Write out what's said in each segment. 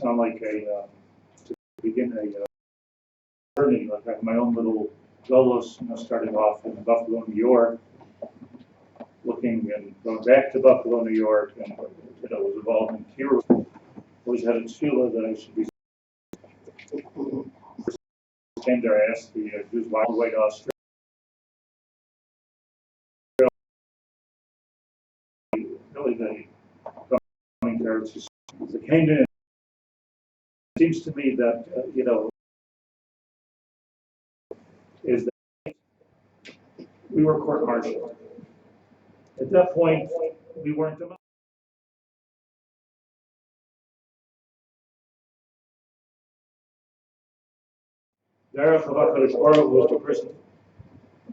sound like to begin a journey, like I have my own little Golos, starting off in Buffalo, New York, looking and going back to Buffalo, New York, and was involved in Kiros. Always had a tefillah that I should be. Came there, I asked the Jews why the way to Australia. Really, they coming there to the Canaan. It seems to me that is that we were court-martialed. At that point, we weren't democratic. Ahavat Yisroel was the person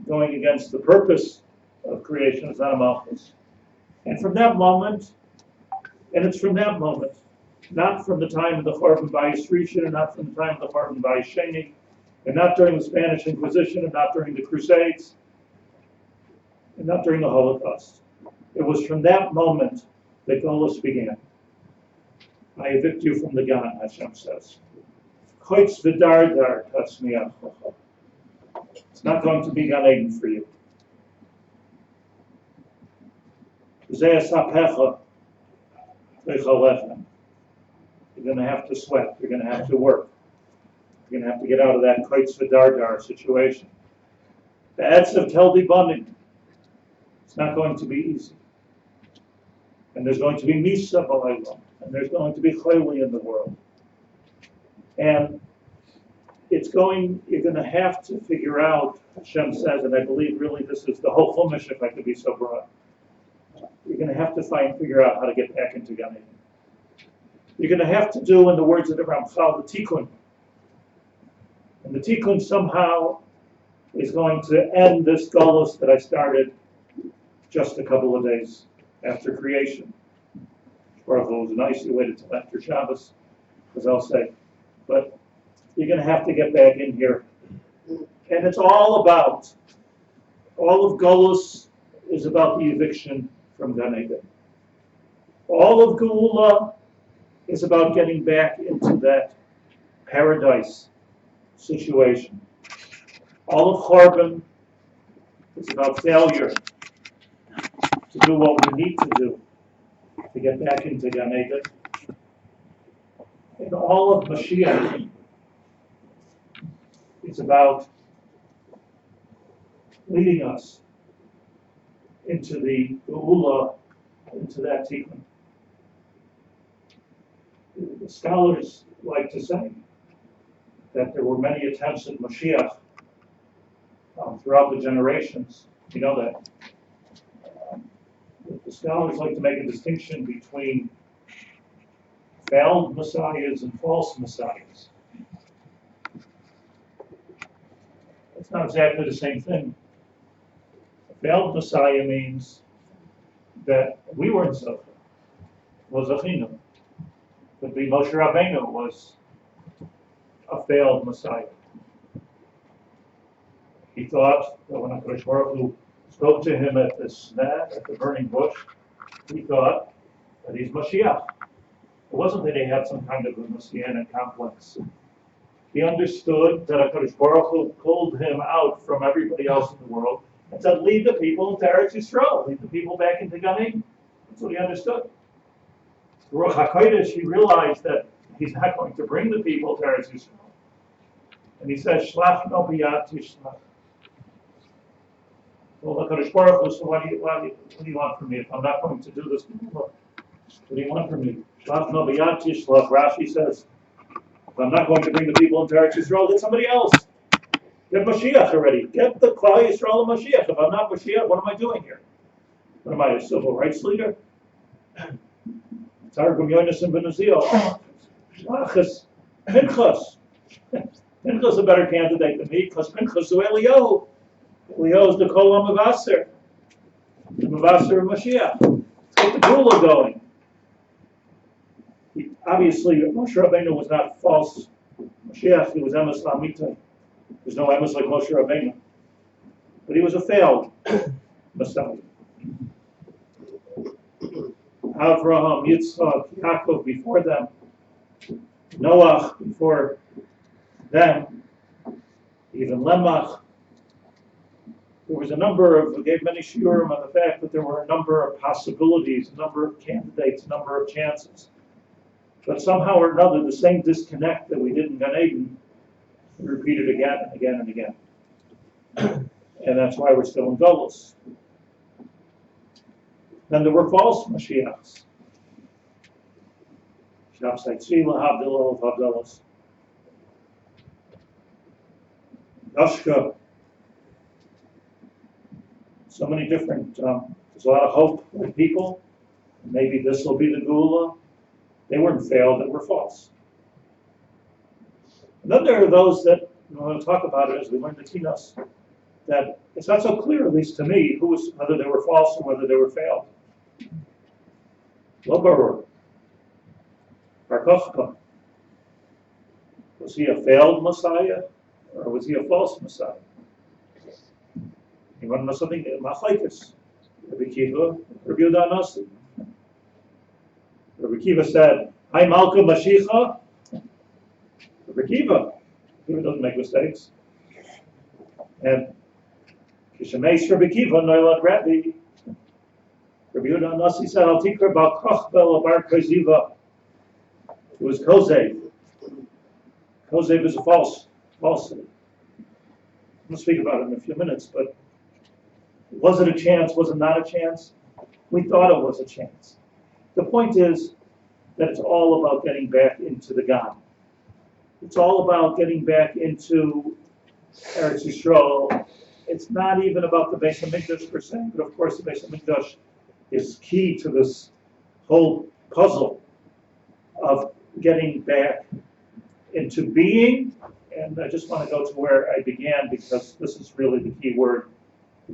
going against the purpose of creation as animals. And from that moment, and it's from that moment, not from the time of the Ramat Bet Shemesh, and not from the time of the Ramat Bet Shemesh, and not during the Spanish Inquisition, and not during the Crusades, and not during the Holocaust. It was from that moment that Golos began. I evict you from the Gan, Hashem says. It's not going to be Gan Eden for you. You're going to have to sweat. You're going to have to work. You're going to have to get out of that Koitz V'Dardar situation. The Etz of Teldi Bunin. It's not going to be easy. And there's going to be Misa B'Olam. And there's going to be Chayli in the world. And you're going to have to figure out, Hashem says, and I believe really this is the whole Chumash, if I could be so broad. You're going to have to figure out how to get back into Gan Eden. You're going to have to do, in the words of the Ramchal, the Tikkun. And the Tikkun somehow is going to end this Golos that I started just a couple of days after creation. Baruch Hu was nice, you waited till after Shabbos, as I'll say. But you're going to have to get back in here. And it's all of Golos is about the eviction from Gan Eden. All of Geula is about getting back into that paradise situation. All of Chorban is about failure to do what we need to do to get back into Gan Eden. And all of Mashiach is about leading us into the Geula, into that Tikkun. The scholars like to say that there were many attempts at Mashiach throughout the generations. You know that. The scholars like to make a distinction between failed messiahs and false messiahs. It's not exactly the same thing. A failed messiah means that we weren't Zocha, was Achinu. Could be Moshe Rabbeinu was a failed messiah. He thought that when HaKadosh Baruch Hu spoke to him at the burning bush, he thought that he's Mashiach. It wasn't that he had some kind of a messianic complex. He understood that HaKadosh Baruch Hu pulled him out from everybody else in the world and said, lead the people into Eretz Yisrael, lead the people back into Gan Eden. That's what he understood. Ruach HaKodesh, he realized that he's not going to bring the people to Eretz Yisrael. And he says, Shlach no biyad tishlach. Well, HaKadosh Baruch Hu, so what do you want from me if I'm not going to do this? What do you want from me? Shlach no biyad tishlach. Rashi says, if I'm not going to bring the people into Eretz Yisrael, get somebody else. Get Mashiach already. Get the Klal Yisrael and Mashiach. If I'm not Mashiach, what am I doing here? What am I, a civil rights leader? Targum Yonason ben Uziel. Shlachas. Pinchas. Pinchas is a better candidate than me, because Pinchas is Eliyahu. Eliyahu is the Kol HaMavasser. The Mavasser of Mashiach. Let's get the Geula going. Obviously, Moshe Rabbeinu was not false Mashiach, he was Emes La'amitai. There's no Emes like Moshe Rabbeinu. But he was a failed Messiah. Avraham, Yitzchak, Yaakov before them Noach, before them, even Lemach. There was a number of, we gave many shiurim on the fact that there were a number of possibilities, a number of candidates, a number of chances. But somehow or another, the same disconnect that we did in Gan Eden, we repeated again and again and again. And that's why we're still in Golus. Then there were false Mashiachs. Shas Tzila, Havdillah, Havdillas. Dashka. So many different, there's a lot of hope with people. Maybe this will be the Gula. They weren't failed, they were false. And then there are those that, we'll talk about it as we learn the Kinos, that it's not so clear, at least to me, whether they were false or whether they were failed. Lo barur. Bar Kochba. Was he a failed Messiah or was he a false Messiah? You want to know something? Machlekes. Rabbi Kiva, Rabbi Yehuda Nasi. Rabbi Kiva said, "Hi Malka Mashiach." Rabbi Kiva doesn't make mistakes. And Kishemesh Rabbi Kiva, Noilad Rabbi. Rabbi Yehuda Nasi said, "Al Tikra Bal Kochbel Bar Koziva." It was Kozev. Kozev is a falsity. We'll speak about it in a few minutes, but was it a chance? Was it not a chance? We thought it was a chance. The point is that it's all about getting back into the Gan. It's all about getting back into Eretz Yisrael. It's not even about the Beit Shemesh per se, but of course the Beit Shemesh is key to this whole puzzle of getting back into being. And I just want to go to where I began because this is really the key word.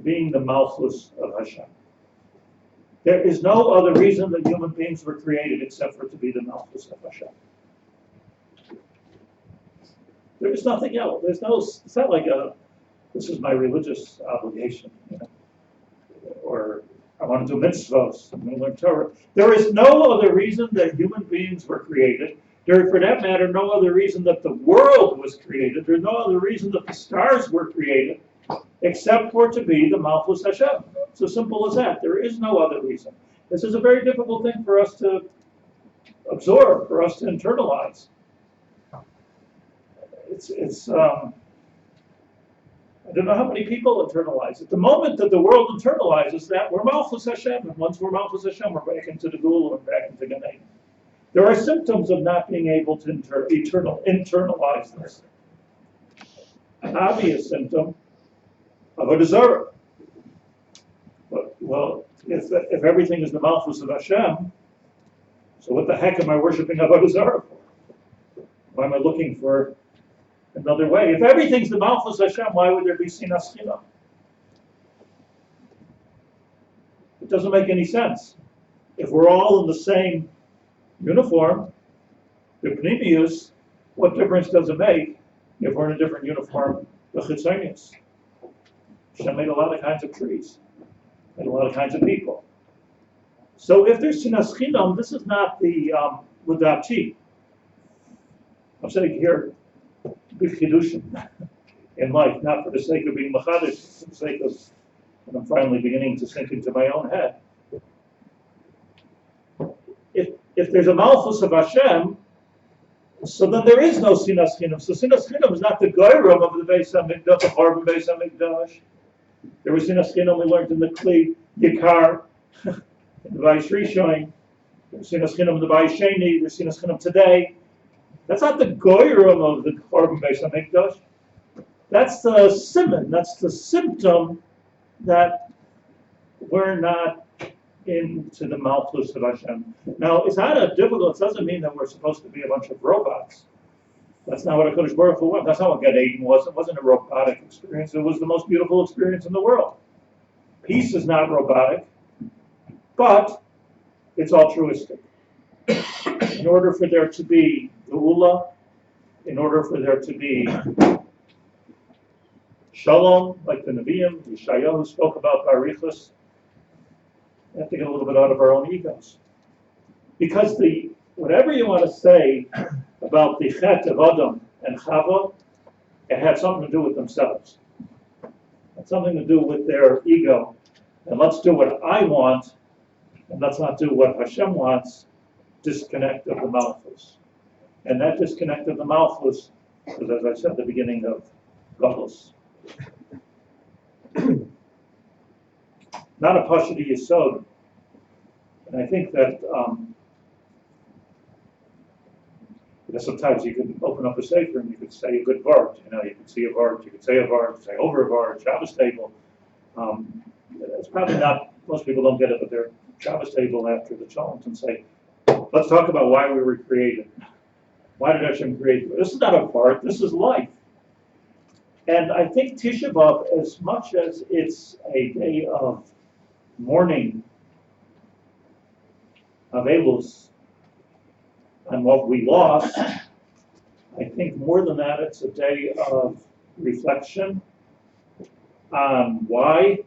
Being the Malchus of Hashem. There is no other reason that human beings were created except for to be the Malchus of Hashem. There is nothing else. It's not like this is my religious obligation, or I want to do mitzvahs, I'm going to learn Torah. There is no other reason that human beings were created. There is, for that matter, no other reason that the world was created. There's no other reason that the stars were created, except for to be the Malchus Hashem. It's as simple as that. There is no other reason. This is a very difficult thing for us to absorb, for us to internalize. I don't know how many people internalize it. The moment that the world internalizes that, we're Malchus Hashem, and once we're Malchus Hashem, we're back into the Gula and back into Gan Eden. There are symptoms of not being able to internalize this. An obvious symptom of a Zarah. Well, if everything is the Malchus of Hashem, so what the heck am I worshiping Avodah Zarah for? Why am I looking for another way? If everything's the Malchus of Hashem, why would there be Sinas Chinam? It doesn't make any sense. If we're all in the same uniform, the Pnimius, what difference does it make if we're in a different uniform, the Chitzonius? Hashem made a lot of kinds of trees, made a lot of kinds of people. So if there's Sinas Chinam, this is not the Ladati. I'm saying here, big Chidushim in life, not for the sake of being Machadish, for the sake of, and I'm finally beginning to sink into my own head. If there's a Malchus of Hashem, so then there is no Sinas Chinam. So Sinas Chinam is not the Goyim of the Beis HaMikdash, the Chorban Beis HaMikdash. There was Sinas Chinam we learned in the Kli Yikar, in the Bais Rishon. There's Sinas Chinam in the Bais Sheni. There's Sinas Chinam today. That's not the Goyim of the Chorban Beis HaMikdash. That's the simon. That's the symptom that we're not into the Malchus of Hashem. Now, it's not a difficult, it doesn't mean that we're supposed to be a bunch of robots. That's not what a HaKadosh Baruch Hu was. That's not what Gan Eden was. It wasn't a robotic experience. It was the most beautiful experience in the world. Peace is not robotic, but it's altruistic. In order for there to be Geula, in order for there to be Shalom, like the Nevi'im, Yeshayahu spoke about Barichus, we have to get a little bit out of our own egos. Because whatever you want to say about the Chet of Adam and Chava, it had something to do with themselves. It had something to do with their ego. And let's do what I want, and let's not do what Hashem wants. Disconnect of the Malchus. And that disconnect of the Malchus was, as I said, the beginning of Galus. Not a Pashadi Yisod. And I think that because sometimes you can open up a sefer and you could say a good word. You could see a word, you could say a word, say over a word, Shabbos table. It's probably not, most people don't get it, but they're Shabbos table after the challenge and say, let's talk about why we were created. Why did Hashem create you? This is not a part, this is life. And I think Tisha B'Av, as much as it's a day of mourning, of Elus, and what we lost, I think more than that, it's a day of reflection on why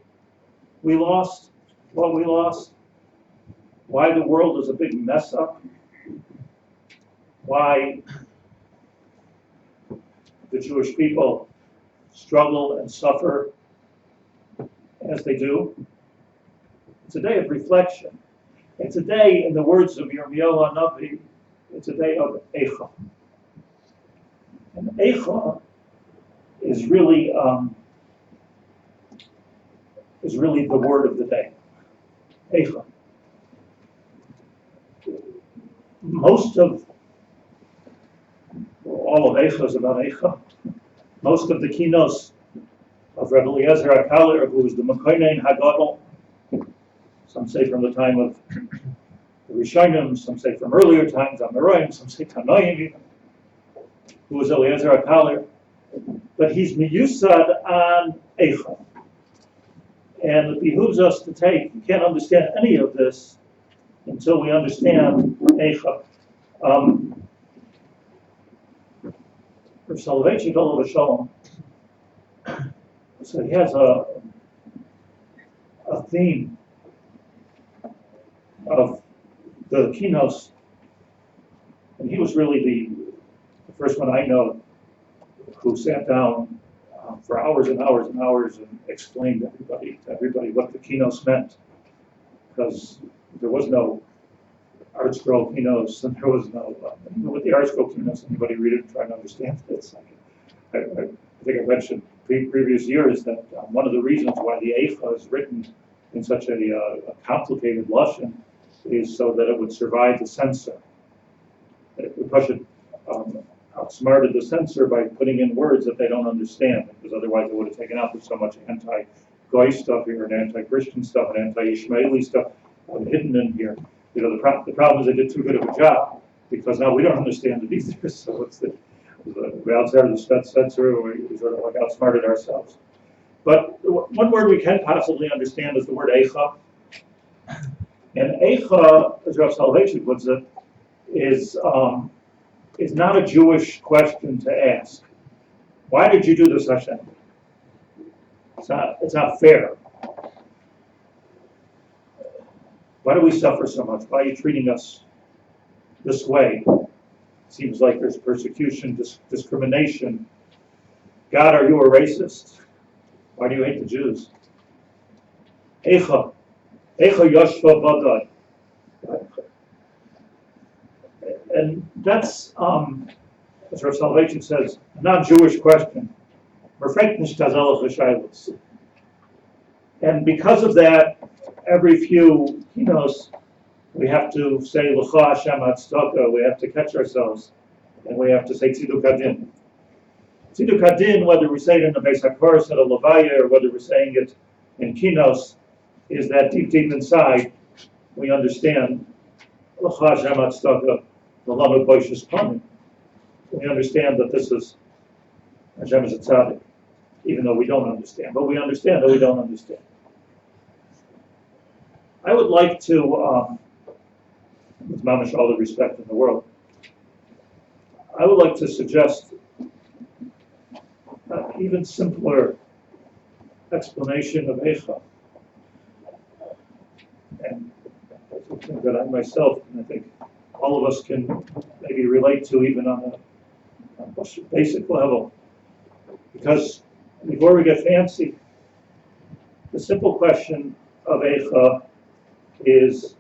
we lost what we lost, why the world is a big mess up, why the Jewish people struggle and suffer as they do. It's a day of reflection. It's a day, in the words of Yirmiyahu Hanavi, it's a day of Eicha. And Eicha is really the word of the day. Eicha. All of Eicha is about Eicha. Most of the Kinos of Rabbi Eliezer HaKaler, who was the Mekoinen Hagadol, some say from the time of the Rishonim, some say from earlier times, Amoraim, some say Tanoim even, who was Eliezer HaKaler. But he's miyusad on Eicha. And it behooves us to take, you can't understand any of this until we understand Eicha. For Soloveitchik Olav Shalom, so he has a theme of the Kinos, and he was really the first one I know who sat down for hours and hours and hours and explained to everybody what the Kinos meant, because there was no Art Scroll Kinos, and there was no, with the Art Scroll Kinos, anybody read it and try to understand it. I think I mentioned previous years that one of the reasons why the Eicha is written in such a complicated lashon is so that it would survive the censor. Russia outsmarted the censor by putting in words that they don't understand, because otherwise it would have taken out. There's so much anti-Goy stuff here and anti-Christian stuff and anti-Ishmaeli stuff hidden in here. The problem is they did too good of a job, because now we don't understand it either. So we outsmarted the censor, we sort of like outsmarted ourselves. But one word we can possibly understand is the word Eicha. And Eicha, as Rav Soloveitchik puts it, is not a Jewish question to ask. Why did you do this, Hashem? It's not fair. Why do we suffer so much? Why are you treating us this way? Seems like there's persecution, discrimination. God, are you a racist? Why do you hate the Jews? Eicha Yoshva Badai. And that's, as Rav Soloveitchik says, a non-Jewish question. And because of that, every few Kinos, we have to say L'cha Hashem Hatzdaka, we have to catch ourselves, and we have to say Tziduk Hadin. Tziduk Hadin, whether we say it in the Beis HaKoros at a Levaya, or whether we're saying it in Kinos, is that deep inside, we understand L'cha Hashem Hatzdaka, L'lamed Boishas Panim. We understand that this is Hashem is a tzaddik, even though we don't understand. But we understand that we don't understand. I would like to, with mamash all the respect in the world, I would like to suggest an even simpler explanation of Eicha. And something that I myself, and I think all of us can maybe relate to even on a basic level. Because before we get fancy, the simple question of Eicha is,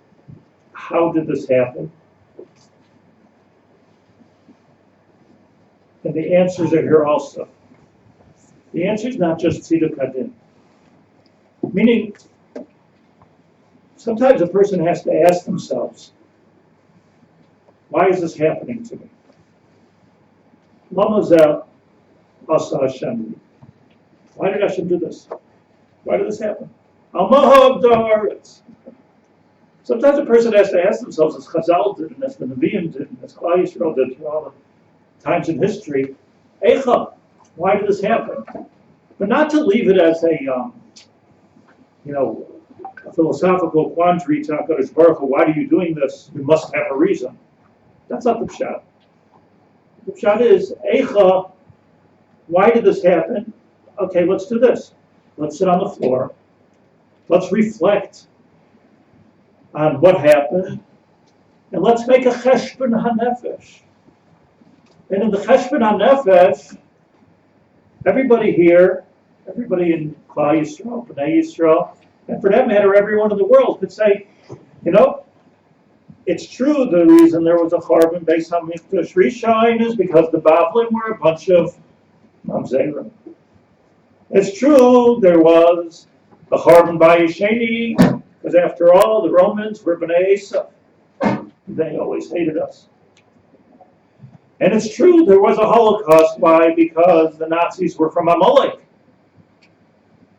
how did this happen? And the answers are here also. The answer is not just tziduk hadin. Meaning, sometimes a person has to ask themselves, why is this happening to me? Lama zeh asa Hashem. Why did Hashem do this? Why did this happen? Al maha ha'aretz. Sometimes a person has to ask themselves, as Chazal did, and as the Nevi'im did, and as Kehillas Shivtei Yeshurun did through all the times in history, Eicha, why did this happen? But not to leave it as a philosophical quandary to HaKadosh Baruch Hu, why are you doing this? You must have a reason. That's not the pshat. The pshat is, Eicha, why did this happen? Okay, let's do this. Let's sit on the floor. Let's reflect on what happened. And let's make a cheshbon hanefesh. And in the cheshbon hanefesh, everybody here, everybody in Klal Yisrael, Bnei Yisrael, and for that matter, everyone in the world could say, it's true the reason there was a Charbon Beis Hamikdash Rishon is because the Bavlim were a bunch of Mamzerim. It's true there was a Charbon Bayis Sheni, because after all, the Romans were Bnei Esav. They always hated us. And it's true there was a Holocaust. Why? Because the Nazis were from Amalek.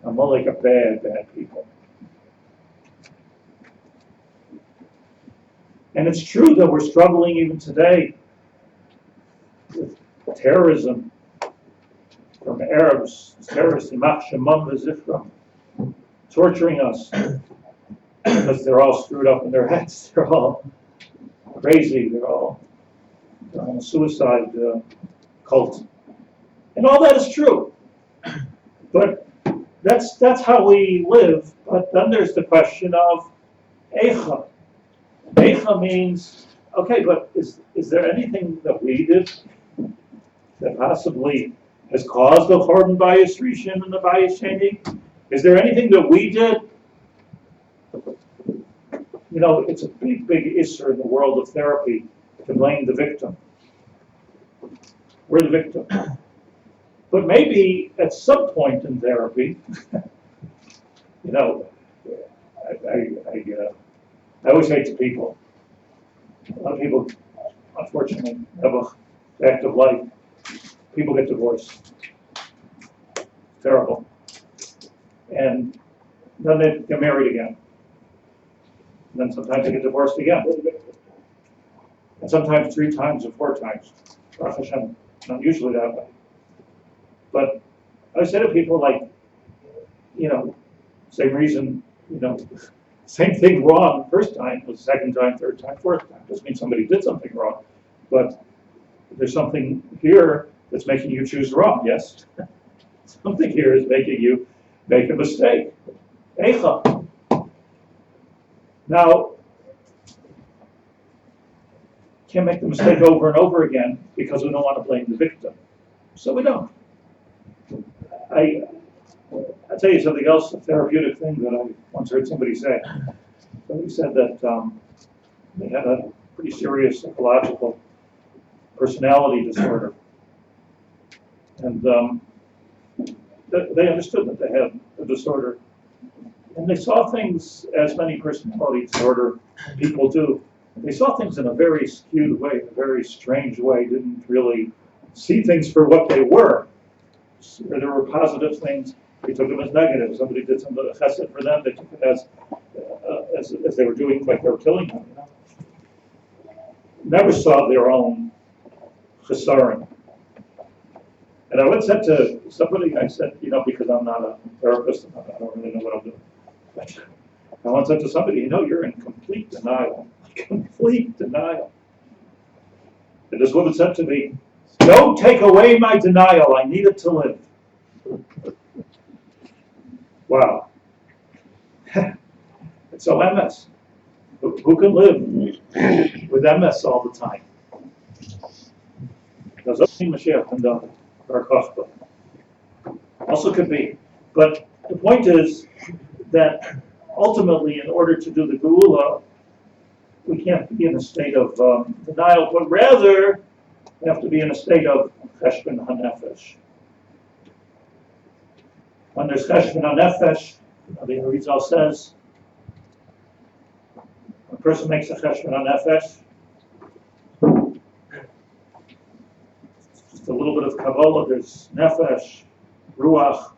Amalek are bad, bad people. And it's true that we're struggling even today with terrorism from Arabs, terrorists, torturing us because they're all screwed up in their heads. They're all crazy. They're all on a suicide cult. And all that is true. But that's how we live. But then there's the question of Eicha. Eicha means, okay, but is there anything that we did that possibly has caused the Charbon Bayis Rishon and the Bayis Sheni? Is there anything that we did? It's a big, big issue in the world of therapy to blame the victim. We're the victim. But maybe at some point in therapy, I always say to people, a lot of people, unfortunately, have a fact of life. People get divorced. Terrible. And then they get married again. And then sometimes they get divorced again. And sometimes 3 times or 4 times. Baruch Hashem, not usually that way. But I say to people same reason, same thing wrong first time was second time, third time, fourth time. Doesn't mean somebody did something wrong. But there's something here that's making you choose wrong, yes? Something here is making you make a mistake. Eicha. Now, can't make the mistake over and over again because we don't want to blame the victim. So we don't. I'll tell you something else, a therapeutic thing that I once heard somebody say. Somebody said that they had a pretty serious psychological personality disorder. And they understood that they had a disorder. And they saw things as many personality disorder people do. They saw things in a very skewed way, a very strange way, didn't really see things for what they were. So there were positive things, they took them as negative. Somebody did some chesed for them, they took it as they were doing, like they were killing them. Never saw their own chesaron. And I once said to somebody, I said, because I'm not a therapist, and I don't really know what I'm doing. But I once said to somebody, you're in complete denial. Complete denial. And this woman said to me, don't take away my denial, I need it to live. Wow. It's so MS. Who can live with MS all the time? Does also Mashiach and Bar Kochba. Also could be. But the point is that ultimately, in order to do the Geula, we can't be in a state of denial, but rather we have to be in a state of Cheshbon HaNefesh. When there's Cheshbon HaNefesh, the Arizal says, when a person makes a Cheshbon HaNefesh, just a little bit of Kaballah, there's Nefesh, Ruach,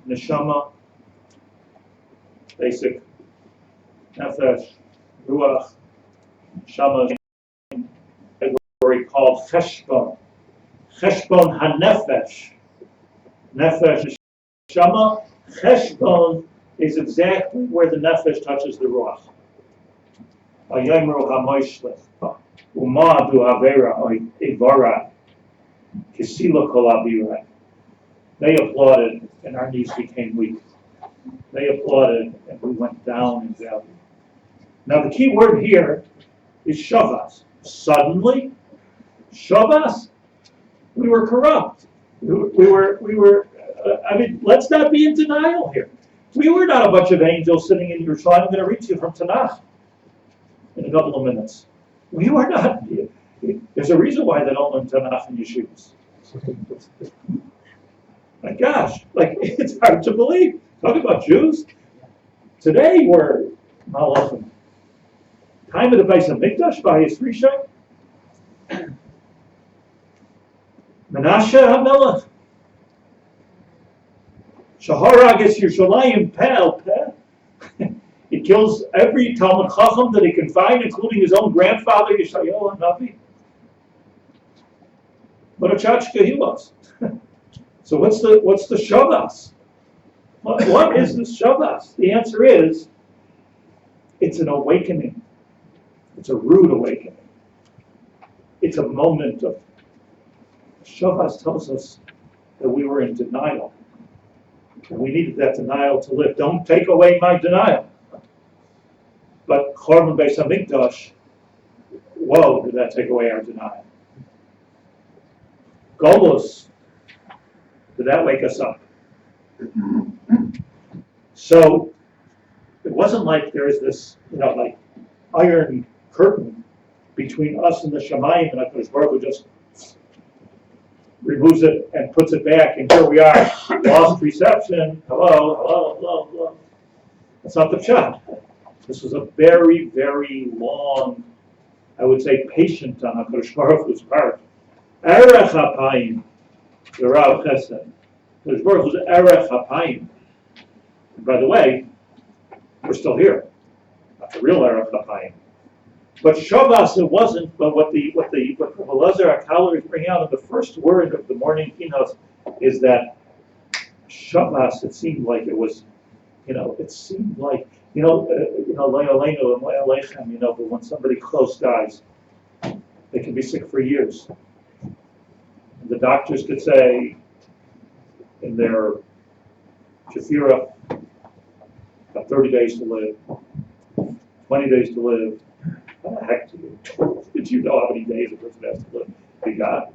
Neshama, basic Nefesh, Ruach, Neshama, category called Cheshbon. Cheshbon HaNefesh. Nefesh, Neshama. Cheshbon is exactly where the Nefesh touches the Ruach. Vayomru HaMoshlech, Umadu Avera Ivara, Kisila Kol Avira. They applauded and our knees became weak. They applauded and we went down in value. Now the key word here is Shavas. Suddenly, Shavas, we were corrupt. We were. I mean, let's not be in denial here. We were not a bunch of angels sitting in Yerushalayim. I'm going to read to you from Tanakh in a couple of minutes. We were not. There's a reason why they don't learn Tanakh in yeshivas. My gosh, like it's hard to believe. Talk about Jews. Today we're Malachim. Time of the Beit Shemesh by his Rishon. Menashe HaMelech. Shaharagas Yerushalayim Peh Peh. He kills every Talmud Chacham that he can find, including his own grandfather Yeshayahu HaNavi. What a tchotchke he was. So what's the Shavas? What is the Shavas? The answer is, it's an awakening. It's a rude awakening. It's a moment of. Shavas tells us that we were in denial. And we needed that denial to live. Don't take away my denial. But Chorban Beis Hamikdash, whoa, did that take away our denial. Golus, did that wake us up? So it wasn't like there is this, like iron curtain between us and the Shamayim, and HaKadosh Baruch Hu just removes it and puts it back, and here we are, lost reception. Hello. That's not the pshat. This was a very, very long, I would say, patient on HaKadosh Baruch Hu's part. Erech HaPayim, the Rav Chesed. HaKadosh Baruch Hu's Erech HaPayim. And by the way, we're still here. Not the real Erech HaPayim. But Shavas it wasn't, but what Elazar HaKalar is bringing out in the first word of the morning Kinos is that Shavas, it seemed like it was, it seemed like, Le'aleinu and Le'alechem, but when somebody close dies, they can be sick for years. And the doctors could say in their Shafira, got 30 days to live, 20 days to live. How the heck did you know how many days a person has to live? Thank God.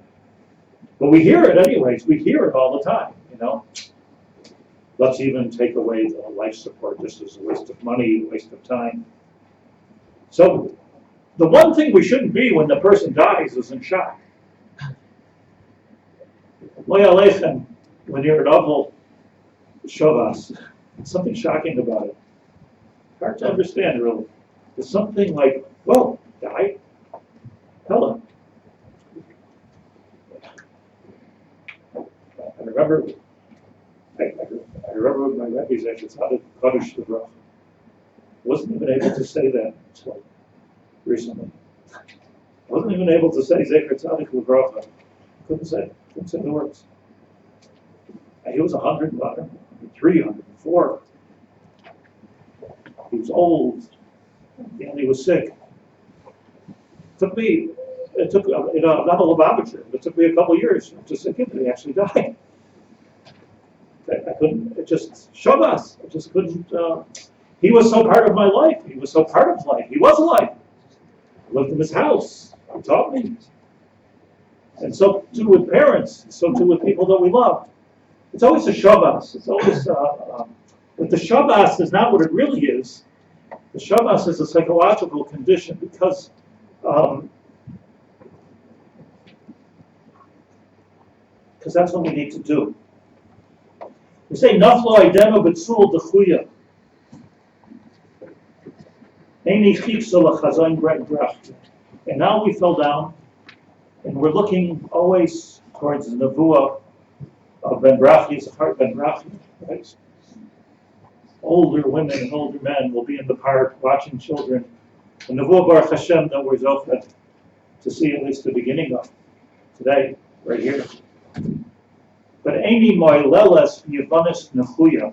But we hear it anyways. We hear it all the time, Let's even take away the life support. This is a waste of money, waste of time. So the one thing we shouldn't be when the person dies is in shock. Le'alechem, when you're at Aval, Shavas, there's something shocking about it. Hard to understand, really. There's something like, well, died? Hello. I remember with my rabbis, I just had a Kaddish to Rav. Wasn't even able to say that until recently. Wasn't even able to say Zecher Tzadik L'Bracha. Couldn't say the words. And he was 100, 103, 104. He was old. And he was sick. Not a Lubavitcher. It took me a couple years to sink in, and he actually died. I couldn't, it just showed us. I just couldn't, he was so part of my life. He was so part of life. He was alive. I lived in his house. He taught me. And so too with parents, so too with people that we love. It's always a Shabbos. It's always, but the Shabbos is not what it really is. The Shabbos is a psychological condition because that's what we need to do. We say, Naflo Aidenu B'Tzul D'Chuya. And now we fell down, and we're looking always towards the Nevuah of Ben Brachi's heart, Ben Brachi, right? Older women and older men will be in the park watching children. The Nevuah Baruch Hashem that we're zochet to see at least the beginning of today, right here. But Eini Moileles Yavanis Nechuya.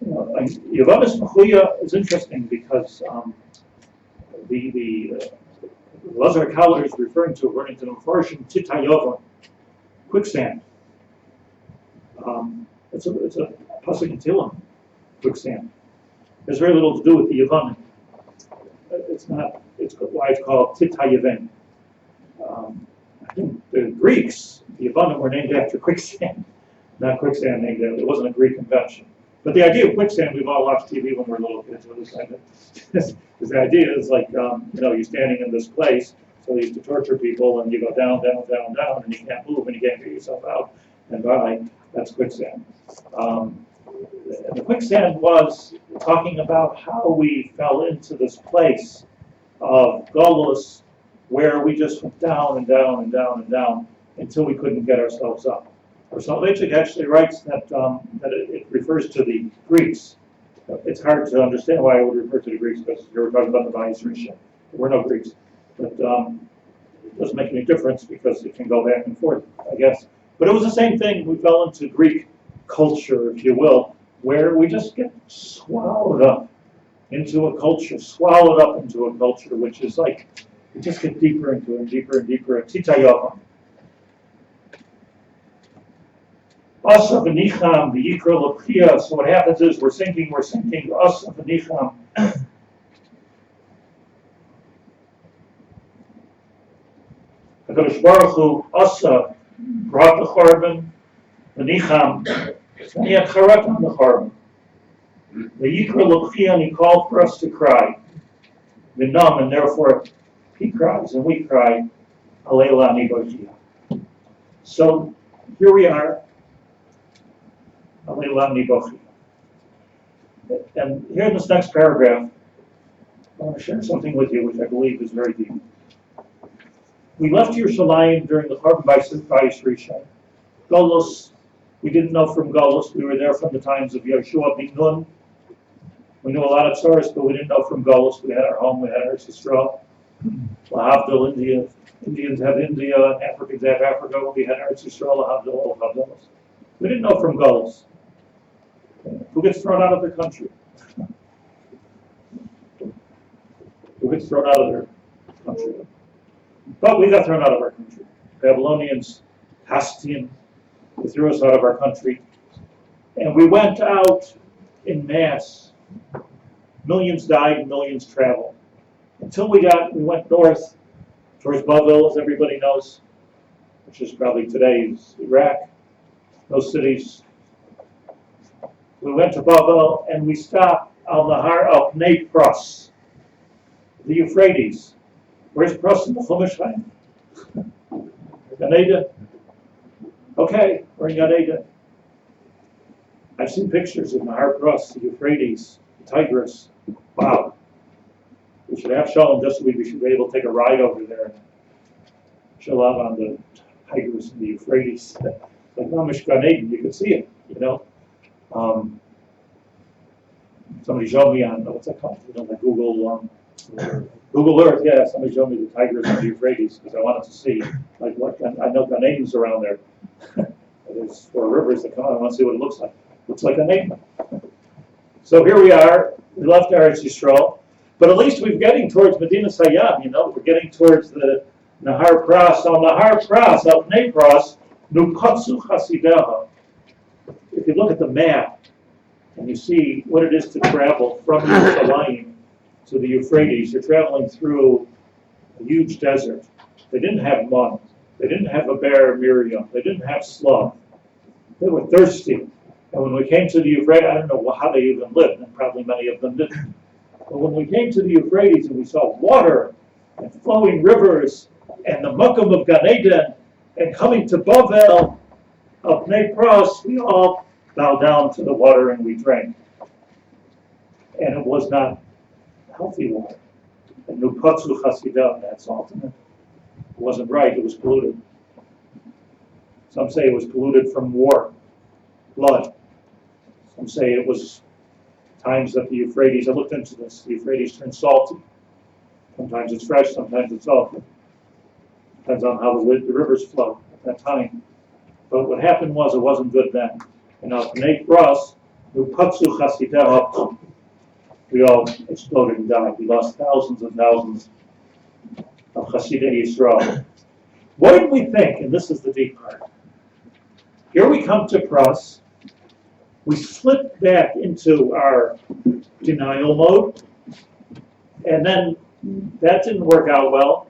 Yavanis Nechuya is interesting because the Lazar Kaller is referring to, according to the Mepharshim, Titayova, quicksand. It's a pasuk in Tehillim, quicksand. There's very little to do with the Yavanim. It's why it's called Titayeven. I think the Greeks, the Yavanim were named after quicksand, not quicksand named after. It wasn't a Greek invention. But the idea of quicksand, we've all watched TV when we're little kids. Because the idea is like, you're standing in this place, so they used to torture people, and you go down, down, down, down, and you can't move, and you can't get yourself out. And by, that's quicksand. And the quicksand was talking about how we fell into this place of Golus, where we just went down and down and down and down until we couldn't get ourselves up. Or Soloveitchik actually writes that it refers to the Greeks. It's hard to understand why I would refer to the Greeks because you were talking about the Bais Torah. There were no Greeks. But it doesn't make any difference because it can go back and forth, I guess. But it was the same thing. We fell into Greek culture, if you will, where we just get swallowed up into a culture, which is like, we just get deeper into it, deeper and deeper. Titayova. Asa v'nicham v'yikra l'pchia. So what happens is we're sinking. Asa v'nicham. HaKadosh Baruch Hu Asa brought the Chorban, v'nicham, and he had charat on the Chorban. V'yikra l'pchia, and he called for us to cry. V'nam, and therefore he cries and we cry. Alela nibotia. So here we are. And here in this next paragraph, I want to share something with you which I believe is very deep. We left Yerushalayim during the Pardes Project. Golus, we didn't know from Golus. We were there from the times of Yeshua ben Nun. We knew a lot of stories, but we didn't know from Golus. We had our home, we had our Yisrael. Lahavdil, India. Indians have India, Africans have Africa. We had our Yisrael, Lahavdil. We didn't know from Golus. Who gets thrown out of their country? Who gets thrown out of their country? But we got thrown out of our country. Babylonians, Hastian, they threw us out of our country. And we went out in mass. Millions died, millions traveled. Until we went north towards Bavel, as everybody knows, which is probably today's Iraq, those cities. We went to Bavel and we stopped al Nahar al Pnei Pras, the Euphrates. Where's Pras in the Chumash? Gan Eden. Okay, we're in Gan Eden. I've seen pictures of Nahar Pras, the Euphrates, the Tigris. Wow. We should have shown just so we should be able to take a ride over there and chill out on the Tigris and the Euphrates. Like Mamish Gan Eden, you could see it, Somebody showed me on, what's that called? The Google Earth, yeah, somebody showed me the Tigris and the Euphrates because I wanted to see, like, what, I know Gan Eden's around there. There's 4 rivers that come out, I want to see what it looks like. Looks like Gan Eden. So here we are, we left Eretz Yisrael, but at least we're getting towards Medina Sayyam, we're getting towards the Nahar Pras. So Nahar Pras, al Pnei Pras, Nukatsu Chasideha. If you look at the map and you see what it is to travel from Yerushalayim to the Euphrates, you're traveling through a huge desert. They didn't have mud. They didn't have a bear Miriam. They didn't have sloth. They were thirsty. And when we came to the Euphrates, I don't know how they even lived, and probably many of them didn't. But when we came to the Euphrates and we saw water and flowing rivers and the Makom of Gan Eden and coming to Bavel of Bnei Pras, we all bowed down to the water and we drank. And it was not healthy water. And Nupatsu Chasidam, that's ultimate. It wasn't right, it was polluted. Some say it was polluted from war, blood. Some say it was times that the Euphrates, I looked into this, the Euphrates turned salty. Sometimes it's fresh, sometimes it's salty. Depends on how the rivers flow at that time. But what happened was it wasn't good then. And now Bnei Pras, Nupatsu Chasidam, we all exploded and died. We lost thousands and thousands of Chasidei Yisrael. What did we think? And this is the deep part. Here we come to Pras. We slipped back into our denial mode. And then that didn't work out well.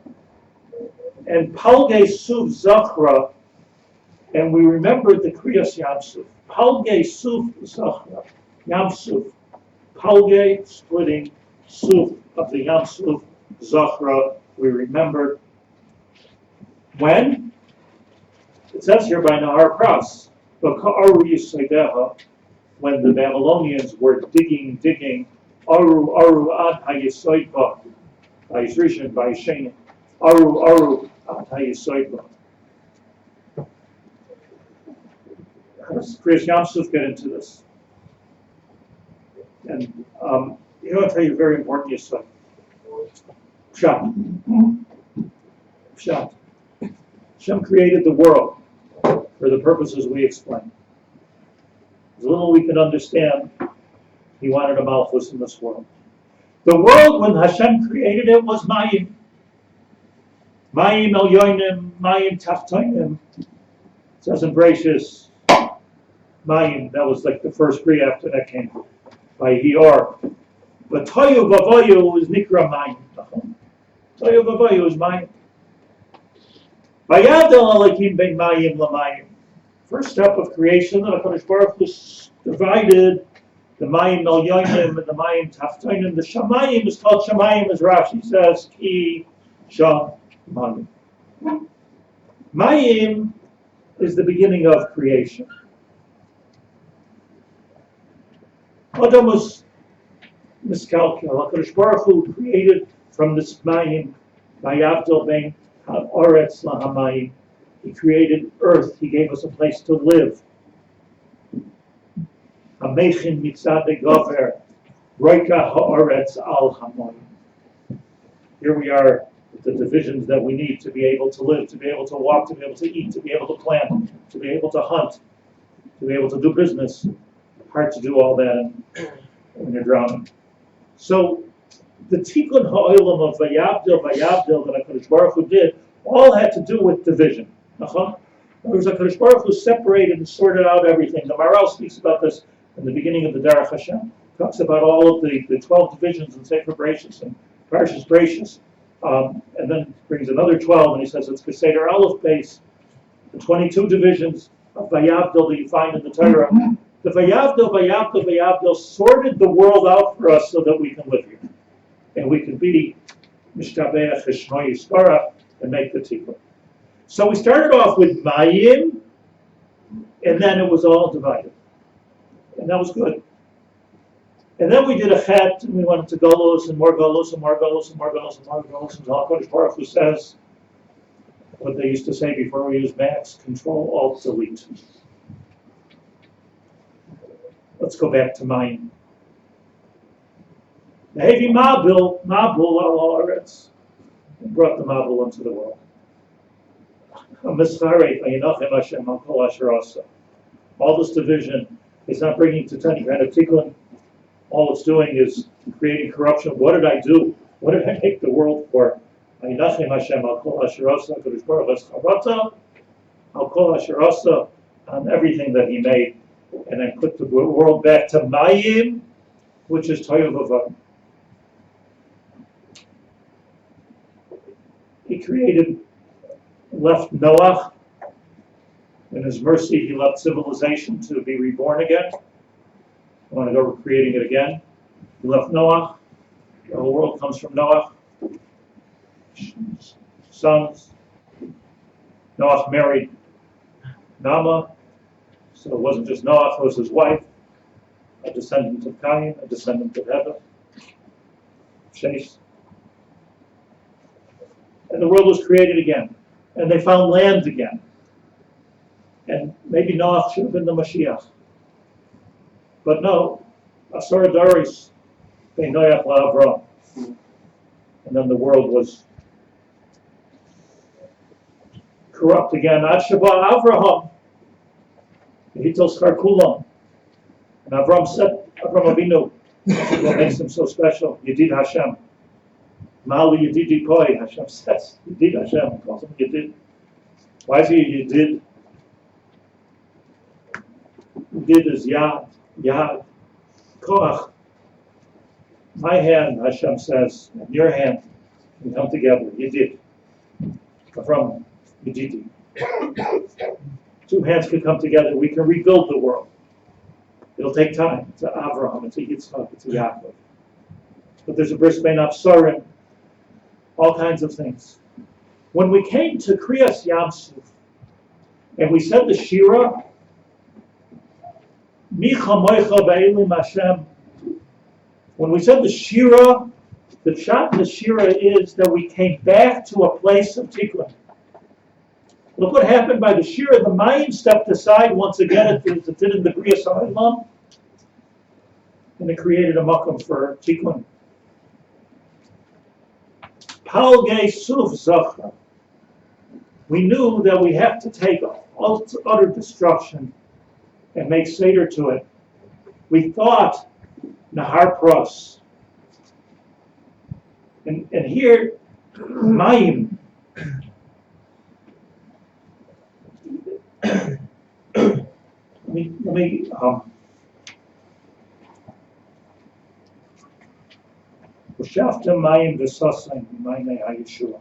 And Palge Suv Zachra, and we remembered the Kriyas Yamsuf. Palge Suv Zachra, Yamsuf. Palge, splitting, Suf of the Yamsuf, Zachra, we remembered. When? It says here by Nahar Pras, when the Babylonians were digging, Aru ad hayisoidba, by Yisrishan, by Yishanim, Aru ad hayisoidba. How does Kriyas Yamsuf get into this? And I'll tell you a very important yesod. Pshat. Hashem created the world for the purposes we explained. As little we could understand, he wanted a malchus in this world. The world, when Hashem created it, was Mayim. Mayim elyonim, Mayim taftonim. It says in Bereshis, Mayim, that was like the first Bri after that came by Hior. But Toyu Vavoyu is Nikra Mayim. Toyu Vavoyu is Mayim. Vayadel Alekim ben Mayim lamayim. First step of creation, the HaKadosh Baruch Hu divided the Mayim Elyonim and the Mayim Taftonim. The Shamayim is called Shamayim, as Rashi says, Ki Shamayim. Mayim is the beginning of creation. Adam was miscalculated. HaKadosh Baruch Hu created from this Mayim, Vayavdel ben Ha'oretz lahamayim. He created earth. He gave us a place to live. Hamechin mitzad gover, roika ha'oretz al hamayim. Here we are with the divisions that we need to be able to live, to be able to walk, to be able to eat, to be able to plant, to be able to hunt, to be able to do business. Hard to do all that when you're drowning. So the tikkun ha'olam of Vayavdil that HaKadosh Baruch Hu did all had to do with division. There was HaKadosh Baruch Hu separated and sorted out everything. The Maral speaks about this in the beginning of the Derech Hashem. Talks about all of the 12 divisions in Sefer Bereshis and Parshas Bereshis. And then brings another 12, and he says it's Keseder Aleph base, the 22 divisions of Vayavdil that you find in the Torah. The Vayavdil sorted the world out for us so that we can live here. And we can be Mishtabeach Hashmo Yisparach and make the tikkun. So we started off with Mayim, and then it was all divided. And that was good. And then we did a chet, and we went into Golos, and more Golos, and more Golos, and more Golos, and more Golos, and HaKadosh Baruch Hu says what they used to say before we used Macs, Control, Alt, Delete. Let's go back to Mayim. Heavy Mabul al Haaretz, brought the Mabul into the world. All this division is not bringing to any kind of tikkun. All it's doing is creating corruption. What did I do? What did I make the world for? On everything that he made, and then put the world back to Mayim, which is Toyu Vavayu. He created left Noah. In his mercy, he left civilization to be reborn again. I want to go creating it again. He left Noah. The whole world comes from Noah. Sons. Noah married Nama. So it wasn't just Noah, it was his wife. A descendant of Cain, a descendant of Heber. Shas. And the world was created again. And they found land again. And maybe Noah should have been the Mashiach. But no, Asar Daris, Noach LaAvram. And then the world was corrupt again. Ad Sheba Avraham, Hitel Schar Kulam. And Avram said, Avram Avinu, what makes him so special? Yedid Hashem. Mali Yedidi Koi, Hashem says. Yedid Hashem, calls him Yedid. Why is he Yedid? Yedid is Yad, Yad, Koach. My hand, Hashem says, and your hand can come together. Yedid. Avram, Yedidi. Two hands can come together. We can rebuild the world. It'll take time. It's a Avraham, it's a Yitzchak, it's a Yaakov. But there's a bris bein Absarim, all kinds of things. When we came to Kriyas Yamsuf, and we said the Shira, Micha Moicha Be'elim Hashem, when we said the Shira, the pshat in the Shira is that we came back to a place of Tikkun. Look what happened by the Shira. The Mayim stepped aside once again, it did in the Kriyas Ha'olam, and it created a makom for Tikkun. Palgei Suf Zachra. We knew that we have to take utter destruction and make Seder to it. We thought Nahar Pros. And here, Mayim. Let me Mayim v'sasayin Mayim HaYeshua.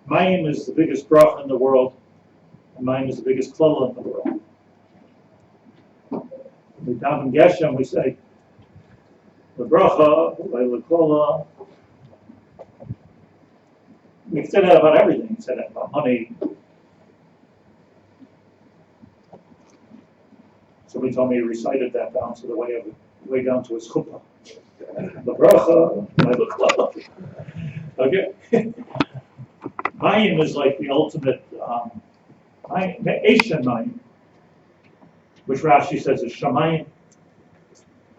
Mayim is the biggest bracha in the world, and Mayim is the biggest klala in the world. We daven Geshem, we say the bracha, the klala. We can say that about everything. We can say that about money. Somebody told me he recited that down to the way down to his chuppah. The bracha, the klala. Okay. Mayim is like the ultimate Asian Mayim, which Rashi says is Shamayim.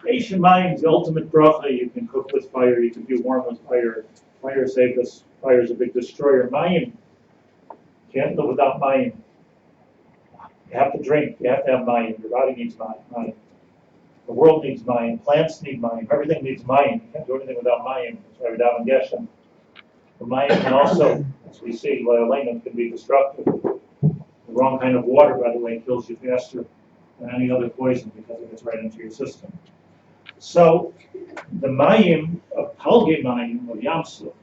Asian Mayim is the ultimate bracha. You can cook with fire, you can be warm with fire. Fire saved us. Fire is a big destroyer. Mayim, can't live without Mayim. You have to drink, you have to have Mayim. Your body needs Mayim. The world needs Mayim. Plants need Mayim. Everything needs Mayim. You can't do anything without Mayim. That's why we daven Geshem. The Mayim can also, as we see, Le'olenim can be destructive. The wrong kind of water, by the way, kills you faster than any other poison because it gets right into your system. So, the Mayim of Palgei Mayim of Yamsuf,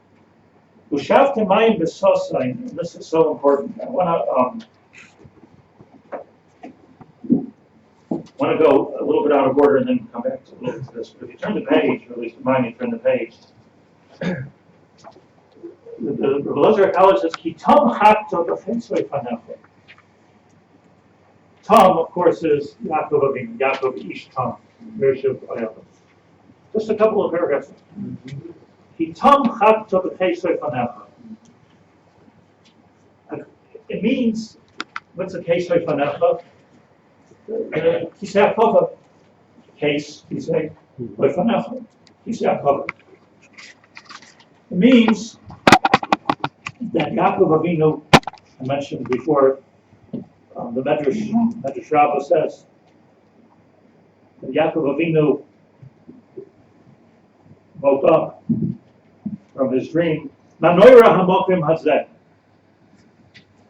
Ushavte Mayim B'Sosayin, and this is so important. I want to go a little bit out of order and then come back to a little bit to this. But if you turn the page, or at least remind me to turn the page, the Rabbi College says, Ki Tom Hakto B'Fensoi Fanecho. Tom, of course, is Yaakov Avinu, Yaakov Ish Tom, Mershav Ayavos. Just a couple of paragraphs. Ki Tom Hakto B'Fensoi Fanecho. It means, what's a Kesoi Fanecho? Kisei HaKavod. Case, Kisei Fanecho. Kisei HaKavod. It means that Yaakov Avinu, I mentioned before, the Medrash Rabbah says that Yaakov Avinu woke up from his dream. Manoira hamokim hazeh.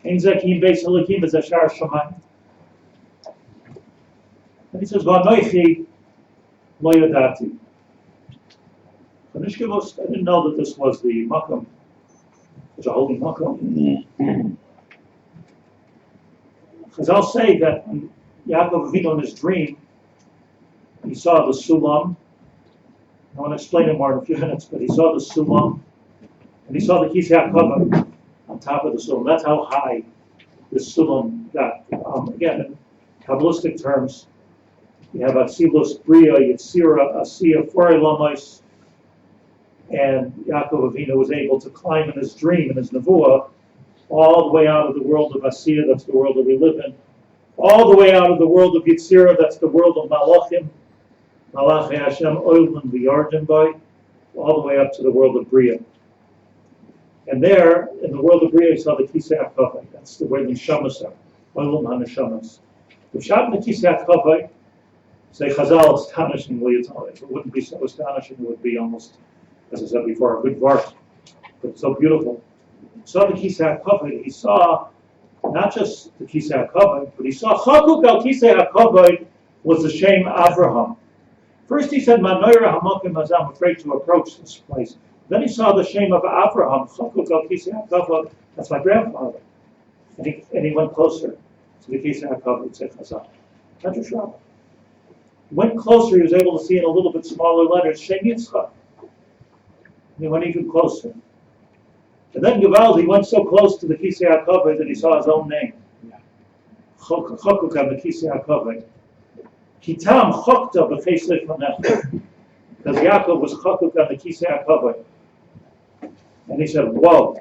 Ein zekim beis halikim v'zashar shamayim. And he says, V'anoichi lo yadati. I didn't know that this was the makom. It's a holy makom. Chazal say that when Yaakov Avinu in his dream, he saw the sulam. I want to explain it more in a few minutes, but he saw the sulam, and he saw the Kisei HaKavod on top of the sulam. That's how high the sulam got. Again, in Kabbalistic terms, you have Atzilus, Bria, Yetzira, Asiya, Forei Lamois, and Yaakov Avinu was able to climb in his dream, in his nevuah, all the way out of the world of Asiya, that's the world that we live in, all the way out of the world of Yetzira, that's the world of Malachim, Malachi Hashem, Oilim, V'yardim Bai, all the way up to the world of Bria. And there, in the world of Bria, you saw the Kisei HaKavod. That's the where the Neshamas are, Oilim HaNeshamas. The Pshat in the Kisei HaKavod, say Chazal, astonishingly, it wouldn't be so astonishing, it would be almost, as I said before, a good verse, but it's so beautiful. He saw the Kisei HaKavod, he saw not just the Kisei HaKavod, but he saw Chakuk al Kisei HaKavod was the Shem Avraham. First he said, Manoira Hamokim Hazam, I'm afraid to approach this place. Then he saw the Shem of Avraham, Chakuk al Kisei HaKavod, that's my grandfather. And he went closer to the Kisei HaKavod, said Chazal. Not just Rabbi. Went closer, he was able to see in a little bit smaller letters, Shem Yitzchak. He went even closer. And then Givaldi went so close to the Kisei HaKavod that he saw his own name. Chokuk on the Kisei HaKavod. Kitam chokta b'chesed fanecha. Because Yaakov was chokuk on the Kisei HaKavod. And he said, whoa.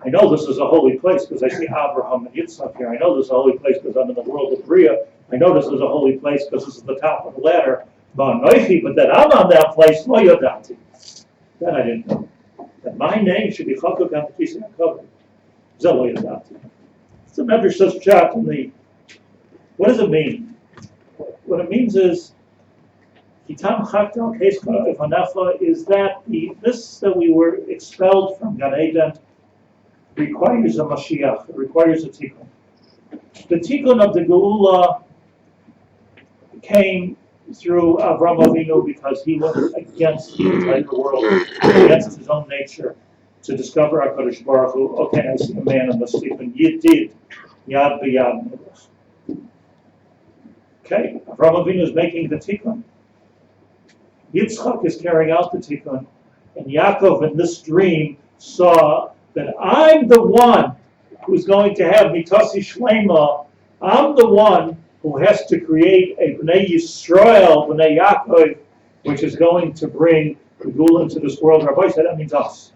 I know this is a holy place because I see Abraham and Yitzchak here. I know this is a holy place because I'm in the world of Bria. I know this is a holy place because this is the top of the ladder. But that I'm on that place, lo yadati. That I didn't know. That my name should be Chakuk on the Kisei HaKavod. Zeh lo yadati. So Medrash says Pshat in the. What does it mean? What it means is, Kitam Chakta Kescha Evanecha is that this that we were expelled from Gan Eden requires a Mashiach. It requires a Tikkun. The Tikkun of the Geula came through Avram Avinu because he went against the entire world, against his own nature, to discover HaKadosh Baruch Hu. Okay, I see a man in the sleep, and Yidid, Yad B'Yad. Okay, Avram Avinu is making the Tikkun. Yitzchak is carrying out the Tikkun, and Yaakov in this dream saw that I'm the one who's going to have Mitasi Shlema. I'm the one who has to create a Bnei Yisroel, Bnei Yaakov, which is going to bring the Geula into this world. Rabbi said that means us.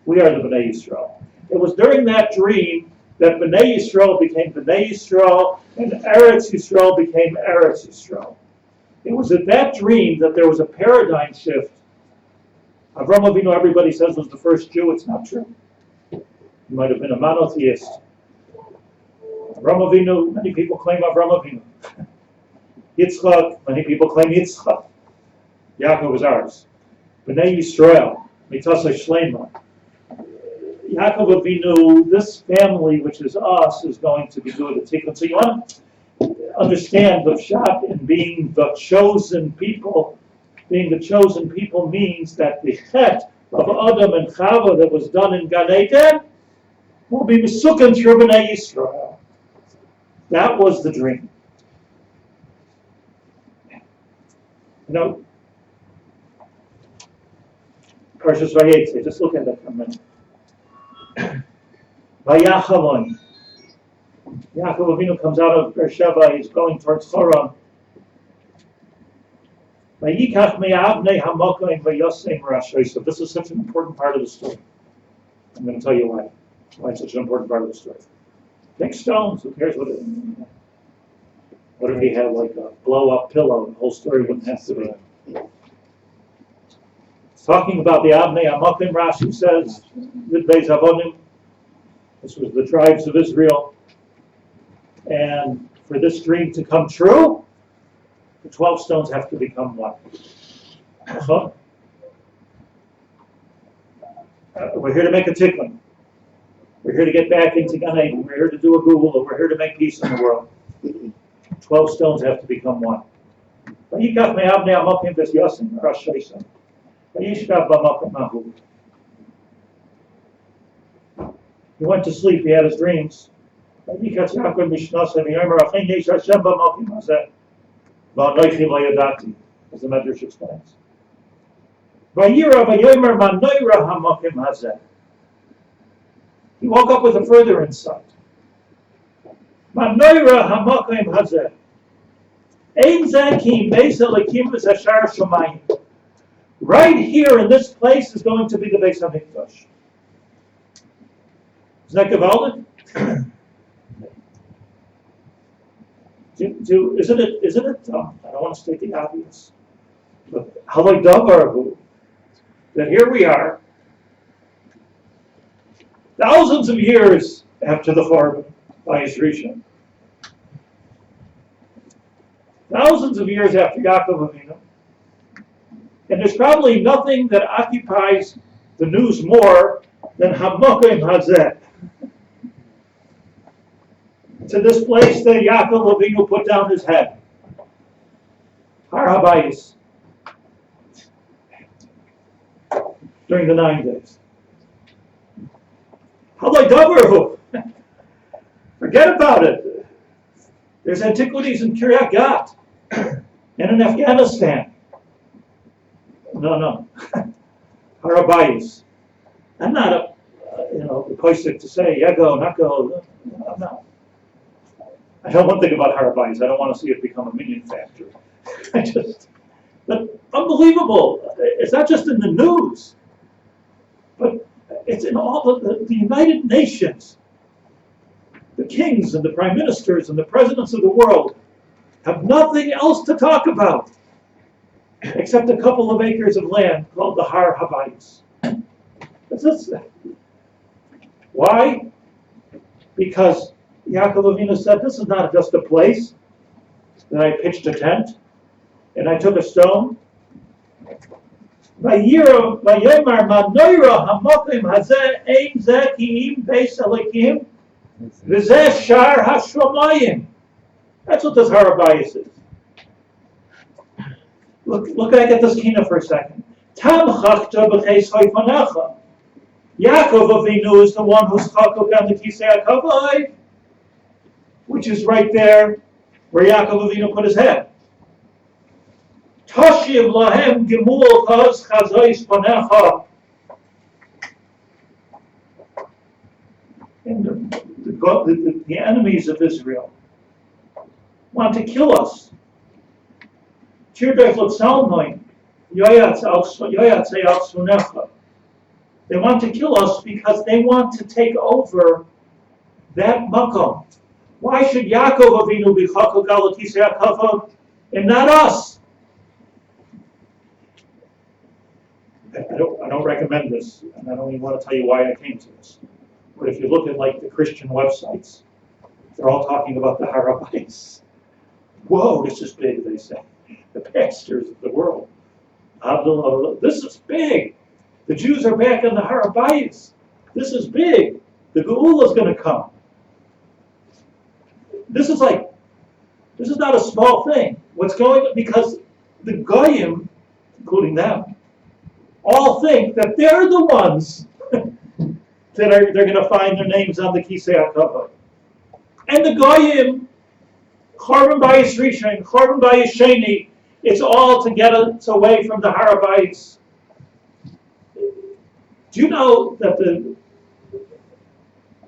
We are the Bnei Yisroel. It was during that dream that Bnei Yisroel became Bnei Yisroel and Eretz Yisroel became Eretz Yisroel. It was at that dream that there was a paradigm shift. Avram Avinu, everybody says, was the first Jew. It's not true. He might have been a monotheist. Avram Avinu, many people claim Avram Avinu. Yitzchak, many people claim Yitzchak. Yaakov was ours. Bnei Yisrael, Mitasa Shlema. Yaakov Avinu, this family, which is us, is going to be doing the Tikkun. So you want to understand the Pshat in being the chosen people. Being the chosen people means that the chet of Adam and Chava that was done in Gan Eden will be Mesukan through Bnei Yisrael. That was the dream. You know, Parshas Vayetze, just look at that for a minute. Vayachavon. Yaakov Avinu comes out of Beersheba, he's going towards Choron. Vayikach me'avnei hamokim vayosem rashoi. So this is such an important part of the story. I'm going to tell you why it's such an important part of the story. Take stones, who cares what it is? What if he had like a blow-up pillow? The whole story wouldn't have to be. It's talking about the Avnei Hamokim. Rashi says, Yud Beis Avonim. This was the tribes of Israel. And for this dream to come true, the 12 stones have to become one. We're here to make a tikkun. We're here to get back into Gan Eden. We're here to do a Geula. We're here to make peace in the world. 12 stones have to become one. He went to sleep, he had his dreams. As the Medrash explains. He woke up with a further insight. Right here in this place is going to be the Beis HaMikdash. Is that gewaldig? Isn't it? I don't want to state the obvious, but halay davar that here we are, thousands of years after the Churban by Yisrishon, thousands of years after Yaakov Avinu, and there's probably nothing that occupies the news more than Hamakim Hazeh. To this place that Yaakov Avinu put down his head. Har HaBayis. During the 9 days. Halay davar. Forget about it. There's antiquities in Kiryat Gat and in Afghanistan. No. Har HaBayis. I'm not a poistic to say, yeah, go, not go. No. I know one thing about Har HaBayis. I don't want to see it become a minion factory. But unbelievable. It's not just in the news, but it's in all the United Nations. The kings and the prime ministers and the presidents of the world have nothing else to talk about except a couple of acres of land called the Har HaBayis. Why? Because Yaakov Avinu said, this is not just a place that I pitched a tent and I took a stone. That's what this Har HaBayis is. Look back at this Kina for a second. Yaakov Avinu is the one who's chakok on the Kisei HaKavod, which is right there where Yaakov Avinu put his head. Tashiv lahem gemul chaz chazais panecha. And the enemies of Israel want to kill us. They want to kill us because they want to take over that makom. Why should Yaakov Avinu be chakok al kisei hakavod and not us? I don't recommend this, and I don't even want to tell you why I came to this. But if you look at like the Christian websites, they're all talking about the Har HaBayis. Whoa, this is big, they say. The pastors of the world. This is big. The Jews are back on the Har HaBayis. This is big. The Geula is going to come. This is not a small thing. What's going on? Because the Goyim, including them, all think that they're the ones that they're going to find their names on the Kisei HaKavod. And the Goyim, Churban Bayis Rishon, Churban Bayis Sheni, it's all to get us away from the Har HaBayis. Do you know that the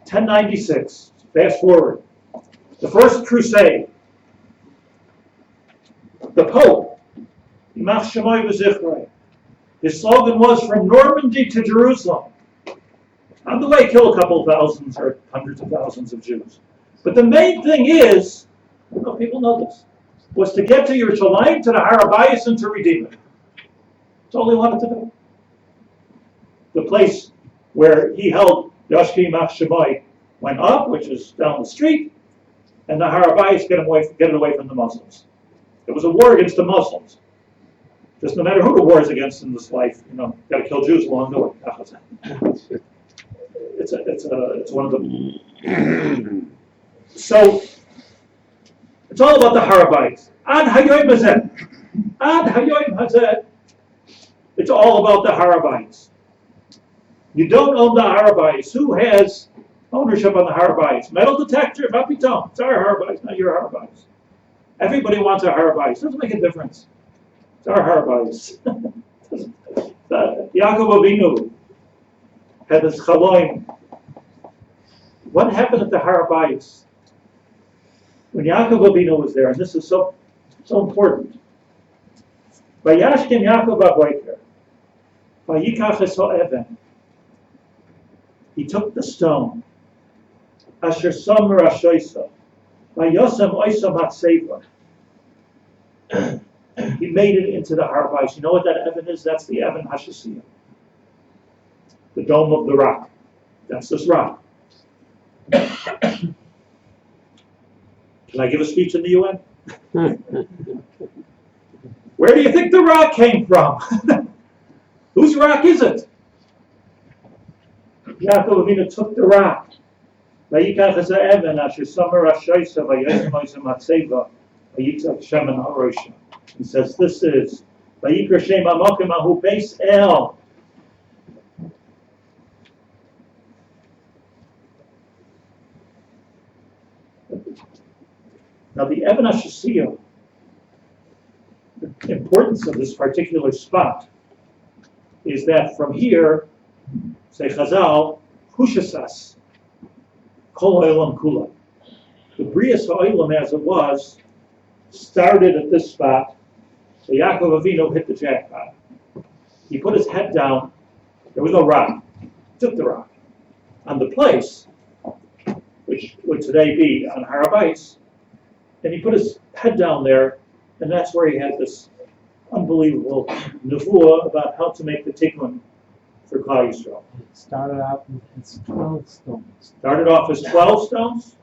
1096, fast forward, the first crusade, the Pope, Yimach Shemoy V'Zichrei, his slogan was from Normandy to Jerusalem. On the way, kill a couple of thousands or hundreds of thousands of Jews. But the main thing is, I don't know if people know this, was to get to Yerushalayim, to the Har HaBayis, and to redeem it. That's all he wanted to do. The place where he held Yashki Yimach Shemoy went up, which is down the street, and the Har HaBayis get it away from the Muslims. It was a war against the Muslims. Just no matter who the war is against in this life, got to kill Jews along the way. It's one of the. So it's all about the Har HaBayis. Ad Hayoim Hazeh. It's all about the Har HaBayis. You don't own the Har HaBayis. Who has ownership on the Harabais. Metal detector, Mapitom. It's our Harabais, not your Harabais. Everybody wants our Harabais. Doesn't make a difference. It's our Harabais. Yaakov Avinu had this chaloim. What happened at the Harabais? When Yaakov Avinu was there, and this is so important. Vayashkem Yaakov Avoiker. Vayikach es ha'even. He took the stone. Asher Somer Ashoisa. Vayosem Oisam Hatseva. He made it into the Harabais. You know what that Evan is? That's the Evan Hashasiyah. The dome of the rock. That's this rock. Can I give a speech in the UN? Where do you think the rock came from? Whose rock is it? Yaakov Avinu took the rock. Vayikach es ha'even asher somer ashoisa vayosem oisam hatzeva vayitzak shemen ha'rosha. He says this is Vayikra Shem Hamokim Ahu Beis El. Now the Evan HaShasiyah, the importance of this particular spot is that from here, say Chazal, Hushasas, Kol Ha'olam Kula. The Brias Ha'olam as it was started at this spot. So Yaakov Avinu hit the jackpot. He put his head down. There was no rock. He took the rock. On the place, which would today be on Harabais, and he put his head down there, and that's where he had this unbelievable nevuah about how to make the tikkun for Klal Yisrael. It started out with 12 stones. Started off as 12 stones.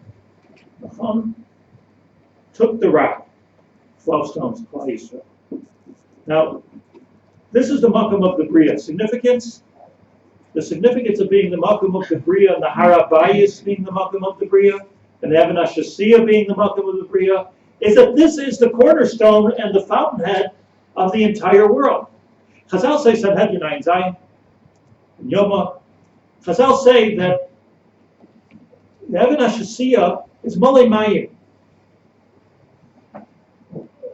Took the rock. 12 stones, Klal Yisrael. Now, this is the makom of the Bria. Significance? The significance of being the makom of the Bria and the Harabayis being the makom of the Bria and the Evan HaShasiyah being the makom of the Bria is that this is the cornerstone and the fountainhead of the entire world. Chazal say Sanhedrin Ayin Zayin and Yoma. Chazal say that the Evan HaShasiyah is Molei Mayim.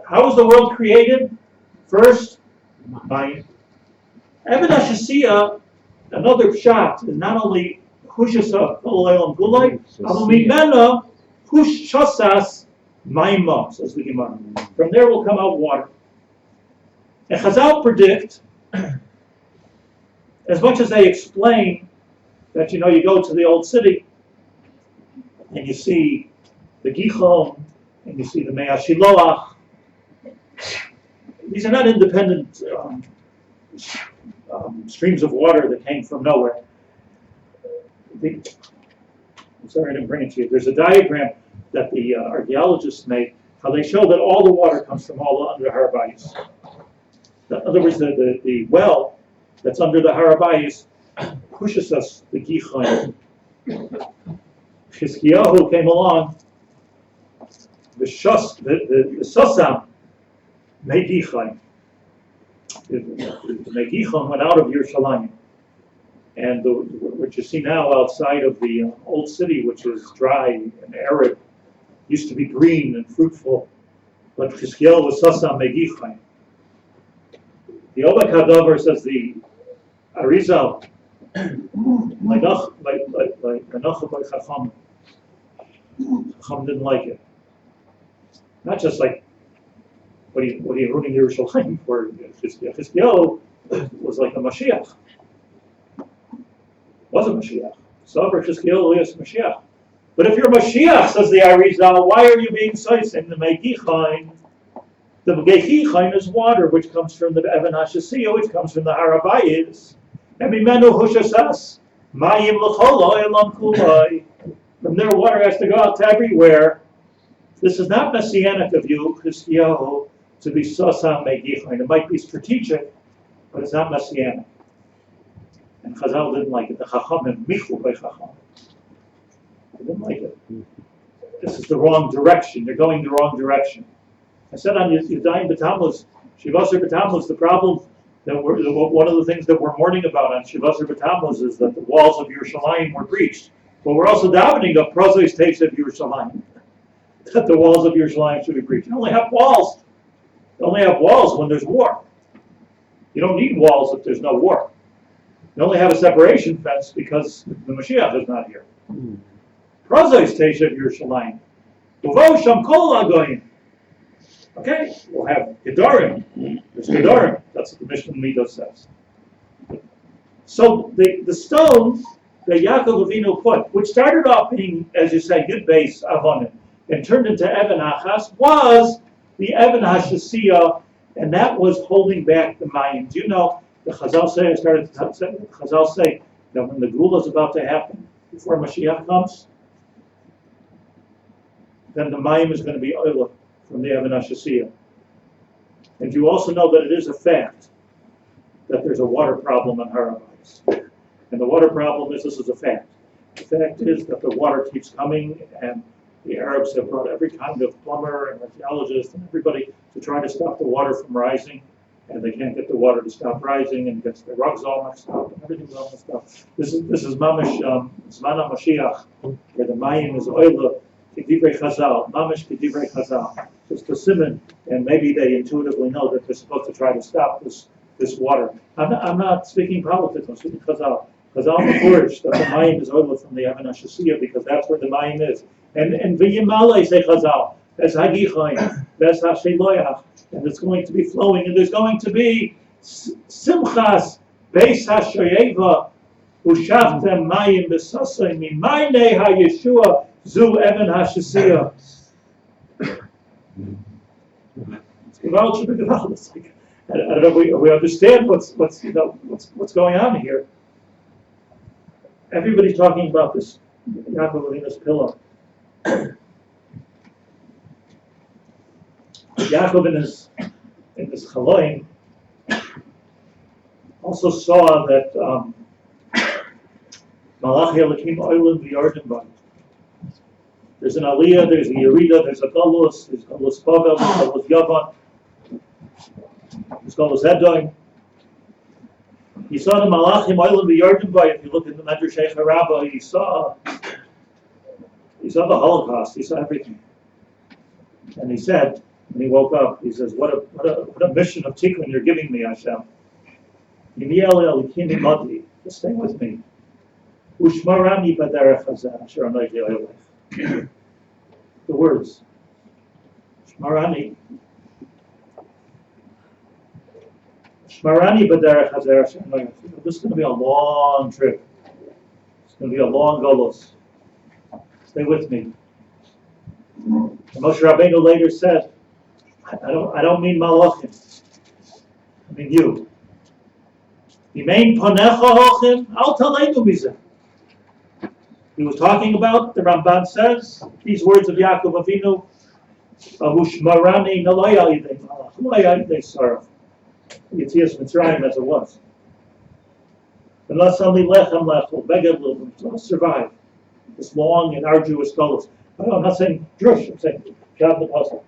How was the world created? First, Mayim. Evan HaShasiyah, another shot, is not only Hushasa Kol Ha'olam Kulai, Aval Mimena Hushasas Mayim, says the Gemara. From there will come out water. And Chazal predict, as much as they explain that, you go to the old city and you see the Gichon and you see the Mei HaShiloach. These are not independent streams of water that came from nowhere. I'm sorry I didn't bring it to you. There's a diagram that the archaeologists made, how they show that all the water comes from all under the Harabais. In other words, the well that's under the Harabais pushes us the Gichon. Chizkiyahu came along, the Shas, the Sosam, Megichon. The Megichon went out of Yerushalayim. And what you see now outside of the old city, which is dry and arid, used to be green and fruitful. But Chizkiyahu was Sosam Megichon. The Obak Hadavar says the Arizal, like Chacham didn't like it. Not just like what are you ruining Yerushalayim for? Chizkiyahu was like a Mashiach. Was a Mashiach. So for Chizkiyahu is Mashiach. But if you're Mashiach, says the Arizal, why are you being soising the Megichon? The Megichon is water, which comes from the Evan HaShasiyah, which comes from the Harabayis. And Mimenu Hushasas, Mayim L'chol Ha'olam Kulai. From there, water has to go out to everywhere. This is not messianic of you, Chizkiyahu, to be Sosam Megichon. It might be strategic, but it's not messianic. And Chazal didn't like it. The Chachamim, Michu by Chacham. They didn't like it. This is the wrong direction. You're going the wrong direction. I said on Yudayim B'Tammuz, Shivasar B'Tammuz, the problem that one of the things that we're mourning about on Shivasar B'Tammuz is that the walls of Yerushalayim were breached. But we're also davening the Pardes Project of Yerushalayim, that the walls of Yerushalayim should be breached. You only have walls. You only have walls when there's war. You don't need walls if there's no war. You only have a separation fence because the Mashiach is not here. Pardes Project of Yerushalayim. Uvo sham kol hagoyim. Okay, we'll have Gedarim. There's Gedarim. That's what the Mishnah Midah says. So the stone that Yaakov Avinu put, which started off being, as you say, Yud Beis Avonim, and turned into Even Achas, was the Even HaShasiyah, and that was holding back the Mayim. Do you know, the Chazal say, Chazal say that when the Gula is about to happen, before Mashiach comes, then the Mayim is going to be oila from the Even HaShasiyah. And you also know that it is a fact that there's a water problem on Harav. And the water problem is, this is a fact. The fact is that the water keeps coming, and the Arabs have brought every kind of plumber and archaeologist and everybody to try to stop the water from rising, and they can't get the water to stop rising, and gets the rugs all messed up, and everything's all messed up. This is Mamish Zman HaMashiach, where the Mayim is oila, Kedivrei Chazal, Mamish Kedivrei Chazal. Just a simon, and maybe they intuitively know that they're supposed to try to stop this water. I'm not speaking politics, I'm speaking Chazal. Chazal Mefurish, that the Mayim is oila from the Even HaShasiyah, because that's where the Mayim is. And V'yimalei say Chazal, that's Hagichayim, that's Hasheloyach, and it's going to be flowing, and there's going to be Simchas Beis HaShoyeva Ushaftem Mayim B'sasay Mimaynei HaYeshua Zu Even HaShasiyah. It's like, I don't know if we understand what's going on here. Everybody's talking about this Yaakov Avinu's pillow. Yaakov in his Chaloim also saw that Malachi Elokim Oilim v'Yarden Ba. There's an Aliyah, there's a Yerida, there's a Galus, there's Galus Bavel, there's Galus Yavan. It's called Zedoim. He saw the Malachim Oilim v'Yarden Ba. If you look at the Medrash Eicha Rabbah, he saw the Holocaust. He saw everything. And he said, when he woke up, he says, "What a mission of tikkun you're giving me, Hashem. Just stay with me. Ushmarani b'derech hazeh asher anaychi oilech." The words, Shmarani. Shmarani b'derech hazeh asher anaychi. This is going to be a long trip. It's going to be a long golos. Stay with me. And Moshe Rabbeinu later said, I don't mean malachim. I mean you. Yimein ponecha hochem al taleinu mizeh. He was talking about, the Ramban says, these words of Yaakov Avinu, Ahushmarani naloya idei malach, naloya idei saraf. Yetzias Mitzrayim as it was. Unless only lechem lechel, beged l'vim, survive this long and arduous goals. I'm not saying drush, I'm saying Shav the puzzle.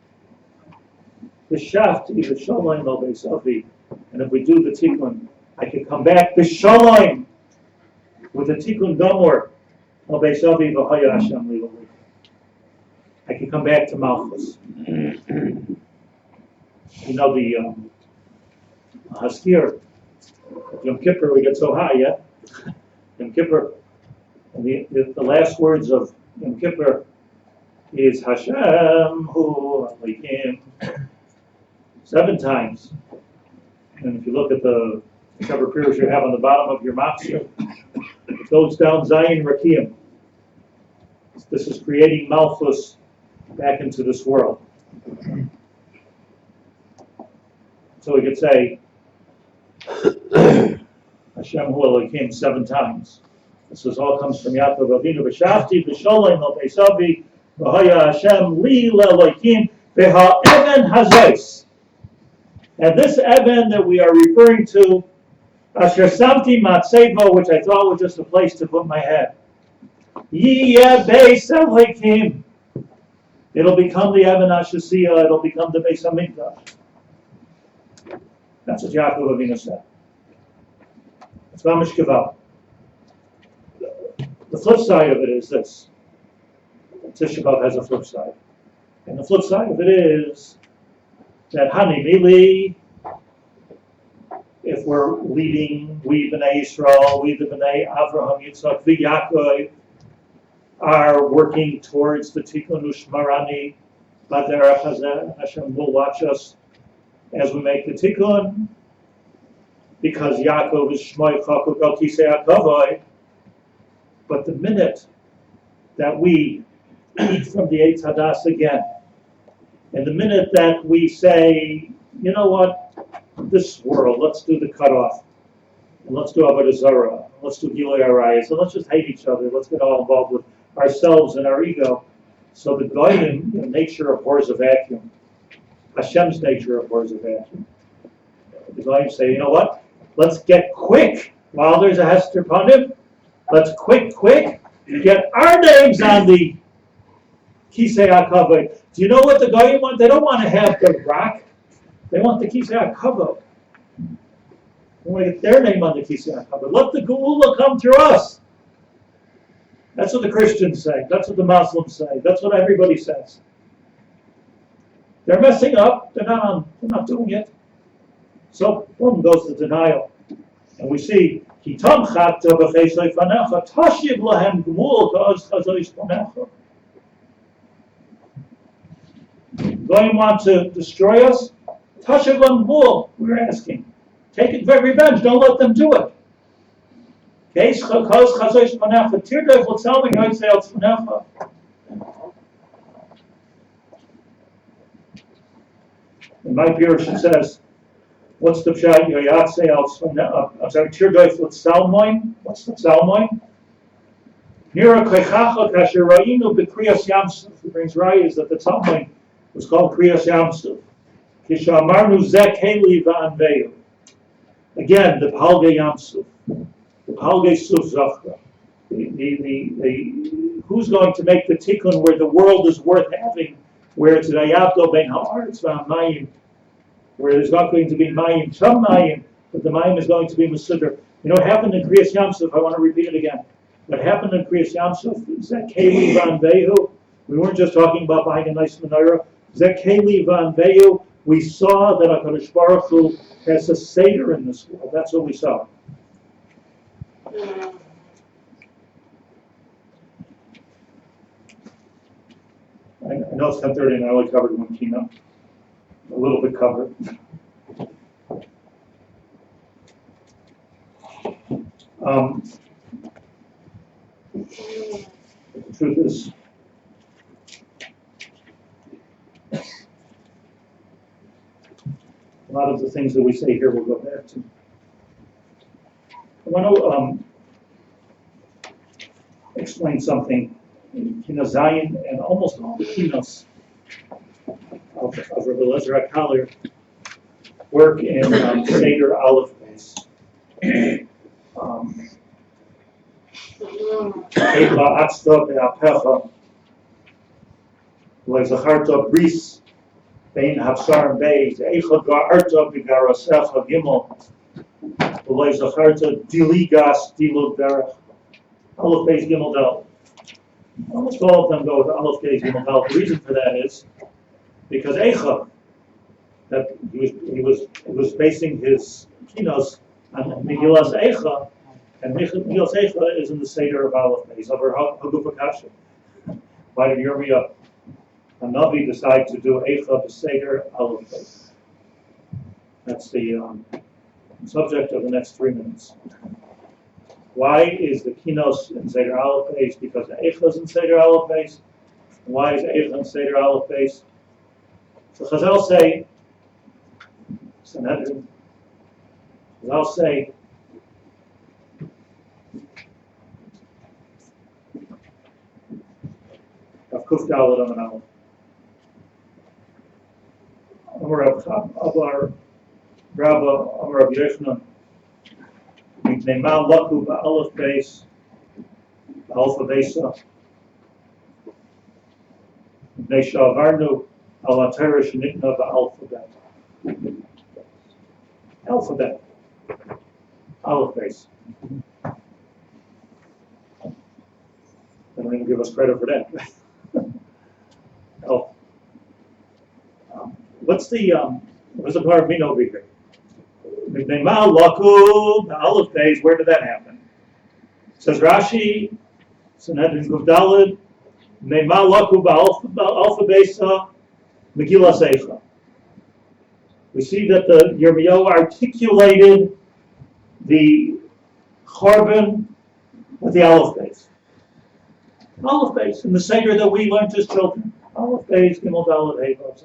The shaft is the Shalom al Beis Avi, and if we do the tikkun, I can come back the Shalom with the tikkun gomor al Beis Avi v'haya Hashem li'olei. I can come back to Malchus. You know the Haskir, Yom Kippur, we get so high, yeah? Yom Kippur, and the last words of Yom Kippur is Hashem Hu Alikim 7 times. And if you look at the cover pirush you have on the bottom of your matzah, it goes down Zion Rakim. This is creating Malchus back into this world. So we could say Hashem Hu Alikim 7 times. This all comes from Yaakov Avinu. V'shafti v'sholem al Beis Avi v'haya Hashem li le'Elokim v'ha even hazos. And this even that we are referring to, Asher Samti Matseva, which I thought was just a place to put my head. Yiyeh Beis Elokim. It'll become the Even HaShasiyah. It'll become the Beis HaMikdash. That's what Yaakov Avinu said. It's Mamish Kaval. The flip side of it is this. Tisha B'Av has a flip side. And the flip side of it is that Hani Mili, if we're leading, we B'nai Yisrael, we the B'nai Avraham, Yitzhak, Yaakov, are working towards the Tikkun Ushmarani, Baderach Hazeh, Hashem will watch us as we make the Tikkun, because Yaakov is Shmoy Chakuk El Kisei HaKavod. But the minute that we eat from the Eitz Hadas again, and the minute that we say, you know what, this world, let's do the cutoff, and let's do Avodah Zarah, let's do Gilui Arayos, and let's just hate each other, let's get all involved with ourselves and our ego. So the Goyim, nature abhors a vacuum. Hashem's nature abhors a vacuum. The Goyim say, you know what, let's get quick while there's a Hester Panim. Let's quick, get our names on the Kisei HaKavod. Do you know what the Goyim want? They don't want to have the rock. They want the Kisei HaKavod. They want to get their name on the Kisei HaKavod. Let the Geula come through us. That's what the Christians say. That's what the Muslims say. That's what everybody says. They're messing up. They're not doing it. So boom goes the denial. And we see Ki tamchat b'chesed fanecha tashiv lahem gmul ka'oz chazois panecha. Going want to destroy us? Tashiv lahem gmul. We're asking. Take it for revenge. Don't let them do it. Keis ka'oz chazois panecha. Tirdoif l'tzelming ha'yitzeil tzpanecha. In my Pirush it says, what's the pshat? I'm sorry, Tirdoif l'tzelmoin. What's the tzelmoin? Nira koichacha kasher ra'inu b'kriyas yamsuf. He brings rayas that the tzelmoin was called kriyas yamsuf. Kisha amarnu zeh keli va'anveyu. Again, the palge yamsuf. The palge suf zachra. Who's going to make the tikkun where the world is worth having, where it's rayavdo ben ha'aretz va'amayim, where there's not going to be mayim, some mayim, but the mayim is going to be masuder. You know what happened in Kriyas Yamsuf? I want to repeat it again. What happened in Kriyas Yamsuf is that Keli Van Vehu. We weren't just talking about buying a nice menorah. That Keli Van Vehu, we saw that HaKadosh Baruch Hu has a Seder in this world. That's what we saw. I know it's 10:30 and I only covered one keynote. A little bit covered. The truth is, a lot of the things that we say here we'll go back to. I want to explain something in Kinos Zion and almost all the Kinos of Rabbi Eliezer HaKalir work in Seder Aleph base. Eicha atzta be'apecha le'zacharta bris bein hafsar beis eicha ga'arta b'garasecha gimel le'zacharta diligas dilug derech. Aleph base gimel del. Almost all of them go with Aleph base gimel del. The reason for that is because Eicha, that he was basing his Kinos on Megillas Eicha, and Megillas Eicha is in the Seder of Aleph Beis over Haguf Akasha. Why did Yirmiyah Hanavi decide to do Eicha the Seder Aleph Beis? That's the subject of the next 3 minutes. Why is the Kinos in Seder Aleph Beis? Because the Eicha is in Seder Aleph Beis. Why is Eicha in Seder Aleph Beis? So Chazal say, Sanhedrin, Chazal say, Rav Kuf Dalet Amar Aleph. Amar Rabba Amar Rav Yechon, Mipnei Laku Ba'aleph Beis, Alpha Beisa, Mipnei Shavarnu, Alatarish Nitna Alphabet. Aleph Beis. don't even give us credit for that. Oh. What's the part of me over here? Mipnei laku, the Aleph days, where did that happen? Says Rashi, Sanhedrin Kuf Daled, Mipnei laku ba'alpha besa, Megillah Seicha. We see that the Yirmiyahu articulated the Chorban with the Aleph base. Aleph base, in the Seder that we learned as children. Aleph base, Gimel Daled, Hey Vav.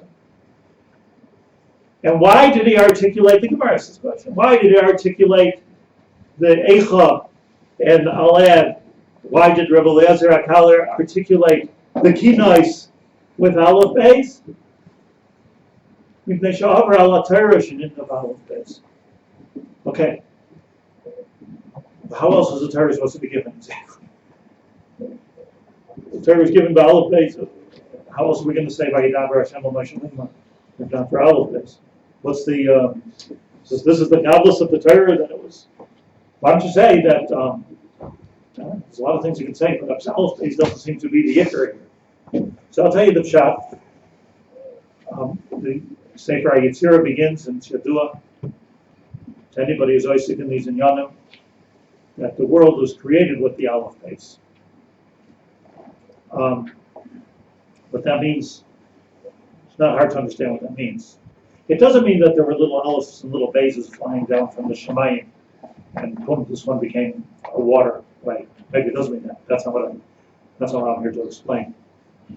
And why did he articulate, the Gemara asks this question, why did he articulate the Eicha and I'll add, why did Rabbi Eliezer HaKaler articulate the Kinos with Aleph base? Okay. How else is the Torah supposed to be given exactly? The Torah is given by Aleph base. How else are we going to say Vayidaber Hashem al Moshe Lima if not for Aleph base? What's the this is the Kaballah of the Torah that it was? Why don't you say that? There's a lot of things you can say, but Aleph base doesn't seem to be the Yikr here. So I'll tell you the pshat. The Sefer HaYetzirah begins in Shadua. To anybody who's Isaac in these inyanim, that the world was created with the Aleph base. But that means, it's not hard to understand what that means. It doesn't mean that there were little Alephs and little bases flying down from the Shemayim, and boom, this one became a water. Right? Maybe it does mean that. That's not what I'm here to explain.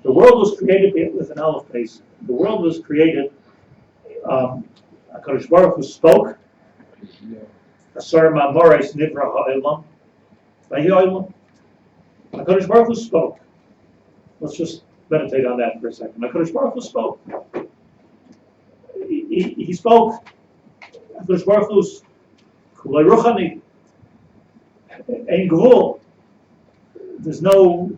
The world was created with an Aleph base. The world was created. HaKadosh Baruch Hu spoke. Asar ma'amoros nivra ha'olam. Vayolam. HaKadosh Baruch Hu spoke. Let's just meditate on that for a second. HaKadosh Baruch Hu spoke. He spoke. HaKadosh Baruch Hu's kulei ruchani. Ein gvul. There's no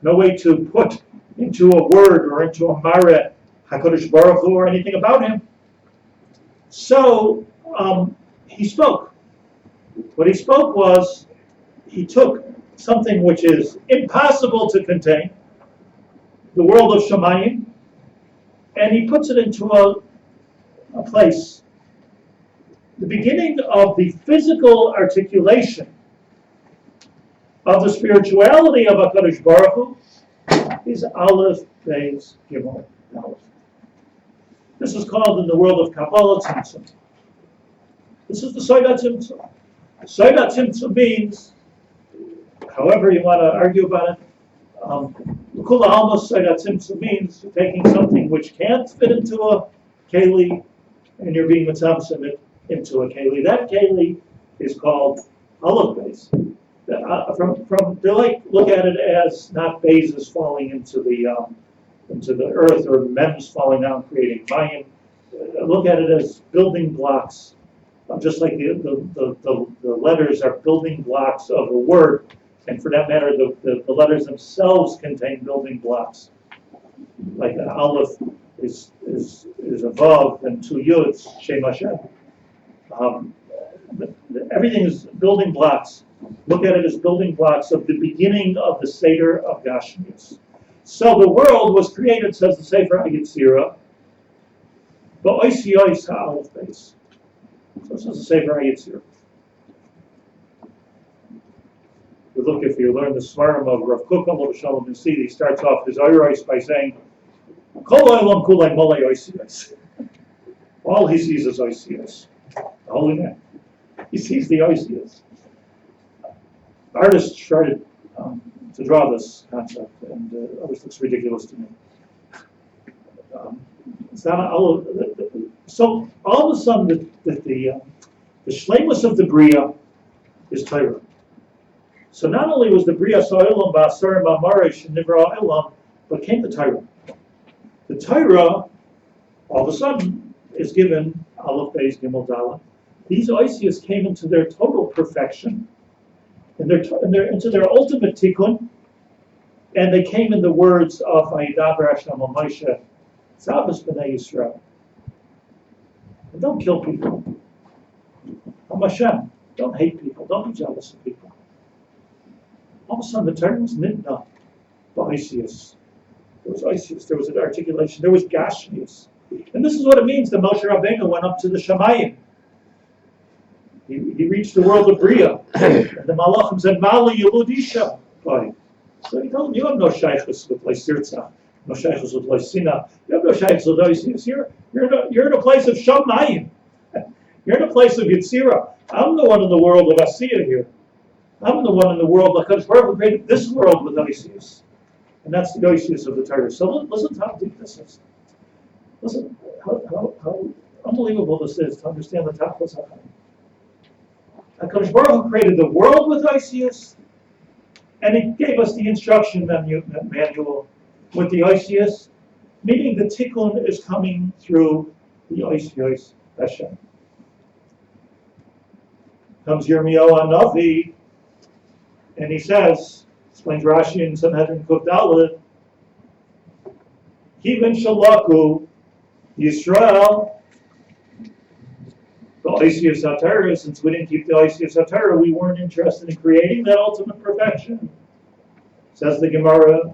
way to put into a word or into a mareh HaKadosh Baruch Hu or anything about him. So he spoke. What he spoke was, he took something which is impossible to contain, the world of Shemayim, and he puts it into a place. The beginning of the physical articulation of the spirituality of HaKadosh Baruch Hu is Aleph, Beis, Gimel, Aleph. This is called in the world of Kaballah Tzimtzum. This is the Soidat Tzimtzum. Soidat Tzimtzum means, however you want to argue about it, Kula Almos Soidat Tzimtzum means taking something which can't fit into a keli, and you're being mitzamtzim it into a keli. That keli is called Aleph base. They look at it as not bases falling into the earth or mems falling down creating mayim. Look at it as building blocks, just like the letters are building blocks of a word, and for that matter, the letters themselves contain building blocks. Like an aleph is a vav and two yuds, Shem Hashem. Everything is building blocks. Look at it as building blocks of the beginning of the Seder of Gashmius. So the world was created, says the Sefer HaYetzirah, ba'oisi ois ha'aleph base. So says the Sefer HaYetzirah. If you learn the Svarim of Rav Kook Alav Shalom Nisi, he starts off his Oyros by saying, Kol olam kulei molei oisios. All he sees is oisios. The holy man. He sees the oisios. Artists started to draw this concept, and it always looks ridiculous to me. It's not so all of a sudden, the shleimus of the Bria is Torah. So not only was the Bria So'ilam Ba'asar Ma'amaresh Nivra Elam, but came the Torah. The Torah, all of a sudden, is given Aleph, Beis, Gimel, Dalet. These oisios came into their total perfection, into their ultimate tikkun, and they came in the words of Vayidaber Hashem al Moshe, Tzavos B'nai Yisrael. And don't kill people. Hashem, don't hate people. Don't be jealous of people. All of a sudden, the Torah was nidna. Isius. There was Isius, there was an articulation, there was Gashmius. And this is what it means that Moshe Rabbeinu went up to the Shamayim. He reached the world of Bria. And the Malachim said, Mali Yeludisha. So he told him, you have no shaykhus with Leisirtza, no shaykhus with Leisina. You have no shaykhus with Isius. You're in a place of Shamayim. You're in a place of Yitzira. I'm the one in the world of Asiya here. I'm the one in the world, because Baruch created this world with Isius. And that's the Isius of the Torah. So listen to how deep this is. Listen how unbelievable this is to understand the Tachlis HaChaim. HaKadosh Baruch Hu created the world with Isius, and he gave us the instruction manual with the Isius, meaning the Tikkun is coming through the Isius Hashem. Comes Yirmiyahu HaNavi, and he says, explains Rashi in Sanhedrin Kuf Daled, Kivin Shalaku Yisrael, the Isius HaTorah, since we didn't keep the Isius HaTorah, we weren't interested in creating that ultimate perfection. Says the Gemara.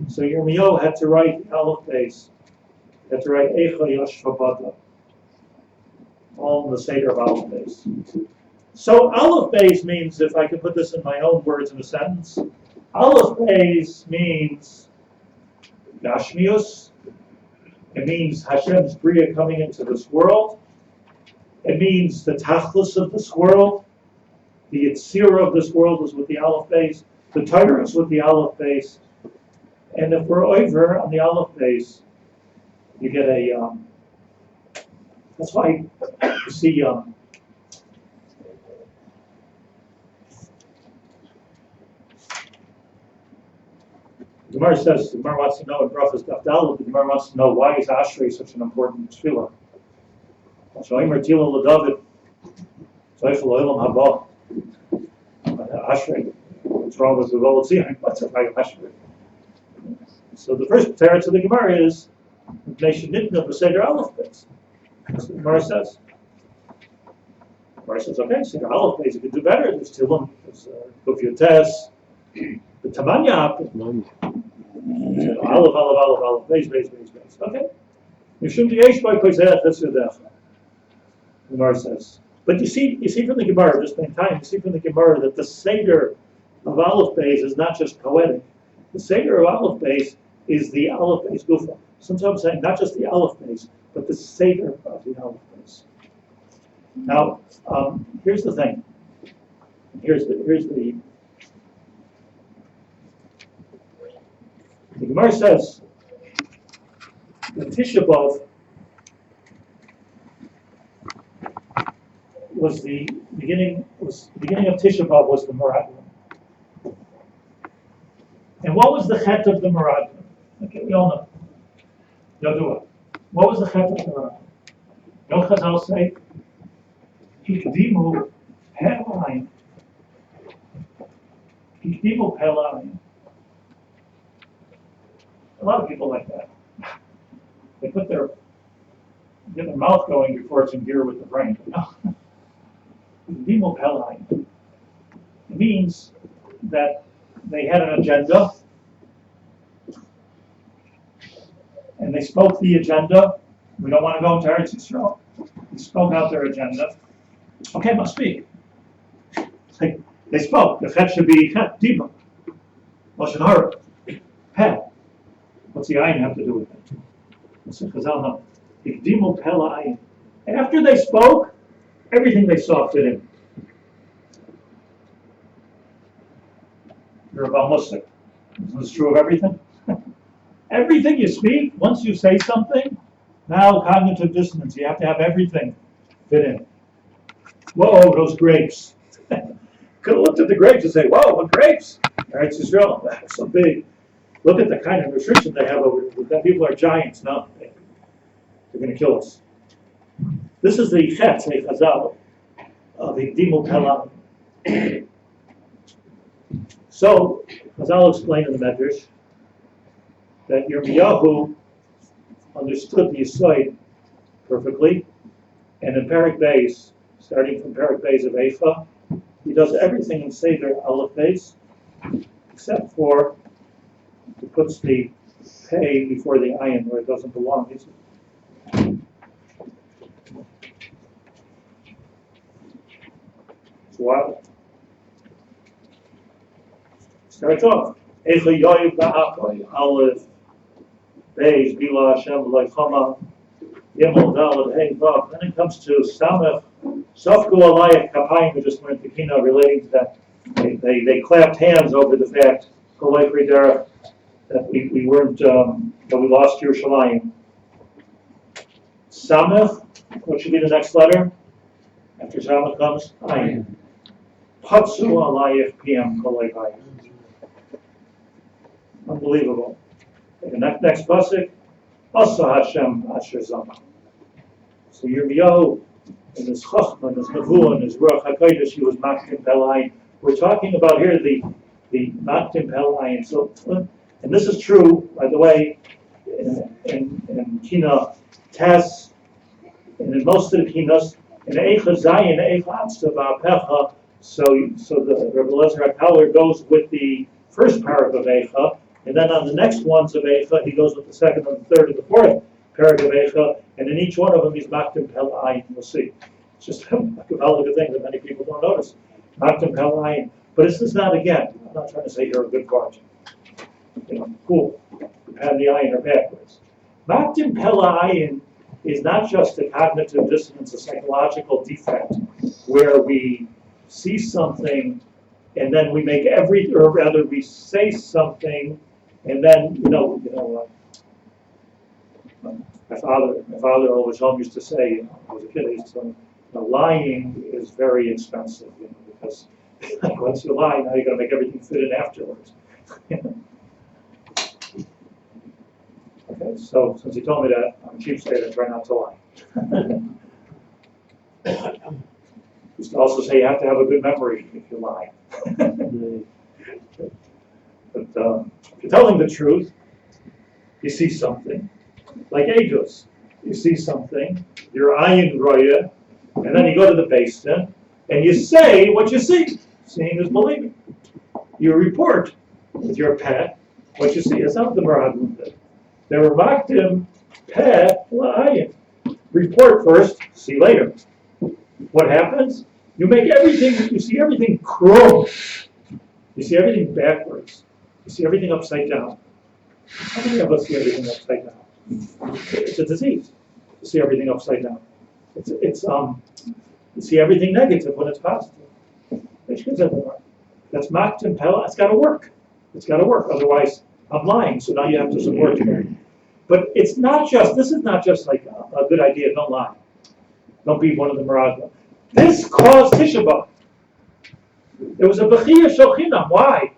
So Yirmiyahu had to write the Aleph Beis, had to write Eicha Yashvabata, all in the Seder of Aleph Beis. So Aleph Beis means, if I could put this in my own words in a sentence, Aleph Beis means Gashmius. It means Hashem's Bria coming into this world. It means the Tachlis of this world. The Yitzira of this world is with the Aleph Beis. The Torah is with the Aleph Beis. And if we're over on the Aleph Beis, you get a, that's why you see, the Gemara says, the Gemara wants to know in Brachas Daf Daled, the Gemara wants to know why is Ashrei such an important tefillah. Shoimer Tila LeDavid, Zoifel Olam Haba. Ashrei, what's wrong with the Volotzion? What's up, Ashrei? So the first teretz of the Gemara is, Nation Nitna B'Seder Aleph Beis. That's what the Gemara says. The Gemara says, okay, Seder Aleph Beis, you can do better. There's Tilim, there's Kufyotes, the Tamanya. Aleph, Beis. Okay. Mishum Yesh by Koizeh Chesed. The Gemara says. But you see from the Gemara, just in time, you see from the Gemara that the Seder of Aleph Beis is not just poetic. The Seder of Aleph Beis is the Aleph Beis Gufa. Sometimes I'm saying not just the Aleph Beis, but the Seder of the Aleph Beis. Now, here's the thing. Here's the Gemara says that Tisha B'Av was the beginning of Tisha B'Av was the Meraglim. And what was the chet of the Meraglim? Okay, we all know. Yodua. What was the chet of the Meraglim? Yom Chazal say, Hikdimu Pelayim. Hikdimu Pelayim. A lot of people like that. They get their mouth going before it's in gear with the brain. Dimo Pelayim. It means that they had an agenda, and they spoke the agenda. We don't want to go into Eretz Yisrael. They spoke out their agenda. Okay, must speak. They spoke. The chet should be chet, dibra. Lashon hara. Peh. What's the ayin have to do with it? What's the Chazal know? Ikdimu Pelayim. After they spoke, everything they saw fit in. You're about Musar. Isn't this true of everything? Everything you speak, once you say something, now cognitive dissonance, you have to have everything fit in. Whoa, those grapes. Could have looked at the grapes and say, whoa, what grapes? Eretz Yisrael, that's so big. Look at the kind of nutrition they have over there. That people are giants. No, they're going to kill us. This is the chet, the chazal, of the Dimu Pelayim. So, Chazal explained in the Medrash that Yirmiyahu understood the Yisod perfectly, and in Perek Beis, starting from Perek Beis of Eifa, he does everything in Seder Aleph Beis, except for It puts the pay before the ayin where it doesn't belong. It's wild. Starts off. Eicha yoyiv ba'akoy, aleph, beis, bila, Hashem, loichama, yimel, dalad, hey, vav. Then it comes to samech, sofku alayach kapayim, we just learned the Kinos relating to that. They clapped hands over the fact, kolay fridera, that we weren't, that we lost Yerushalayim. Samech, what should be the next letter? After Samech comes ayin. Patsu alayach pm kolay vayim. Unbelievable. The next pasuk, Asa Hashem Asher Zama. So Yirmiyahu, in his Chachma, in his Nevuah, in his Ruach HaKodesh, he was Maktim Pelayin. We're talking about here the Maktim Pelayin. So, and this is true, by the way, in Kinos, Tess, and in most of the Kinos, in Eicha Zayin, Eicha Atzta Ba'apecha. So the Rabbi Haber goes with the first parak of Eicha. And then on the next ones of Eicha, he goes with the second and the third and the fourth parak of Eicha, and in each one of them he's Maktim Pel Ayin. We'll see. It's just a Kaballah thing that many people don't notice. Maktim Pel Ayin. But this is not, again, I'm not trying to say you're a good part. Cool. And the ayin are backwards. Maktim Pel Ayin is not just a cognitive dissonance, a psychological defect, where we see something and then we make or rather we say something. And then, my father always used to say, when I was a kid, he used to say, lying is very expensive, because once you lie, now you're going to make everything fit in afterwards. Okay, so since he told me that, I'm a cheapskate, I try not to lie. He used to also say you have to have a good memory if you lie. But if you're telling the truth, you see something. Like Aegis, you see something, your ayin roya, and then you go to the basin, and you say what you see. Seeing is believing. You report with your pet what you see. That's not what the Meraglim did. They were maktim pet la'ayin. Report first, see later. What happens? You make everything, you see everything krum. You see everything backwards. You see everything upside down. How many of us see everything upside down? It's a disease to see everything upside down. You see everything negative when it's positive. That's maktim pela. It's got to work. It's got to work. Otherwise, I'm lying. So now you have to support me. But it's not just. This is not just like a good idea. Don't lie. Don't be one of the Meraglim. This caused Tisha B'Av. There was a bechiyah shochinam. Why?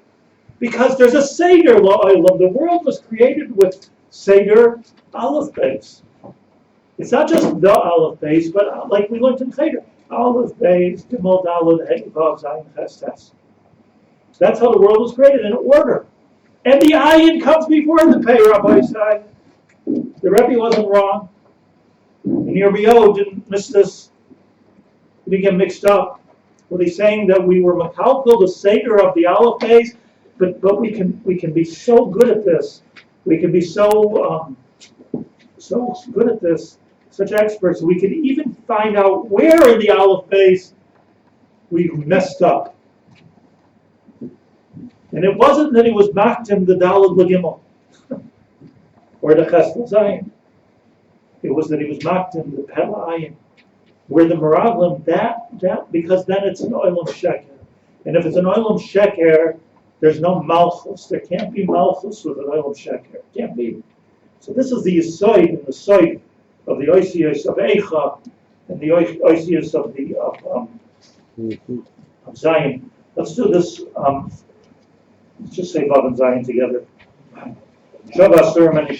Because there's a seder la'olam. The world was created with seder aleph beis. It's not just the aleph beis, but like we learned in Cheder, aleph beis, gimel daled hey vav zayin ches tes. That's how the world was created in order. And the ayin comes before the pei, Rabbi said. The Rebbe wasn't wrong. And Yirmiyahu didn't miss this. He didn't get mixed up. Well, he's saying that we were makalkal the seder of the aleph beis, but we can be so good at this. We can be so good at this, such experts. We can even find out where in the aleph beis we messed up. And it wasn't that he was maktim the daled l'gimel or the ches l'zayin. It was that he was maktim the pela ayin, where the Meraglim that because then it's an oilam sheker, and if it's an oilam sheker, there's no malchus. There can't be malchus with an oilam sheker. Can't be. So this is the yisoid and the soid of the oisius of Eicha and the oisius of the of Zion. Let's do this. Let's just say Vav and Zion together. Shabbos ceremony.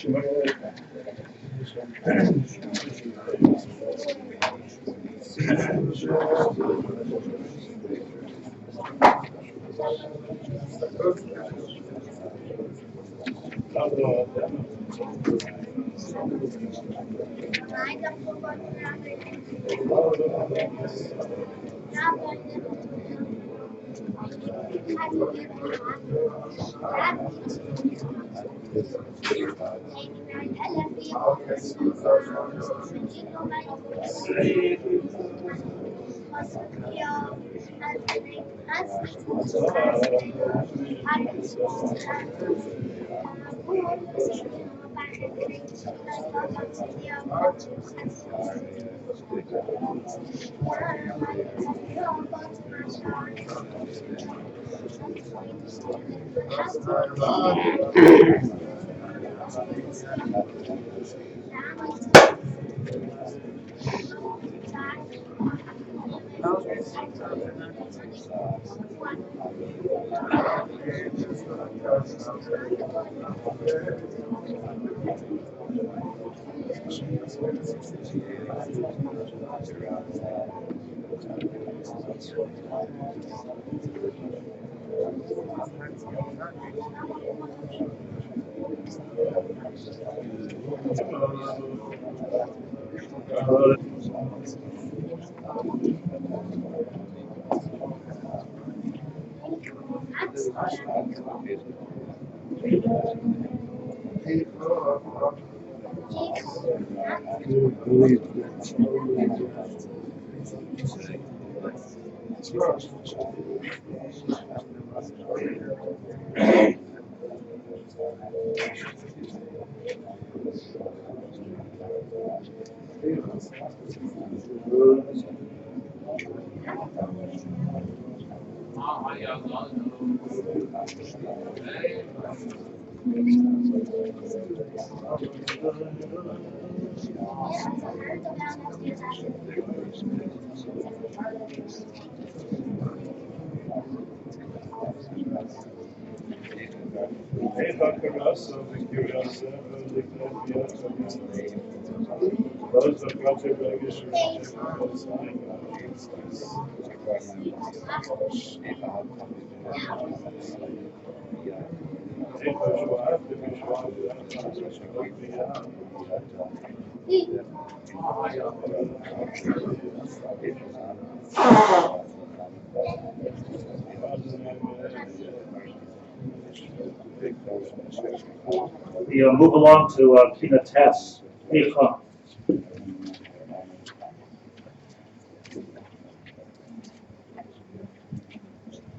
We move along to Kinos. Eicha.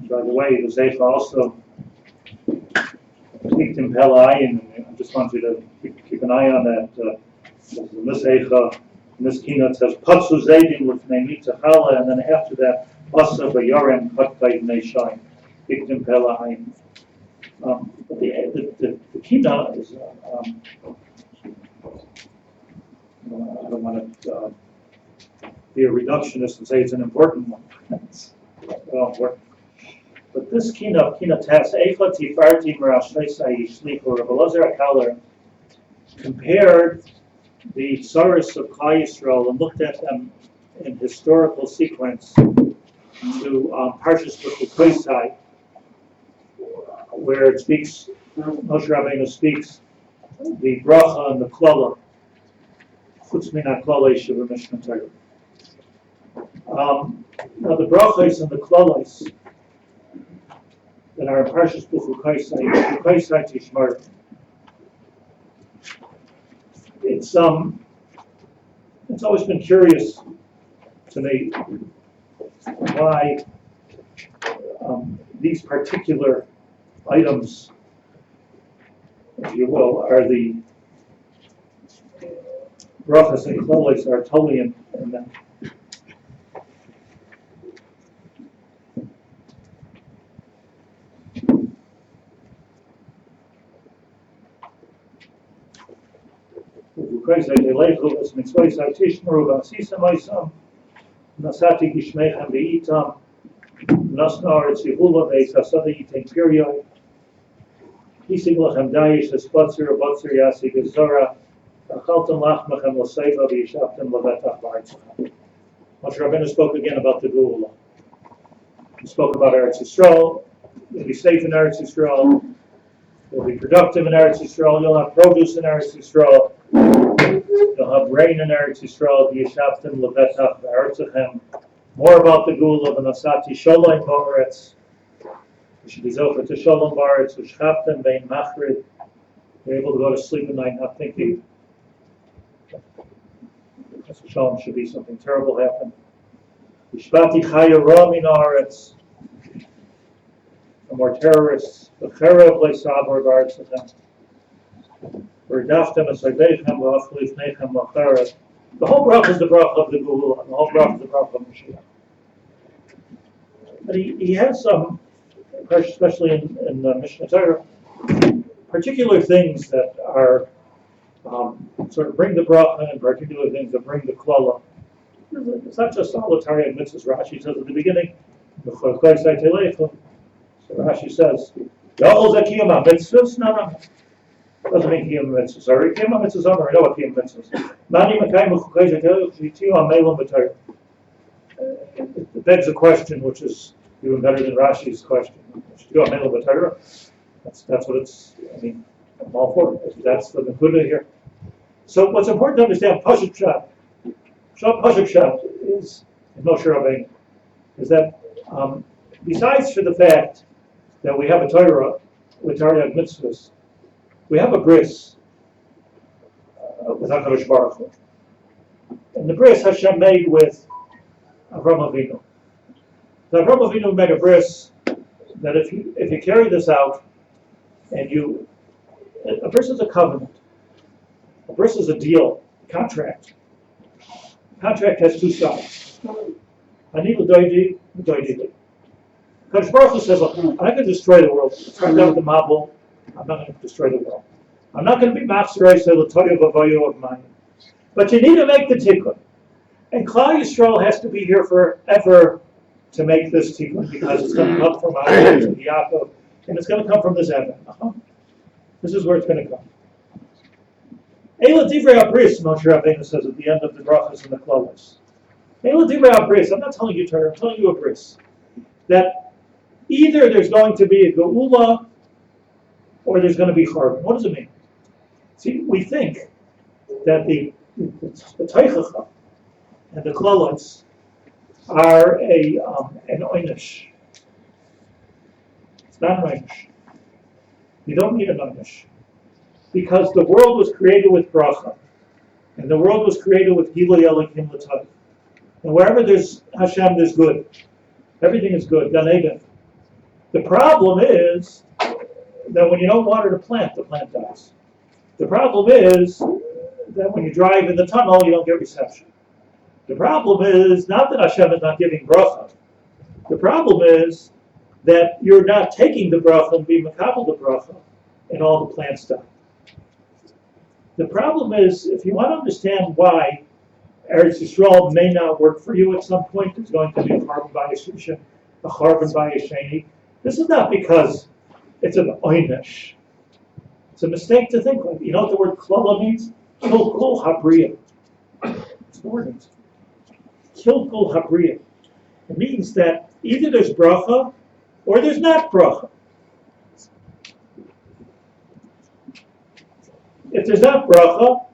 By the way, the Eicha also peaked in Pelai, and I just want you to keep an eye on that. This Eicha, this Kinos has Patsu Zaydin with Neimita Chala, and then after that, Asa Bayoren Kat by Neishai, peaked in Pelai. But the Kinos is, I don't want to be a reductionist and say it's an important one. Well, important. But this Kinos test, Eicha Tifarti Merashleisai Yishlichu, Rabbi Lazar Haber compared the Tsaris of Kehillas Yisrael and looked at them in historical sequence to Pardes Project, where it speaks, Moshe Rabbeinu speaks the bracha and the klala, chutz min ha-klala yeshiva Mishnah Torah. Now the brachas and the klalas that are in Parshas B'Chukaisai Tishmar, it's always been curious to me why these particular items, if you will, are the brachas and klalas are totally in them. Nasati Gishmechem Beitam Nasnar Tzivula Veisasada Yitain Period Kisiglechem Dayish Espatzer Batzer Yasi Gezora Achaltam Lachmechem Laseva Vishaptim Lavetach Ba'artzechem. Moshe Rabbeinu spoke again about the Geulah. He spoke about Eretz Yisrael. You'll be safe in Eretz Yisrael. You'll be productive in Eretz Yisrael. You'll have produce in Eretz Yisrael. You'll have rain in Eretz Yisrael. V'yishaptim levetach v'aretzechem. More about the Geulah of Nasati Sholem Ba'aretz. We should be zocher to shalom baretz, u'shchaftem bein machrid. You're able to go to sleep at night not thinking shalom should be something terrible happen. Ishbati chaya ra min haaretz. No more terrorists. V'cherev le'sabor b'aretzachem. V'redaftem esodeichem v'achlu lifneichem l'cherev. The whole bracha is the bracha of the Geula. The whole bracha is the bracha of Mashiach. But he has some, especially in Mishnah Torah, particular things that are sort of bring the bracha and particular things that bring the klala. It's not just solitary mitzvahs. Rashi says at the beginning, so Rashi says, mitzvahs? No. Doesn't mean kiyum mitzvahs. Sorry, kiyum mitzvahs are, I know what kiyum mitzvahs. It begs a question which is even better than Rashi's question. That's what it's, I mean, I'm all for it. That's the Nakuda here. So what's important to understand, Pasuk Pshat is, in Moshe Rabbeinu, is that besides for the fact that we have a Torah with Taryag mitzvahs, we have a bris with HaKadosh Baruch Hu. And the bris Hashem made with Avram Avinu. The Avram Avinu made a bris that if you carry this out, and a bris is a covenant. A bris is a deal, a contract. A contract has two sides. Ani l'doidi, l'doidi. Kadosh Baruch Hu says, look, I'm not going to destroy the world. Start out with the Mabul. I'm not going to destroy the world. I'm not going to be Mafsarei L'toyu v'avoyu of mine. But you need to make the tikkun. And Klal Yisrael has to be here forever to make this tikkun, because it's going to come from Rabbi Yaacov, and it's going to come from this Evan. This is where it's going to come. Eila divrei abris, Moshe Rabbeinu says at the end of the brachas and the klalos. Eila divrei abris. I'm not telling you Torah. I'm telling you a bris. That either there's going to be a geula, or there's going to be churban. What does it mean? See, we think that the teichacha and the klalos are an oynish. It's not an oynish. You don't need an oynish. Because the world was created with bracha. And the world was created with Gilui Elokim L'Tov. And wherever there's Hashem, there's good. Everything is good. Gan Eden. The problem is that when you don't water the plant dies. The problem is that when you drive in the tunnel, you don't get reception. The problem is not that Hashem is not giving bracha. The problem is that you're not taking the bracha and being makabel the bracha, and all the plants die. The problem is, if you want to understand why Eretz Yisrael may not work for you at some point, there's going to be a Harban Bayis Rishon, a Harban Bayis Sheni. This is not because it's an oynish. It's a mistake to think like. You know what the word klala means? Kil kol habriya. It's the word means. Kil kol habriya. It means that either there's bracha or there's not bracha. If there's not bracha,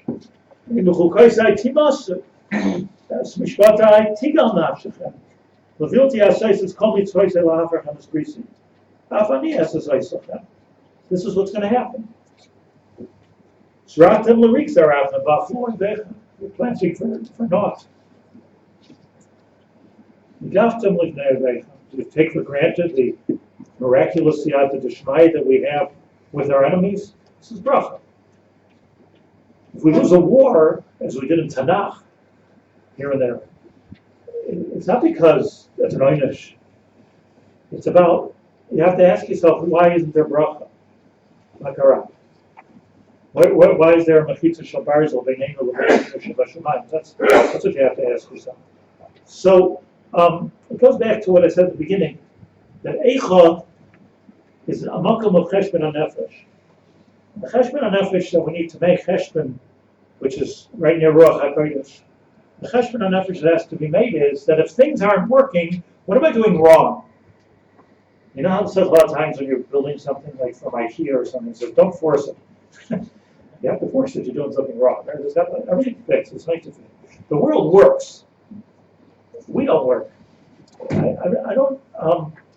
in the chukaisai timasu, that's mishpatai tigal nafshechem. Levilti asayis kol mitzvayis elahafer hamas brisi. Afani asayis lachem. This is what's going to happen. Zratem l'rik zarafim ba'floin bechem. You're planting for naught. Gaftem l'gnei bechem. We take for granted the miraculous siyata d'shmai that we have with our enemies. This is bracha. If we lose a war, as we did in Tanakh, here and there, it's not because it's an oynish. It's about, you have to ask yourself, why isn't there bracha? Makara. Why is there a machitza shel barzel b'neinu l'beinu shabashamayim? That's what you have to ask yourself. So it goes back to what I said at the beginning, that eicha is a makom of cheshbon hanefesh. The cheshbon hanefesh that we need to make, cheshbon, which is right near Ruach HaKodesh, the cheshbon hanefesh that has to be made is that if things aren't working, what am I doing wrong? You know how it says a lot of times when you're building something like from IKEA or something, it says don't force it. You have to force it, you're doing something wrong. Everything fits, it's nice to fit. The world works. We don't work. I don't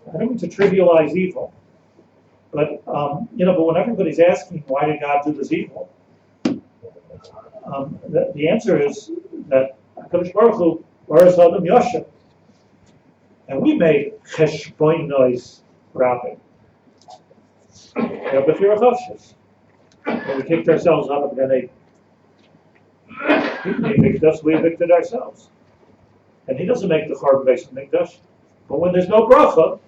I don't mean to trivialize evil, but but when everybody's asking why did God do this evil, the answer is that HaKadosh Baruch Hu Baruch Adam Yosher, and we made cheshboin noise rapping. But you're a choshes. We kicked ourselves out of Gan Eden. He evicted us, we evicted ourselves. And he doesn't make the Chorban Beis Hamikdash. But when there's no bracha,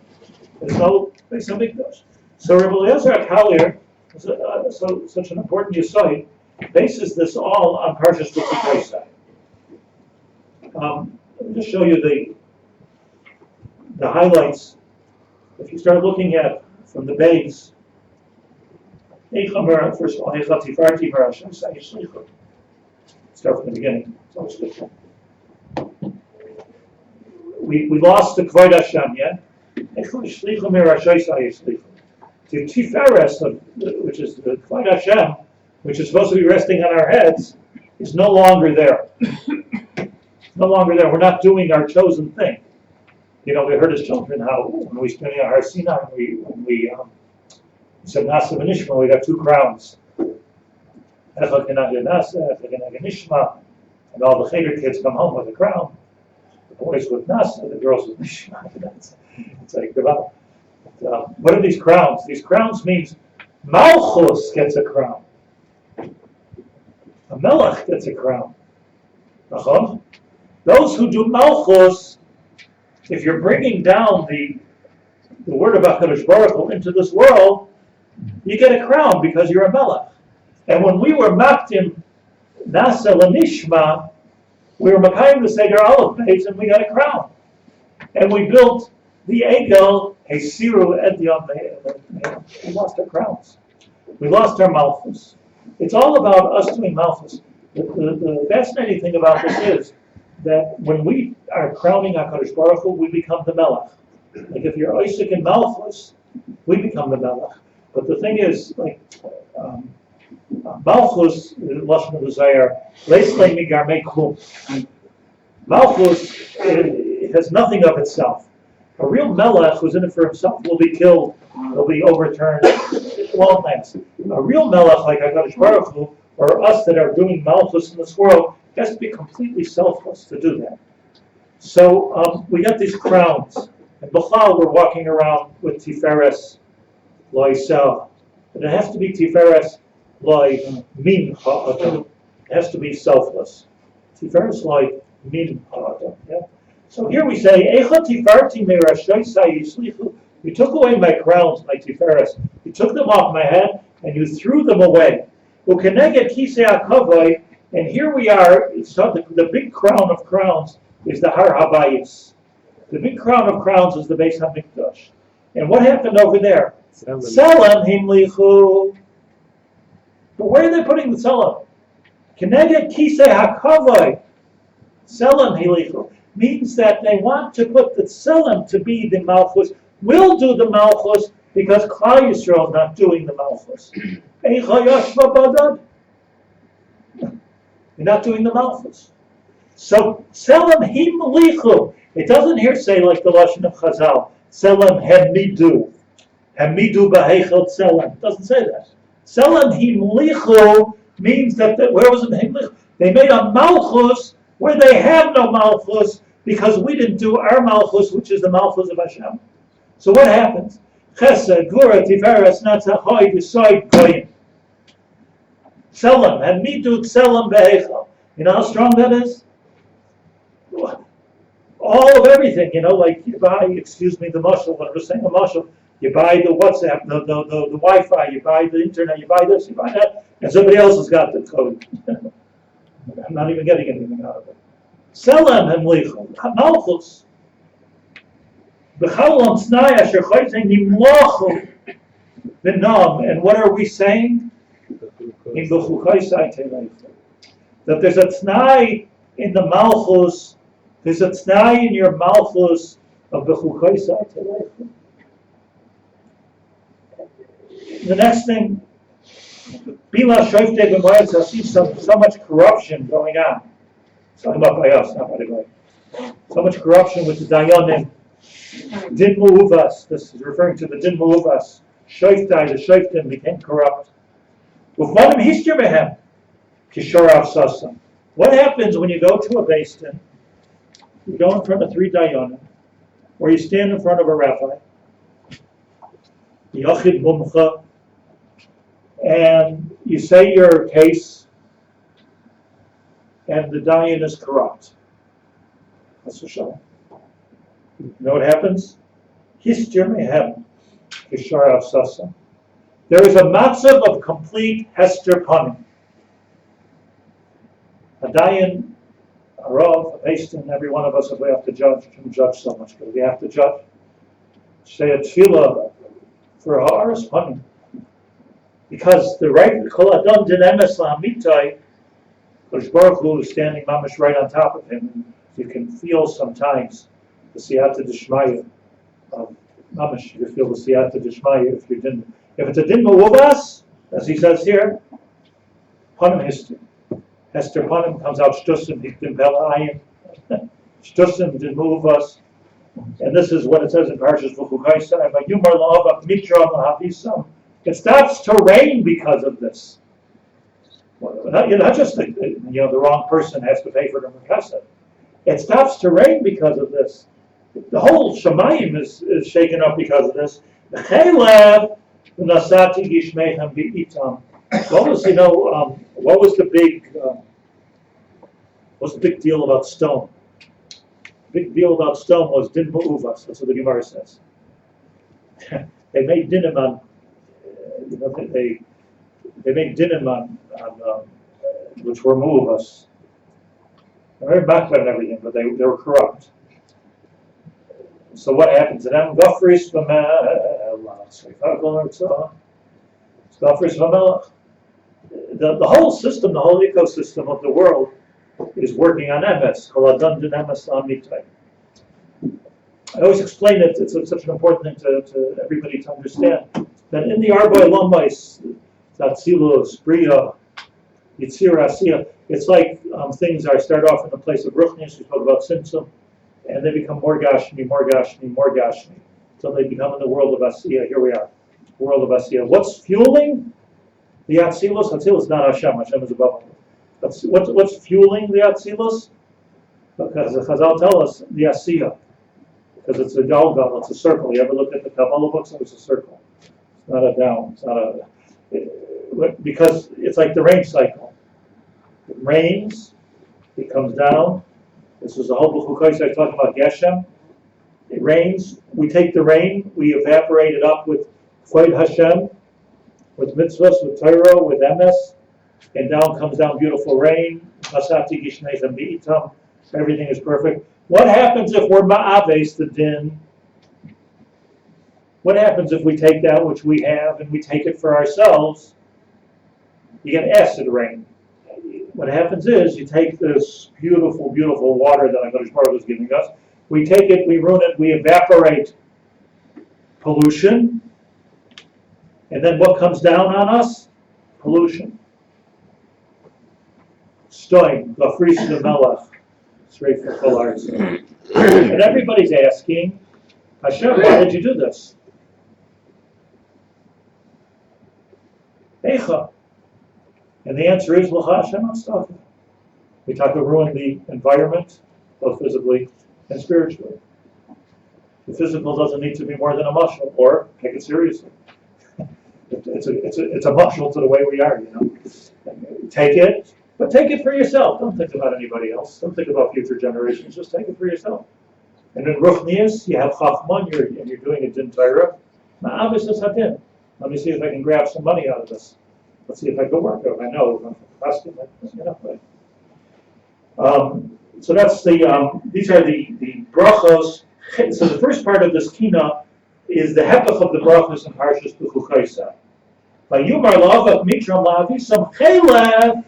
there's no Beis Hamikdash. So Rabbi Eliezer HaKalir, such an important yesod, bases this all on Parshas B'Chukosai. Let me just show you the highlights. If you start looking at from the base, first of all, start from the beginning. It's always good. We lost the Kvod Hashem, yeah? The Tiferes, which is the Kvod Hashem, which is supposed to be resting on our heads, is no longer there. No longer there. We're not doing our chosen thing. We heard as children how when we spent our Har Sinai, when we said Nasa v'Nishma, we got two crowns. Echad Kenaged Nasa, Echad Kenaged Nishma, and all the Cheder kids come home with a crown. The boys with Nasa, the girls with Nishma. It's like Kaballah. What are these crowns? These crowns means Malchus gets a crown. A Melech gets a crown. Those who do Malchus, if you're bringing down the word of HaKadosh Baruch Hu into this world, you get a crown because you're a Melech. And when we were Maktim Nasa L'Nishma, we were Makayim the Seder Aleph Beis, and we got a crown. And we built the Egel, Hesiru Edyam. We lost our crowns. We lost our Malchus. It's all about us doing Malchus. The fascinating thing about this is that when we are crowning HaKadosh Baruch Hu, we become the Melech. Like if you're Isaac and Malchus, we become the Melech. But the thing is, like, Malchus, Lashon of the Zayar, Leislei Migarmei Klum. Malchus, it has nothing of itself. A real Melech who's in it for himself will be killed, will be overturned, it won't last. A real Melech like HaKadosh Baruch Hu, or us that are doing Malchus in this world, has to be completely selfless to do that. So we got these crowns, and B'chal we're walking around with Tiferes Loisel, and it has to be Tiferes Loi Min Ha'adam. It has to be selfless. Tiferes Loi Min Ha'adam. Yeah. So here we say, Echa Tifarti Me'rashoisai Yislichu. You took away my crowns, my Tiferes. You took them off my head, and you threw them away. U'keneged Kisei HaKavod. And here we are, the big crown of crowns is the Har Habayis. The big crown of crowns is the Beis HaMikdash. And what happened over there? Selam Himlichu. But where are they putting the Selam? Keneged Kisei HaKavod. Selam Himlichu. Means that they want to put the Selam to be the Malchus. We'll do the Malchus because Klal Yisrael is not doing the Malchus. Eicha Yashva Badad. You're not doing the Malchus. So, Selam Himlichu. It doesn't here say like the Lashon of Chazal, Selam Hemidu. Hemidu B'Heichel Selam. It doesn't say that. Selam Himlichu means that where was it Himlichu? They made a Malchus where they have no Malchus because we didn't do our Malchus, which is the Malchus of Hashem. So what happens? Chesed, Gvura, Tiferes, Netzach, Yisoid, Goyim. Selam, and midut selam behechel. You know how strong that is? All of everything, like you buy, the mashal, when I was saying the mashal, you buy the WhatsApp, the Wi-Fi, you buy the internet, you buy this, you buy that, and somebody else has got the code. I'm not even getting anything out of it. Selam hemlichel, malchus. B'chalam snai asher chaytei nimlochu v'nam. And what are we saying? That there's a t'nai in the malchus, there's a t'nai in your malchus of b'chukaisai teleichu. The next thing, Bila Shivtei B'Mayas, I see so much corruption going on. It's talking about by us, not by the way. So much corruption with the Dayanim. Din mu'uvas, this is referring to the din mu'uvas. Shivtei, the shivtim became corrupt. U'v'manim histir mehem, kishorav sasam. What happens when you go to a Beis Din? You go in front of 3 dayanim, or you stand in front of a rabbi, Yachid Mumcha, and you say your case, and the dayan is corrupt. That's a show. You know what happens? Histir mehem, kishorav sasam. There is a matzav of complete hester panim. A dayan, a rav, a Beis Din, every one of us, if we have to judge, shouldn't judge so much, but we have to judge. Say a tefillah for ha'aras panim. Because the right, kol adam din emes la'amitai, Kodesh Baruch Hu is standing mamash right on top of him. You can feel sometimes the siyata d'shmaya of mamash. You feel the siyata d'shmaya if you didn't. If it's a din ma'uvas, as he says here, panim hister. Hester panim comes out shtusim hikdim belayim. Shtusim din ma'uvas. And this is what it says in Parshas V'chukaisai. Vayumar la'avav mitra ma'havisam. It stops to rain because of this. Not just the wrong person has to pay for the makaseh. It stops to rain because of this. The whole Shemayim is shaken up because of this. The Kehillah nasati gishmeichem bi'itam. What was the big deal about stone? The big deal about stone was din mu'uvas. That's what the Gemara says. They made dinim on. They made dinim on which were mu'uvas. They're very makbid and everything, but they were corrupt. So what happens? The whole system, the whole ecosystem of the world is working on emes. I always explain it. It's such an important thing to everybody to understand that in the Arboy Lombais, Tatzilus, Bria, Yitzira, Asiya, it's like things start off in the place of Ruchnius, we spoke about Simsum, and they become more Gashmi, until they become in the world of Asiya. Here we are, world of Asiya. What's fueling the Atzilus? Atzilus is not Hashem, Hashem is above them. What's fueling the Atzilus? Because the Chazal tell us the Asiya, because it's a galgal, it's a circle. You ever look at the Kaballah books? It's a circle. It's not a down. It's not a. Because it's like the rain cycle. It rains, it comes down. This is the whole B'chukaisai I talking about Geshem. It rains. We take the rain, we evaporate it up with Chod Hashem, with mitzvahs, with Torah, with emes, and down comes down beautiful rain. Masati gishneichem bi'itam. Everything is perfect. What happens if we're ma'aves the din? What happens if we take that which we have and we take it for ourselves? You get acid rain. What happens is you take this beautiful, beautiful water that HaKadosh Baruch Hu is giving us. We take it, we ruin it, we evaporate pollution. And then what comes down on us? Pollution. Stoim, Lafris de Melech. Straight for Kolars. And everybody's asking, Hashem, why did you do this? Eicha. And the answer is, L'cha Hashem Atztach. We talk about ruining the environment, both physically and spiritually. The physical doesn't need to be more than a muscle, or take it seriously. It's a muscle to the way we are, Take it, but take it for yourself. Don't think about anybody else. Don't think about future generations. Just take it for yourself. And in Ruchnius, you have Chachman, and you're doing a din Torah. Ma'avis is hadin. Let me see if I can grab some money out of this. Let's see if I can work it. I know if I'm fasting, so that's the. These are the brachos. So the first part of this kina is the hepech of the brachos in Parshas B'chukaisai. Vayumar la'avav mitram la'avisam chelev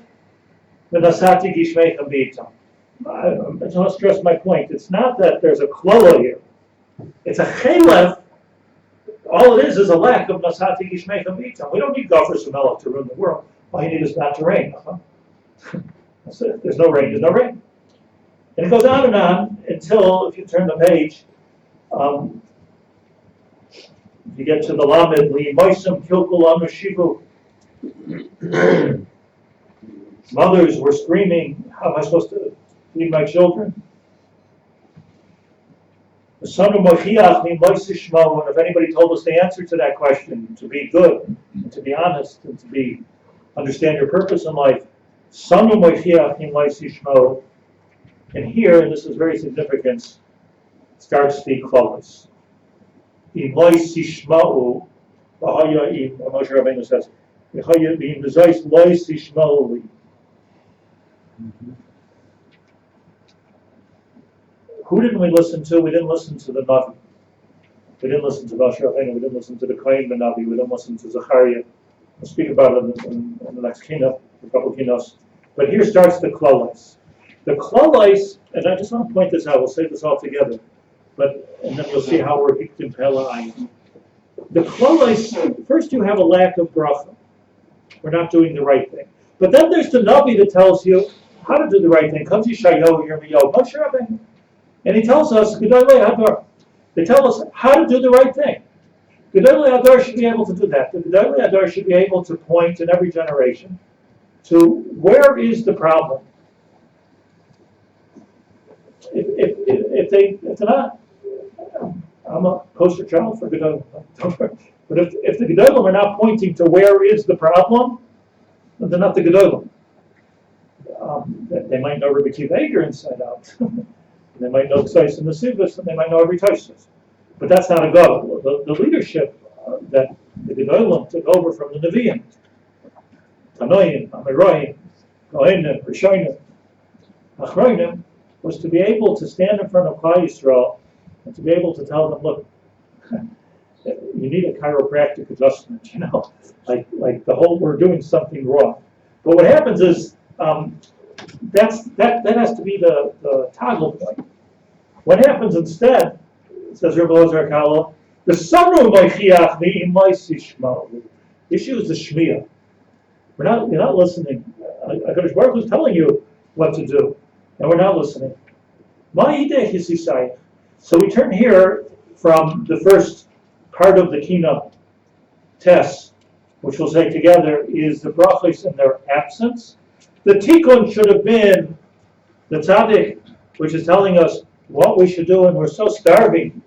v'nasati gishmeichem bi'itam. I just want to stress my point. It's not that there's a klala here. It's a chelev. All it is a lack of nasati gishmeichem bi'itam. We don't need gafers from Melech to ruin the world. All you need is not to rain. That's it. There's no rain. There's no rain. And it goes on and on until, if you turn the page, You get to the Lamed, Li'imaisim kilkul amashivu. Mothers were screaming, how am I supposed to feed my children? The son of Mochiach, and if anybody told us the answer to that question, to be good, and to be honest, and to be understand your purpose in life, son of Mochiach, and here, and this is very significant, starts the Kehillas. Moshe Rabbeinu says, who didn't we listen to? We didn't listen to the Navi. We didn't listen to Moshe Rabbeinu. We didn't listen to the acclaimed Navi. We didn't listen to Zechariah. We'll speak about it in the next Kinos, a couple of Kinos. But here starts the Kehillas. The Kehillas, and I just want to point this out. We'll say this all together, and then you'll see how we're hiktim pela'ayin. The Kehillas, first you have a lack of bracha. We're not doing the right thing. But then there's the Navi that tells you how to do the right thing. Comes Yeshayahu, Yirmiyahu, Moshe Rabbeinu. And he tells us, Gedolei Hadar. They tell us how to do the right thing. Gedolei Hadar should be able to do that. The Gedolei Hadar should be able to point in every generation to where is the problem. If they're not, I'm a poster child for Gedolim. But if the Gedolim are not pointing to where is the problem, then they're not the Gedolim. They might know Rabbi Akiva Eiger inside out. They might know Ksais and the Sivus, and they might know every Tosfos. But that's not a Gadol. The leadership that the Gedolim took over from the Nevi'im, Tanoim, Amiroim, Kohenim, Rishonim, Achronim, was to be able to stand in front of Klal Yisrael and to be able to tell them, look, you need a chiropractic adjustment, like we're doing something wrong. But what happens is, that has to be the toggle point. What happens instead, says Rabbi Elazar Kala, the son of Mochiach the issue is the Shmiya. You're not listening. HaKadosh Baruch Hu is telling you what to do, and we're not listening. So we turn here from the first part of the Kinos test, which we'll say together, is the brachos in their absence. The tikkun should have been the tzaddik, which is telling us what we should do, and we're so starving.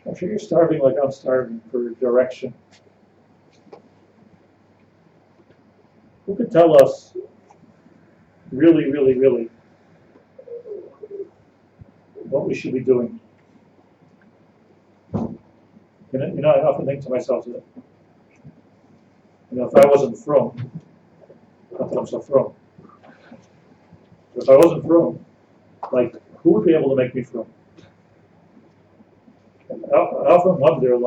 I'm sure you're starving like I'm starving for direction. Who could tell us really, really, really what we should be doing? I often think to myself that, if I wasn't from, not that I'm so from, if I wasn't from, who would be able to make me from? I often wonder,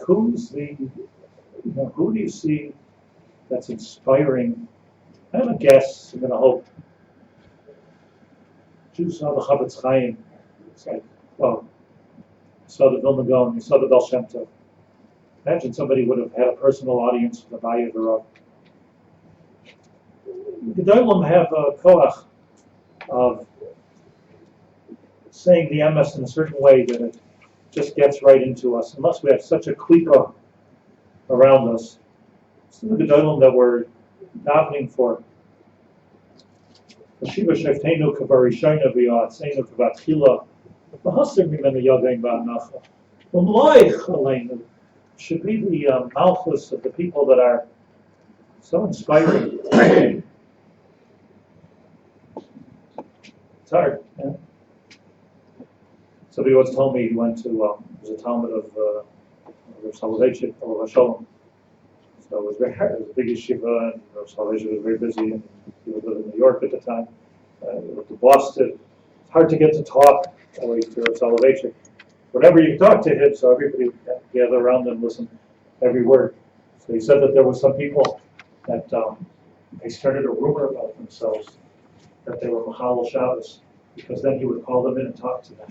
who's the, who do you see that's inspiring? I'm going to guess, I'm going to hope. You saw the Chavetz Chaim. It's like, well, you saw the Vilna Gaon, you saw the Baal Shem Tov. Imagine somebody would have had a personal audience with the Bayit V'Rav. The Gedolim have a koach of saying the emes in a certain way that it just gets right into us, unless we have such a klipa around us. So the Gedolim that we're davening for. Tisha B'Av kavarishayna v'yatzenu k'vatchila v'hasir mimenu yadayin ba'anacha v'mloich aleinu should be the malchus of the people that are so inspiring. It's hard. Yeah? Somebody once told me he went to was a Talmud of Rav Soloveitchik, Olav Hashalom. So it was very hard. It was a big yeshiva, and Rav Soloveitchik was very busy, and he was living in New York at the time. He went to Boston. It's hard to get to talk always to Rav Soloveitchik. Whenever you talk to him, so everybody would gather around and listen every word. So he said that there were some people that they started a rumor about themselves that they were Machal Shabbos, because then he would call them in and talk to them.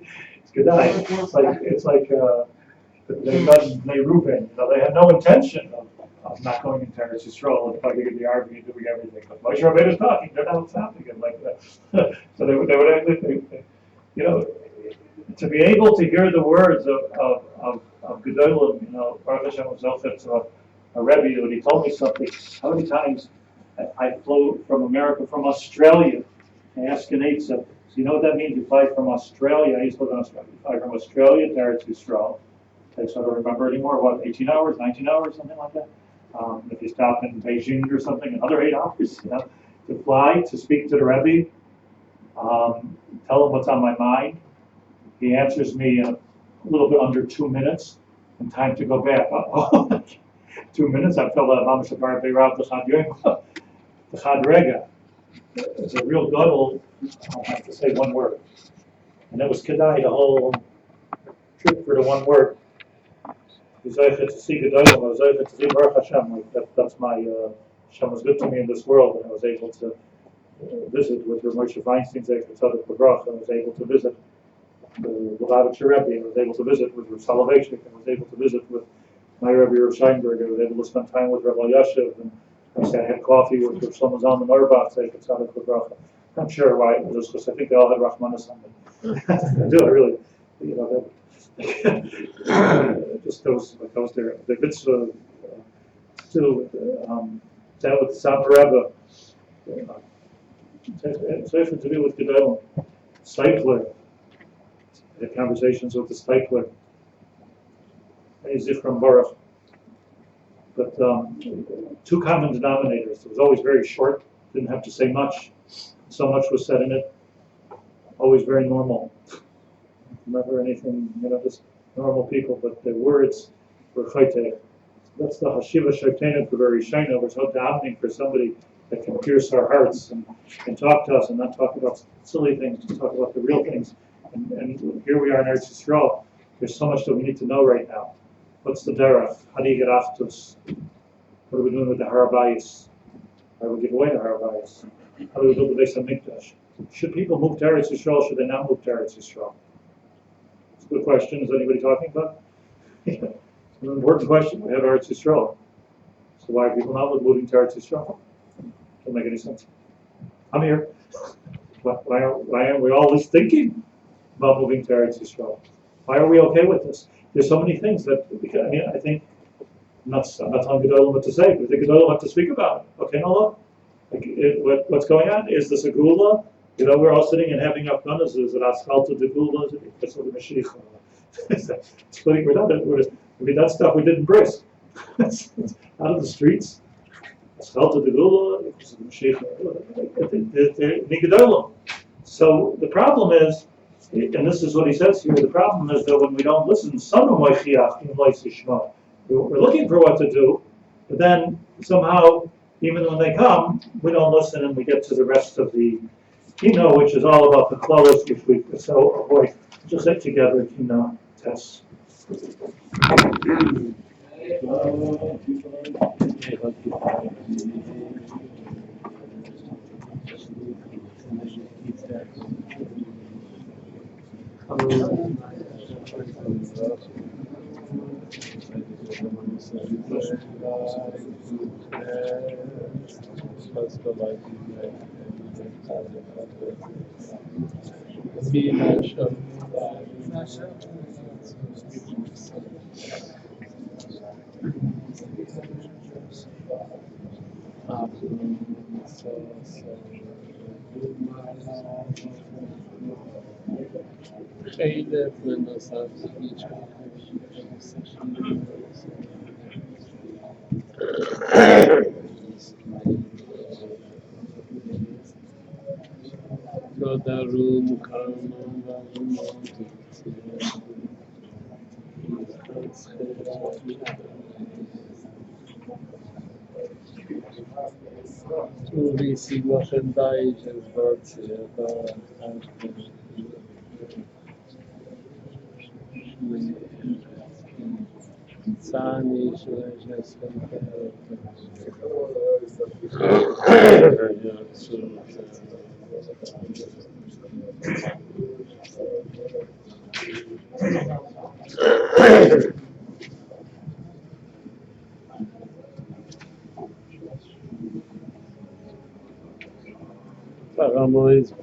It's good night. It's like they've done Reuven. They had no intention of not going into Eretz Yisrael, and probably going to be arguing, doing everything. But Moshe Rabbeinu is talking, they're not stopping him like that. So they would to be able to hear the words of Gedolim, Baruch Hashem was Zochet, a Rebbe, when he told me something, how many times I flew from America, from Australia, I asked an eight so you know what that means? You fly from Australia, I used to live in Australia, you fly from Australia to Eretz Yisrael. Okay, so I don't remember anymore, 18 hours, 19 hours, something like that? If you stop in Beijing or something, another 8 hours, to fly, to speak to the Rebbe, tell him what's on my mind. He answers me in a little bit under 2 minutes, and time to go back. 2 minutes, I felt that Mamash Abar Beirav the Chad Rega. It's a real guttural, I have to say one word. And it was Kedai, the whole trip for the one word. To see Gedolim, I was able to see Baruch Hashem. That's my, Hashem was good to me in this world, and I was able to visit with Rav Moshe Feinstein's Tzaddik Baruch, and I was able to visit the Lubavitcher Rebbe, and I was able to visit with Rav Soloveitchik, and I was able to visit with my Rebbe Rav Scheinberg, I was able to spend time with Rabbi Yashiv, and I had coffee with Rav Shlomo Zalman Auerbach, Tzaddik Baruch. I'm sure why it was because I think they all had Rachmanis on them. I do, I really, just those there. The mitzvah still that with Sam Rebbe. It's something to do with Gedolim. Stipler. I had conversations with the Stipler. He's from Baruch. But two common denominators. It was always very short. Didn't have to say much. So much was said in it. Always very normal. Never anything, just normal people, but their words were chayteh. That's the Hashiva Shaitanah for very Shaina. We're so davening for somebody that can pierce our hearts and talk to us and not talk about silly things, just talk about the real things. And here we are in Eretz Yisrael. There's so much that we need to know right now. What's the derech? How do you get aftus? What are we doing with the Harabayis? How do we give away the Harabayis? How do we build the Beis HaMikdash? Should people move to Eretz Yisrael? Should they not move to Eretz Yisrael? It's a good question. Is anybody talking about it? It's an important question. We have Eretz Yisrael. So why are people not moving to Eretz Yisrael? Doesn't make any sense. I'm here. Why aren't we all at least thinking about moving to Eretz Yisrael? Why are we okay with this? There's so many things that, I think, I'm not telling Gedolim what to say, but the Gedolim have to speak about it. Okay, no, look. What's going on? Is this a gula? We're all sitting and having afghanas. Is it asfalto de gula? Is it the Mashiach? Splitting, we're not. That stuff we didn't bris. It's out of the streets. Asfalto de gula. It's the Mashiach. So the problem is, and this is what he says here, the problem is that when we don't listen, we're looking for what to do, but then somehow, even when they come, we don't listen and we get to the rest of the Kino, which is all about the clothes, which we so avoid. Just sit together, Kino, Tess.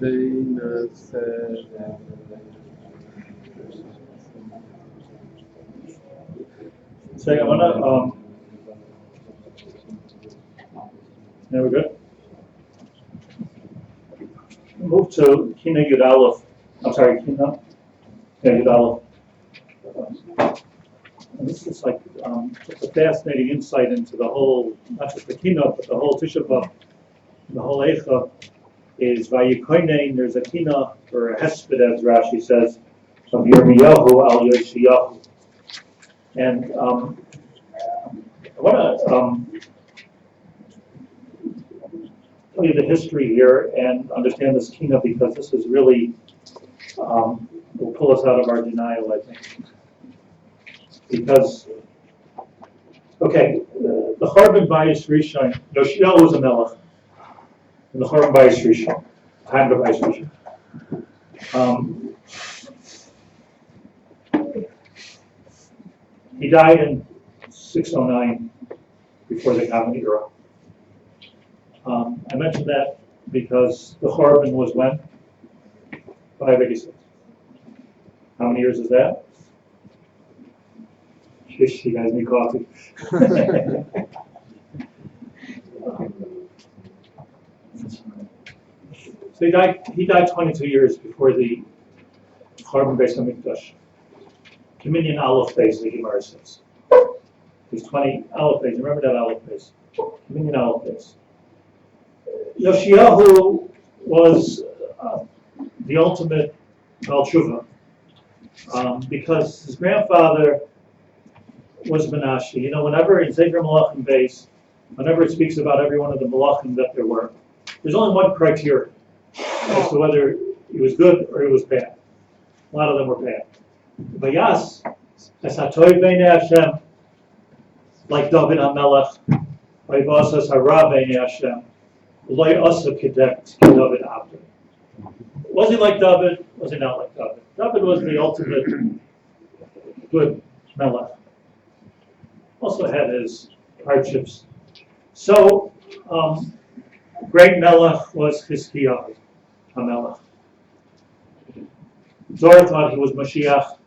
So I wanna there we go. Move to Kina Yud Aleph. I'm sorry, Kina. Yeah, Yud Aleph. And this is like just a fascinating insight into the whole, not just the Kina, but the whole Tisha B'Av, the whole Eicha is Vayikoinen. There's a Kina or a Hesped, as Rashi says, of Yirmiyahu al Yoshiyahu. And I want to tell you the history here and understand this Kina, because this is really will pull us out of our denial, I think. Because, okay, the Chorban Bais Rishon, Yoshiyahu was a melech, and the Chorban Bais Rishon, time of Bais Rishon. He died in 609 before the Common Era. I mentioned that because the Chorban was when? 586. How many years is that? Shish, you guys need coffee. So he died 22 years before the Chorban Beis Hamikdash. Communion Aleph base, the Gemara says. There's 20 Aleph base. Remember that Aleph base. Communion Aleph base. Yoshiyahu was the ultimate Baal Tshuva, because his grandfather was Menashe. You know, whenever in Zecher Malachim base, whenever it speaks about every one of the Malachim that there were, there's only one criteria as to whether he was good or he was bad. A lot of them were bad. Vayas, as hatoiv b'nei Hashem, like David HaMelech, vayvas as hara b'nei Hashem, loy asa kedek David Abder. Was he like David? Was he not like David? David was the ultimate good Melech. Also had his hardships. So, great Melech was Chizkiyahu HaMelech. Zohar thought he was Mashiach,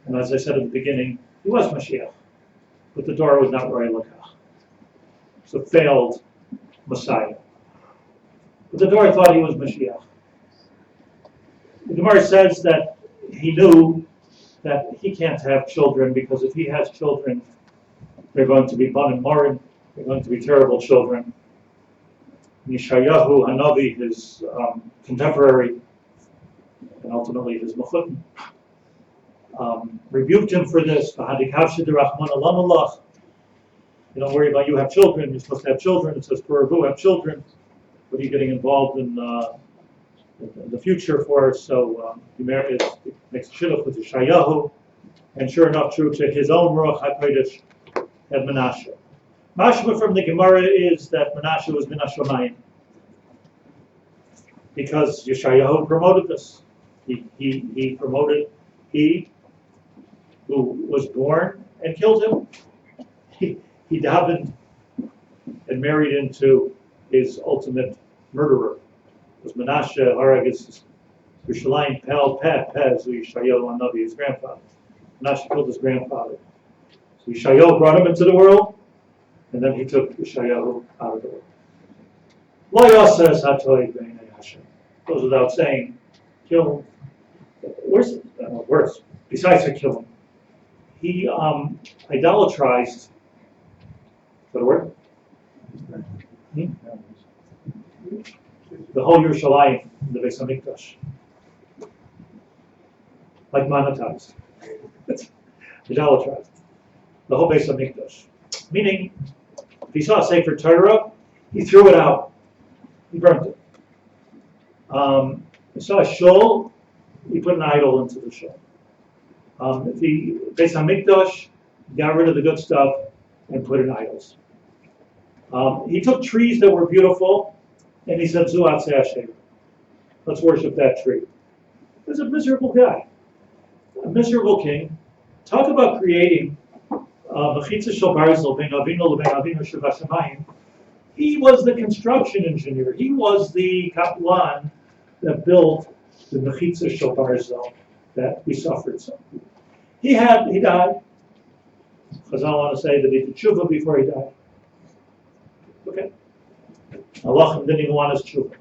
and as I said at the beginning, he was Mashiach, but the Torah was not Roy Lakach. So failed Messiah. But the Torah thought he was Mashiach. The Gemara says that he knew that he can't have children, because if he has children, they're going to be Ban and Morin, they're going to be terrible children. Yeshayahu Hanavi, his contemporary, and ultimately his Mechutin, rebuked him for this. You don't worry about you have children, you're supposed to have children. It says Puravu have children. What are you getting involved in the future for? So he married, makes shidduch with Yeshayahu, and sure enough, true to his own Ruach HaKodesh, had Menashe. Mashma from the Gemara is that Menashe was Min HaShamayim, because Yeshayahu promoted this. He promoted, he who was born and killed him. He davened and married into his ultimate murderer. It was Menashe Haragis Yerushalayim Pel Pez Yeshayahu Hanavi, his grandfather. Menashe killed his grandfather. So Yeshayahu brought him into the world, and then he took Yeshayahu out of the world. Lo yaseh hatoy b'nei Hashem. Goes without saying, kill him. Worse, besides to kill him, he idolatrized. Is that a word? The whole Yerushalayim, the Beis Hamikdash, like monetized. Idolatrized. The whole Beis Hamikdash. Meaning, if he saw a Sefer Torah, he threw it out. He burnt it. He saw a shul, he put an idol into the shul. If he Beis Hamikdash, got rid of the good stuff and put in idols. He took trees that were beautiful and he said, Zuat Hashem. Let's worship that tree. He was a miserable guy, a miserable king. Talk about creating Mechitza Shel Barzel Ben Avinu Leben Avinu Shevashamayim. He was the construction engineer. He was the kaplan that built the Mechitza Shel Barzel that we suffered so. He died. Chazal want to say that he did tshuva before he died. Okay. Halachim didn't even want his tshuva.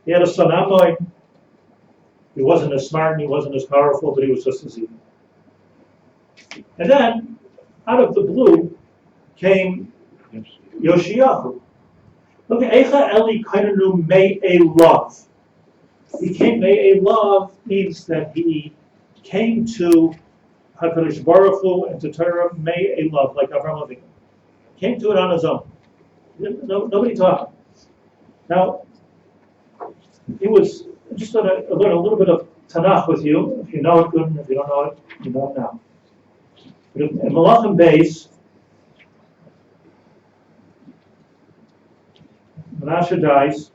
He had a son Amoy. He wasn't as smart and he wasn't as powerful, but he was just as evil. And then, out of the blue, came Yoshiyahu. Look at Eicha Eli Kainanu Mei a love. He came Mei a love means that he came to HaKadosh Baruch Hu and to Torah Mei a love, like Avraham Avinu. Came to it on his own. Nobody taught him. Now, he was just going to learn a little bit of Tanakh with you. If you know it, good. And if you don't know it, you know it now. But in Malachim Beis, Menashe dies.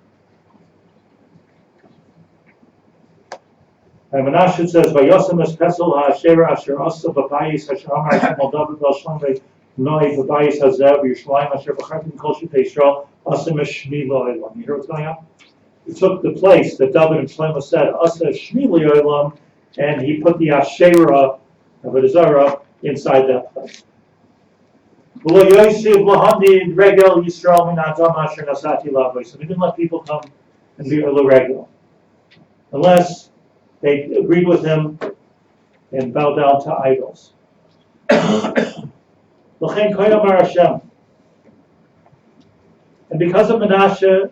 And Menashe says, "Vayosem es pesel ha'asher asher asa b'bayis asher amar Hashem al David b'al Shlomo noi b'bayis hazev Yerushalayim asher b'chartim kol Shivtei Yeshurun asem es shmi lo elam." You hear what's going on? He took the place that David and Shlomo said, "Asa shmi lo elam," and he put the Asherah of Azara inside that place. So he didn't let people come and be regel unless they agreed with him and bowed down to idols. And because of Menashe,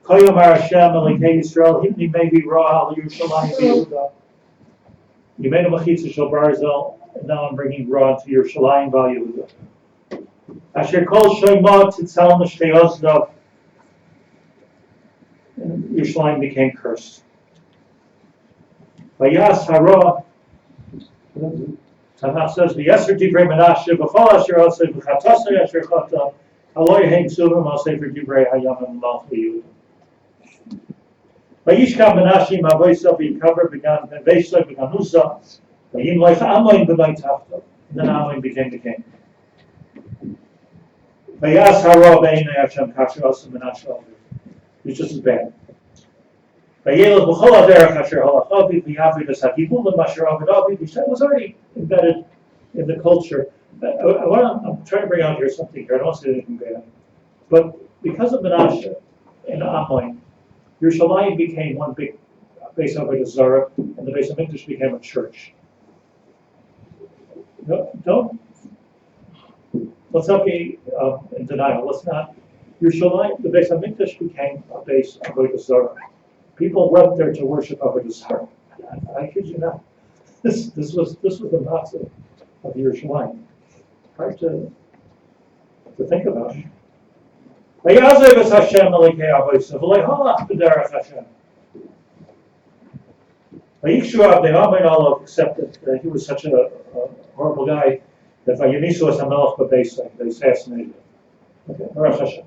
Koyomar Hashem Elikei Yisrael, Himni Mevi Ra Yerushalayim Yehuda. You made a Mechitza Shel Barzel, and now I'm bringing Ra to Yerushalayim Val Yehuda. Asher Kol Shoyma Titzel Mishtei Ozdov. And Yerushalayim became cursed. Vayas Hara. Tanakh says, "V'yeser divrei Menashe b'chol asher osei v'chatasei asher chata aloy hein ksuvim al sefer divrei hayam v'malch v'yudah." Vayishkam Menashe ma'avoysav v'yikaver began v'veisoi v'ganusa v'yim loich amoin b'beit tachto. And then Amoin became the king. Vayas hara b'einei Hashem kasher osei Menashe over. He's just as bad. Vayelech b'chol aderech asher halachavi v'yavid es hagibul asher avodavi. That was already embedded in the culture. I'm trying to bring out here something here. I don't say anything bad. But because of Menashe and Amoin, Yerushalayim became one big Beis Avodah Zarah, and the Beis Hamikdash became a church. Let's not be in denial. Let's not. Yerushalayim, the Beis Hamikdash became a Beis Avodah Zarah. People went there to worship Avodah Zarah. I kid you not. This was the matzah of Yerushalayim. Hard to think about. Vayazev es Hashem Elikei Avosav v'leihalach b'derech Hashem. Vayikshu Abdei Amoin Olav accepted that he was such a horrible guy that Vayinisu es Hamelach b'Beisai, they assassinated him. Okay, Baruch Hashem.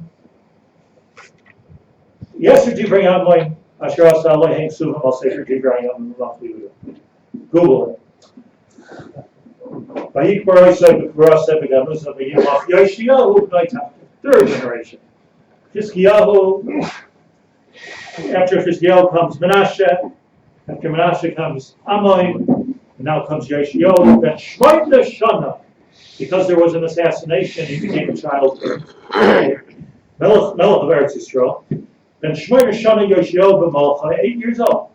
Yeser divrei Amoin asher asa Elohim ksuvim al sefer divrei Hayam v'malch v'yudah. Google it. Vayikbar Oisai v'kvarasai v'ganusa v'yimach Yoshiyahu b'nai Tachto. Third generation. Chizkiyahu. After Chizkiyahu comes Menashe. After Menashe comes Amoin. And now comes Yoshiyahu. Then Shmoyne Shana. Because there was an assassination, he became a child. Melech of Eretz Yisrael. Then Shmoyne Shana Yoshiyahu b'malcha, 8 years old.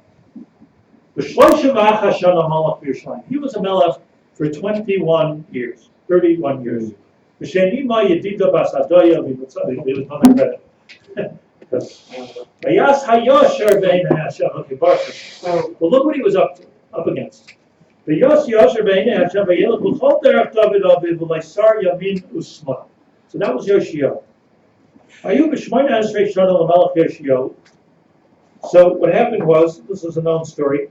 He was a melech for 21 years, 31 years. He was on the credit. Well, look what he was up against. So that was Yoshio. So what happened was, this is a known story.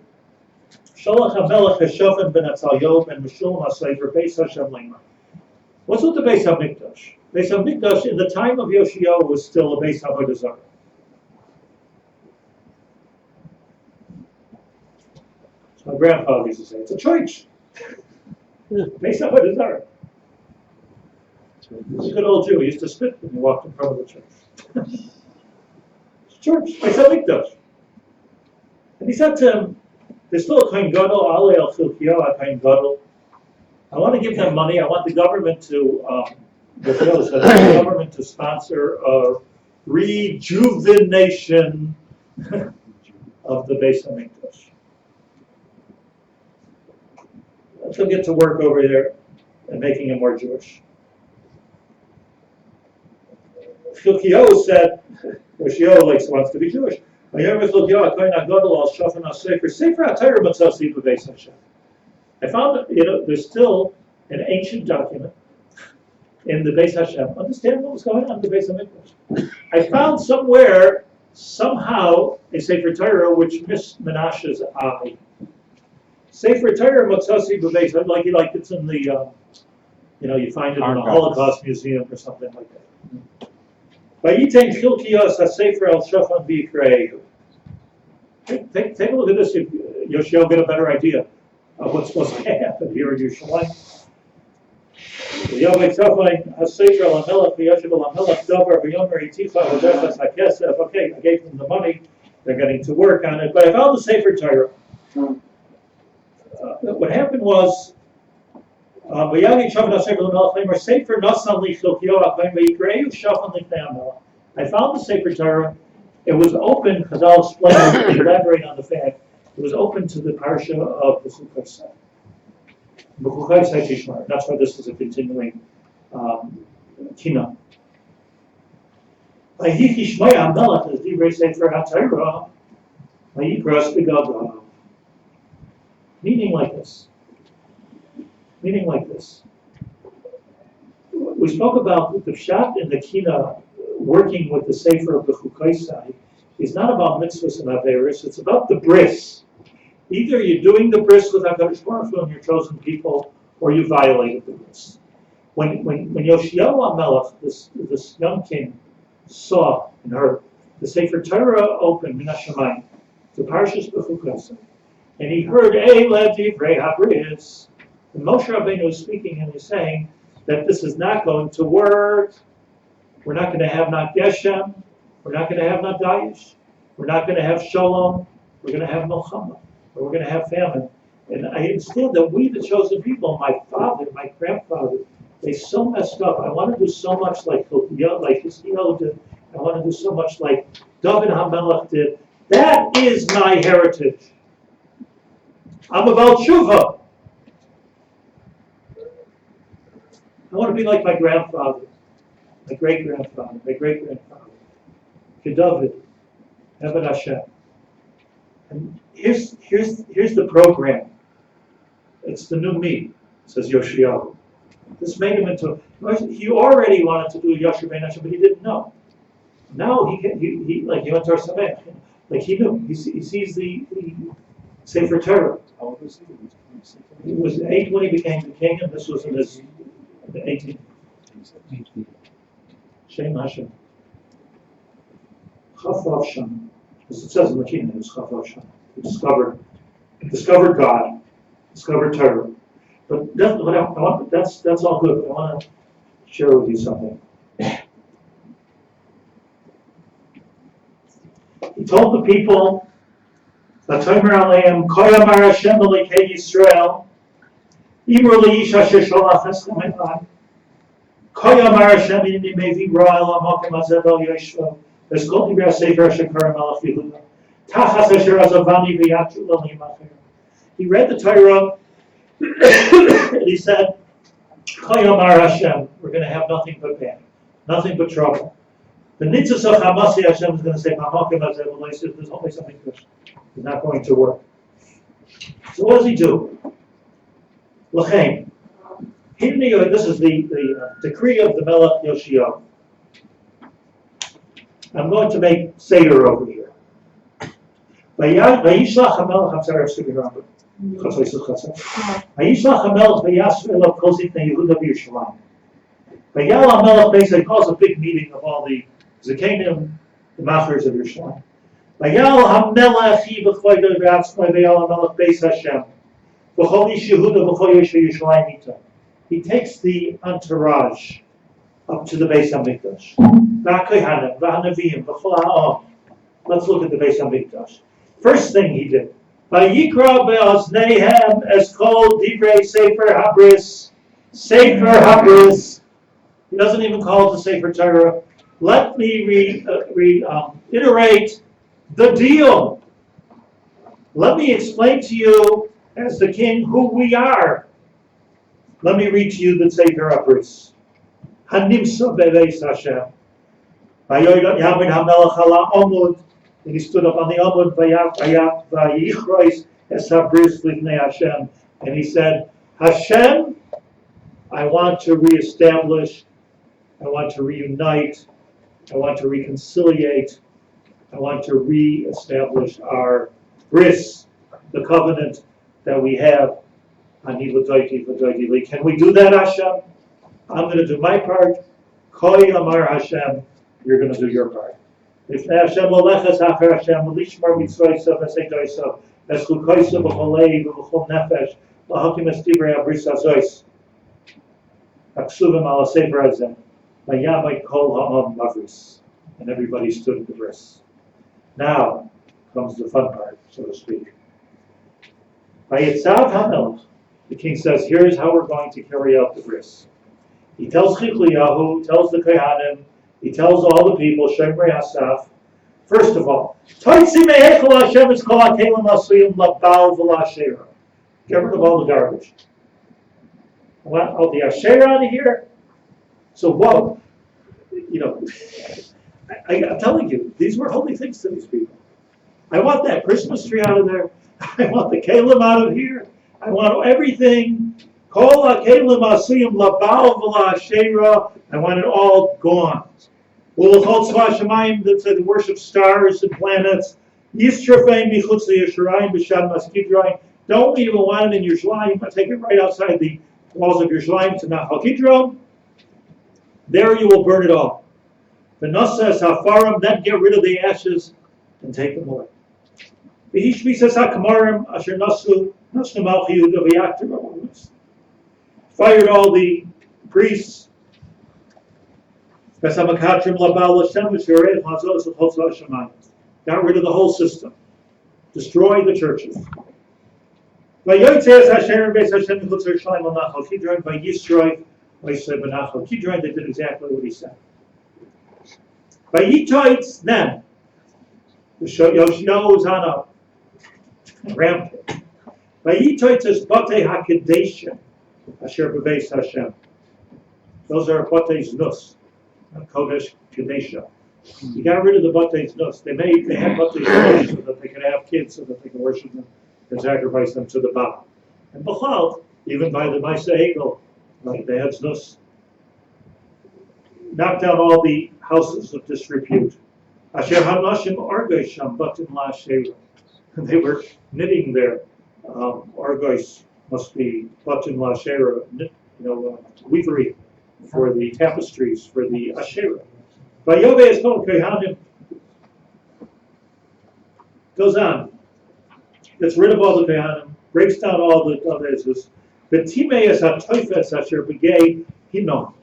Shalach HaMelech HaShofen ben Atzalyo ben Meshullam HaSefer Beis Hashem Lema. What's with the Beis HaMikdash? Beis HaMikdash in the time of Yoshio was still a Beis Avodah Zarah. So my grandfather used to say, it's a church. Beis Avodah Zarah. He's a good old Jew. He used to spit when he walked in front of the church. church, Beit HaMikdash. And he said to him, there's still a Kohen Gadol, Alei El Chilkiyahu, a Kohen Gadol. I want to give them money. I want the government to, sponsor a rejuvenation of the Beit HaMikdash. Let's go get to work over there and making him more Jewish. Chilkiyahu said, Chilkiyahu wants to be Jewish. I found that, there's still an ancient document in the Beis Hashem. Understand what was going on in the Beis HaMikdash. I found somewhere, somehow, a Sefer Torah which missed Menashe's eye. Sefer Torah Matzasi B'Beis, like it's in the, you find it in the Holocaust Museum or something like that. Vayitain Chilkiyahu HaSefer El Shofan V'Yikrei. Take a look at this. Yoshio get a better idea of what's supposed to happen here in Yerushalayim. Okay, I gave them the money. They're getting to work on it. But I found the Sefer Torah. What happened was, I found the Sefer Torah. It was open, because I'll elaborate on the fact, it was open to the parsha of the Sukkot. That's why this is a continuing Kinos. Meaning like this. We spoke about the pshat in the Kinos working with the Sefer of the Chukaisai is not about mitzvahs and averis, it's about the bris. Either you're doing the bris with HaKadosh Baruch Hu and your chosen people, or you violated the bris. When Yoshiyahu HaMelech, this young king, saw and heard the Sefer Torah open, Min HaShamayim, to Parshas B'Chukaisai, and he heard, Eile Divrei HaBris, and Moshe Rabbeinu is speaking and he's saying that this is not going to work. We're not going to have not Geshem. We're not going to have not Daesh. We're not going to have Shalom. We're going to have Milchama. Or we're going to have famine. And I understand that we, the chosen people, my father, my grandfather, they so messed up. I want to do so much like Hiskiel did. I want to do so much like David HaMelech did. That is my heritage. I'm about Tshuva. I want to be like my grandfather. My great-grandfather, David, Eved Hashem. And here's the program. It's the new me, says Yoshiyahu. This made him into, he already wanted to do Yashar Ben Hashem, but he didn't know. Now he went to our Samech. Like he knew. He sees the Sefer Torah. How old was he? He was 8 when he became the king, and this was in his 18th. Shem Hashem. Chafav Shem. As it says in the Kinos, it was Chafav Shem. He discovered God, discovered Torah. But that's all good. But I want to share with you something. He told the people, V'tomer aleim, Koyamar Hashem Kehillas Yisrael, Imru Leish Asher Sholach Eschem Echad, Koyamar Hashem inimitable Ra'el Amokim Azevel Yeshua, V'skol Divrei Sefer Asher Karem Alach Yehuda, Tachas Asher Azavani V'yatru L'Lim Acher. He read the Torah, and he said, Koyamar Hashem, we're going to have nothing but bad, nothing but trouble. The Nitzos of Hamasi Hashem is going to say, there's only something good. It's not going to work. So what does he do? L'chein. This is the decree of the Melech Yoshiyahu. I'm going to make Seder over here. Vayishlach HaMelech, I'm sorry, I'm skipping around. Vayishlach HaMelech v'yasv elav kol ziknei Yehuda v'Yerushalayim. Vayal HaMelech basically calls a big meeting of all the Zakenim, the Machers of Yerushalayim. Vayal HaMelech hi v'choydoi v'atzmoi vayal HaMelech Beis Hashem v'chol ish Yehuda v'chol yeshe Yerushalayim ita. He takes the entourage up to the Beis HaMikdash. V'hakohanim v'hanavim v'chol ha'am Let's look at the Beis Hamikdash. First thing he did. Vayikra be'ozneihem eskol divrei sefer habris. Sefer habris. He doesn't even call it the Sefer Torah. Let me reiterate the deal. Let me explain to you, as the king, who we are. Let me read to you the Sefer Habris. Hanimsa beveis Hashem. Vayoyamid hamelech ala omud. And he stood up on the omud. Vayichrois es habris livnei Hashem. And he said, Hashem, I want to reestablish, I want to reunite, I want to reconciliate, I want to reestablish our bris, the covenant that we have. Can we do that, Hashem? I'm going to do my part. Koi Amar Hashem, you're going to do your part. If Hashem leleches acher Hashem, lishmar mitzvoisav eseitoisav, eschukoisav v'cholei v'chol nefesh, lahakim es divrei habris hazois, aksuvim ala sefer hazeh, vayamai kol ha'am mavris. And everybody stood at the bris. Now comes the fun part, so to speak. Vayitzav hamelech, the king says, here's how we're going to carry out the bris. He tells Chikliyahu, tells the Kohanim, he tells all the people, Shemrei Asaf, first of all, get rid of all the garbage. I want all the Asher out of here. So, whoa, I'm telling you, these were holy things to these people. I want that Christmas tree out of there. I want the Kalim out of here. I want everything. I want it all gone. That worship stars and planets. Don't even want it in Yerushalayim. I take it right outside the walls of Yerushalayim to Nachal Kidron. There you will burn it all. Then get rid of the ashes and take them away. Fired all the priests. Got rid of the whole system. Destroy the churches. They did exactly what he said. Then the Yoshio was on a rampage. Those are Batei Nus, Kodesh Kadesha. You got rid of the Batei Nus. They had Batei Nus so that they could have kids, so that they could worship them and sacrifice them to the Baal. And Bechal, even by the Maisa Egel, like they had Nus, knocked down all the houses of disrepute. Asher Hanashim Argoisham Batim La Sheva. They were knitting their Argois must be Batim La Sheva, weavery for the tapestries, for the Asherah. Vayove is called Kehanim. Goes on. Gets rid of all the Kehanim, breaks down all the others. The Timeis HaToifes Asher Begay Hinom.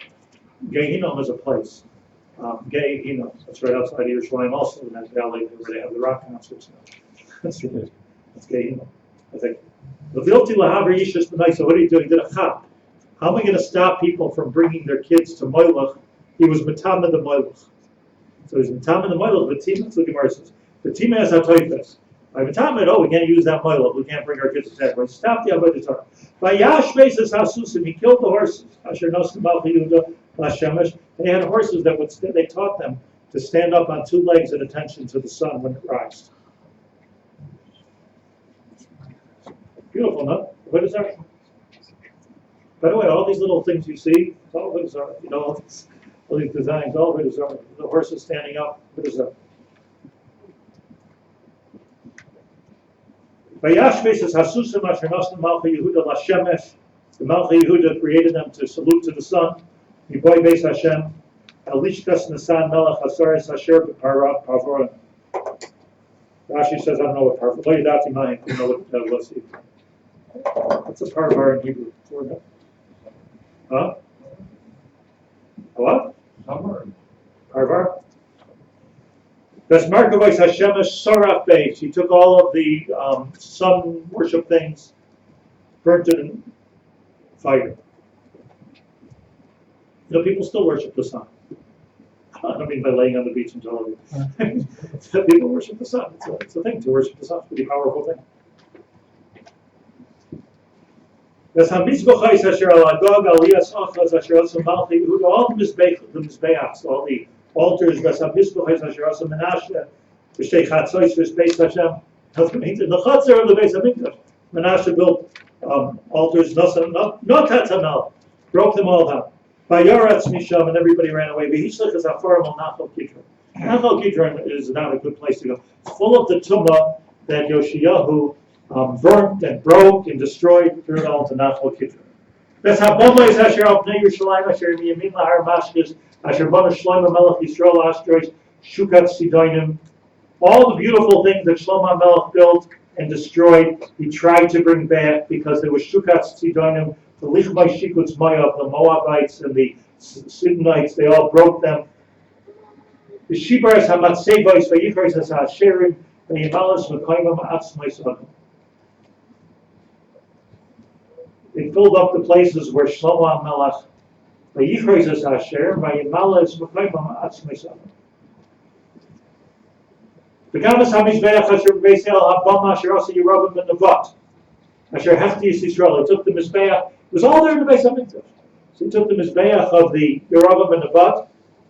Gay Hinom is a place. Gay Hinom. That's right outside of Yerushalayim, also in that valley where they have the rock concerts now. That's Gay Hinom, I think. So what did he do? He did a chap. How am I going to stop people from bringing their kids to Moilach? He was Matama the Moilach. So he's Matama the Moilach, but Tima, so Gemara says, the Tima has HaToifes. By Matama, we can't use that Moilach. We can't bring our kids to sacrifice. Stop the Ahavat Yisroel. By Yashmeis as Hasusim, he killed the horses. Asher Nosim Malchi Yehuda Beit Shemesh. They had horses that they taught them to stand up on two legs at attention to the sun when it rises. Beautiful, no? What is that? By the way, all these little things you see, all of it is all these designs, all of it is the horses standing up. What is that? Vayashves is Hasusim Asher Nosim Malchi Yehuda La Shemesh. The Malchi Yehuda created them to salute to the sun. Miboy Beis Hashem. Alishkas Nasan Melech Hasaris Asher B'Parav Pavorim. Rashi says, I don't know what Parvar. Lo Yadati Mayim. I don't know what let's see. What's a Parvar in Hebrew? Huh? What? Parvar. That's Markovais Hashemesh Saraf Beis. He took all of the sun worship things, burnt it in fire. You know, people still worship the sun. I don't mean by laying on the beach in Tel Aviv. People worship the sun. It's a thing to worship the sun. It's a pretty powerful thing. That's HaMizbachais Asher Al Agog Aliyas Achaz Asher Asam Malchi Yehuda. All the Mizbeachs, all the altars. That's HaMizbachais Asher Asam Menashe V'Shtei Chatzois V'Sbeis Hashem. In the Chatzar of the Beis HaMikdash, Menashe built altars. Not Tatamel, broke them all down. Vayaratz Misham, and everybody ran away. V'Hishlech is Afarim Al Nachal Kidron. Nachal Kidron is not a good place to go. It's full of the tumah that Yoshiyahu burnt and broke and destroyed. Threw it all into Nachal Kidron. That's how Bomais Asher Al Pnei Yerushalayim Asher Miyamin Lahar Mashkes Asher Bana Shlomo Melech Yisrael Ashtrois Shukat Sidonim. All the beautiful things that Shlomo Melech built and destroyed, he tried to bring back because there was Shukat Sidonim. The Lichmai Shikutz Mayav, the Moabites and the Sidonites, they all broke them. The Shibars Hamatzevais, Vayichars Hasherim, Vayimalas Mekaimam Atzmai Sodom. They filled up the places where Shlomo HaMelech, Vayichars Hasherim, Vayimalas Mekaimam Atzmai Sodom. The Gamas HaMizbeach Asher Beis El Habama Asher Asa Yerobim Ben Nevat. Asher Kehillas Yisrael. He took the Mizbeach. It was all there in the Beit Shemesh. So he took the Mizbeach of the Yeravim and the Bat.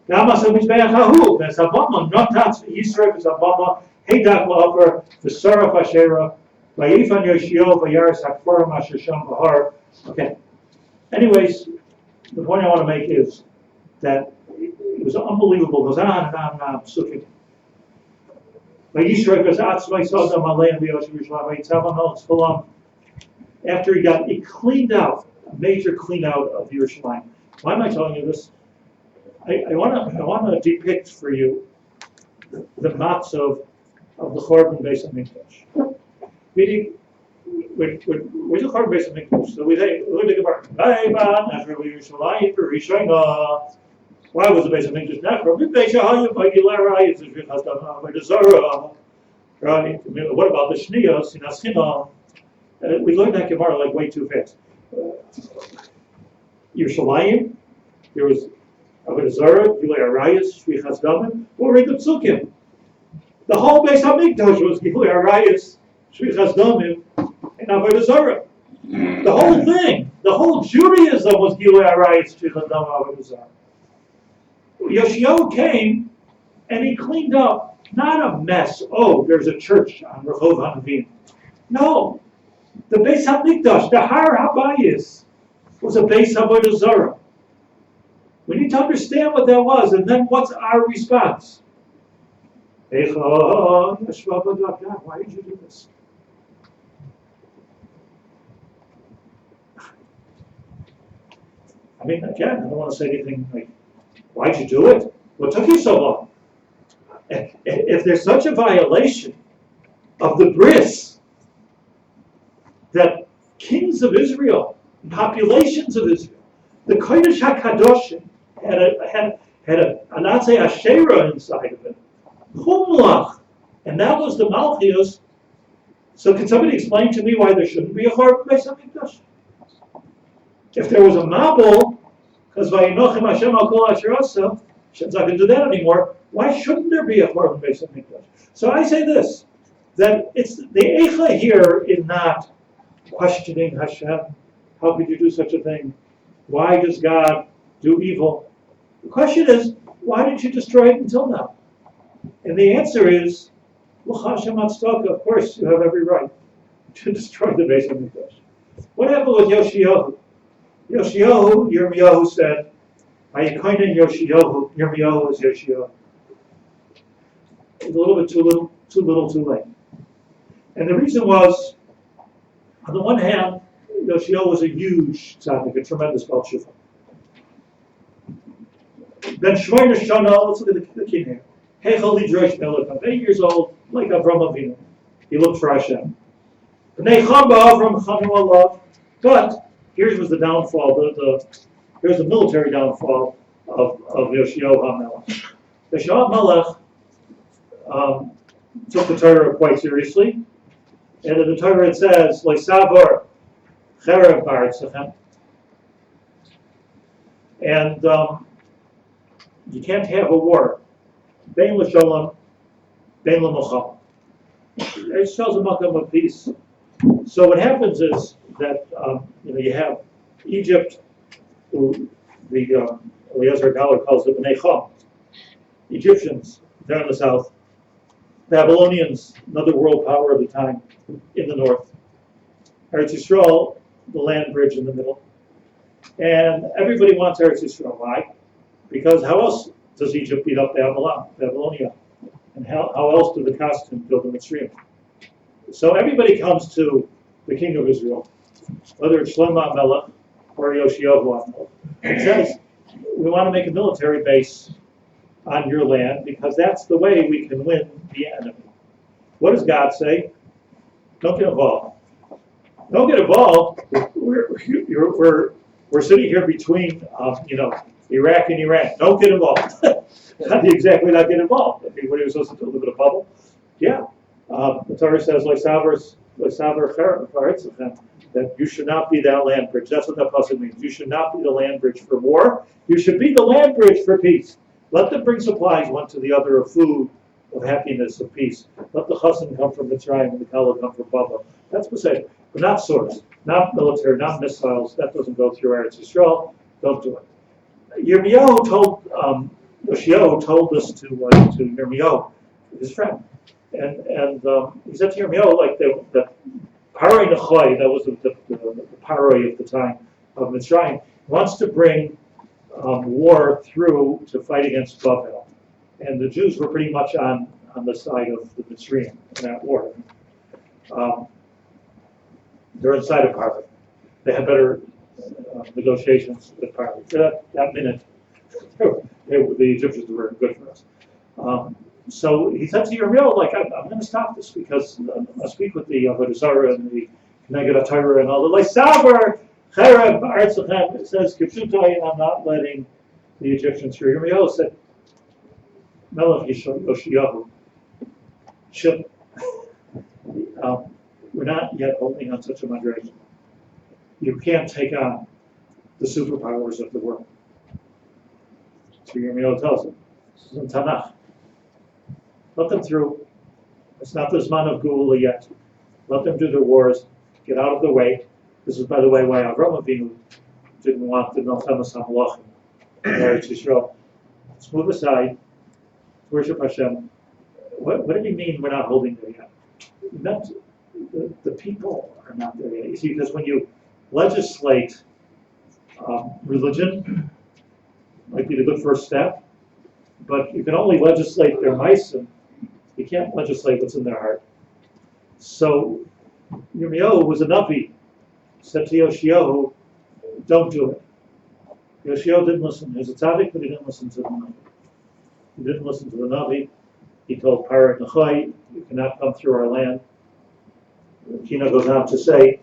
Gamas HaMizbeach Hahu. That's Habama. Not Tats. Yisrael is Habama. Heidak La'afer. The Saraf Asherah. Vayifan Yoshio. Vayaris Hakforim Asher Sham Bahar. Okay. Anyways, the point I want to make is that it was unbelievable. It goes on and on and on. Sukkim. Vayisrael goes Atzmai Sodom Aleim V'Yosh Yerushalayim. Vayitzav HaMelech Shalom. After he got it cleaned out, a major clean out of Yerushalayim. Why am I telling you this? I want to depict for you the matzah of the Chorban Beis HaMikdash. Meaning, where's the Chorban Beis HaMikdash? So we say, look at the Gemara. Why was the Beis HaMikdash not from? Right? What about the Shniyos? We learned that Gemara like way too fast. Yerushalayim, there was Avodah Zarah, Gilui Arayos, Shvichas Damim, or read the Psukim. The whole Beis HaMikdash was Gilui Arayos, Shvichas Damim, and Avodah Zarah. The whole thing, the whole Judaism was Gilui Arayos, Shvichas Damim, Avodah Zarah. Yoshiyahu came and he cleaned up, not a mess. Oh, there's a church on Rehov HaNavim. No. The Beis HaMikdash, the Har HaBayis, was a Beis Avodah Zarah. We need to understand what that was, and then what's our response? Why did you do this? I mean, again, I don't want to say anything like, why'd you do it? What took you so long? If there's such a violation of the bris, that kings of Israel, populations of Israel, the Kodesh HaKadoshim had a Anatzei Asherah inside of it, Humlach, and that was the Malchios. So can somebody explain to me why there shouldn't be a Chorban Beis HaMikdash? If there was a Mabul, because Vayinochem Hashem Al Kol Asher Asa, Hashem's not going to do that anymore, why shouldn't there be a Chorban Beis HaMikdash? So I say this, that it's the Eicha here is not questioning Hashem. How could you do such a thing? Why does God do evil? The question is, why didn't you destroy it until now? And the answer is, of course, you have every right to destroy the Beis HaMikdash. What happened with Yoshiyahu? Yirmiyahu said, Vayikoinen Yoshiyahu. Yirmiyahu is Yoshiyahu. It's a little bit too late. And the reason was, on the one hand, Yoshiyahu was a huge tzaddik, a tremendous Baal Tshuva. Then Shmoyna Shana, let's look at the king here. Heichel Lidrosh Melech, 8 years old, like Avram Avinu. He looked for Hashem. B'nei Chamba Avram Chanu Allah. But here was the downfall. Here's the military downfall of Yoshiyahu HaMelech. Yoshiyahu HaMelech took the Torah quite seriously. And in the Torah it says, Loisavor Cherev Ba'aretzachem. And you can't have a war. Bein l'sholom, bein l'milchama. It shows a makam of peace. So what happens is that you have Egypt, who the Eliezer Galler calls the B'nai Cham. Egyptians, they're in the south. Babylonians, another world power of the time, in the north. Eretz Yisrael, the land bridge in the middle. And everybody wants Eretz Yisrael. Why? Because how else does Egypt beat up Babylonia? And how else do the costume build the Mitzrayim? So everybody comes to the king of Israel, whether it's Shlomo HaMelech or Yoshiyahu HaMelech. It says, we want to make a military base on your land because that's the way we can win the enemy. What does God say? Don't get involved. Don't get involved. We're sitting here between, Iraq and Iran. Don't get involved. How do you exactly not get involved? What are you supposed to do? Live in a bubble? Yeah. The Torah says, that you should not be that land bridge. That's what that pasuk means. You should not be the land bridge for war. You should be the land bridge for peace. Let them bring supplies one to the other of food, of happiness, of peace. Let the chassan come from Mitzrayim and the Kaballah come from Kaballah. That's Moshe. But not swords, not military, not missiles. That doesn't go through Eretz Yisrael. Don't do it. Yirmiyahu told, Yoshiyahu told this to Yirmiyahu, his friend. And he said to Yirmiyahu, like the Paroi Nechoi, that was the Paroi of the time of Mitzrayim, wants to bring war through to fight against Bavel. And the Jews were pretty much on the side of the Mitzrayim in that war. They're inside of Paroi. They had better negotiations with Paroi. For that minute, the Egyptians were good for us. So he said to Yirmiyahu, like, I'm going to stop this because I speak with the Avodah Zarah and the Neged Torah and all the Leisaber, Cherev, Ba'aretzachem. It says, Kipshutai, I'm not letting the Egyptians through. Yirmiyahu said, Melech Yoshiyahu, chill. We're not yet holding on such a moderation. You can't take on the superpowers of the world. So Yirmiyahu tells him, this is in Tanakh. Let them through. It's not the Zman of Geula yet. Let them do their wars. Get out of the way. This is, by the way, why Avram Avinu didn't want the Musar and Halachah in Eretz Yisrael. Let's move aside. Worship Hashem. What did he mean we're not holding there yet? He meant the people are not there yet. You see, because when you legislate religion, might be the good first step, but you can only legislate their ma'asim. You can't legislate what's in their heart. So Yirmiyahu was a Navi. Said to Yoshiyahu, don't do it. Yoshiyahu didn't listen. He was a tzaddik, but he didn't listen to the Navi. He didn't listen to the Navi. He told Paroi Nechoi, you cannot come through our land. Kina goes on to say,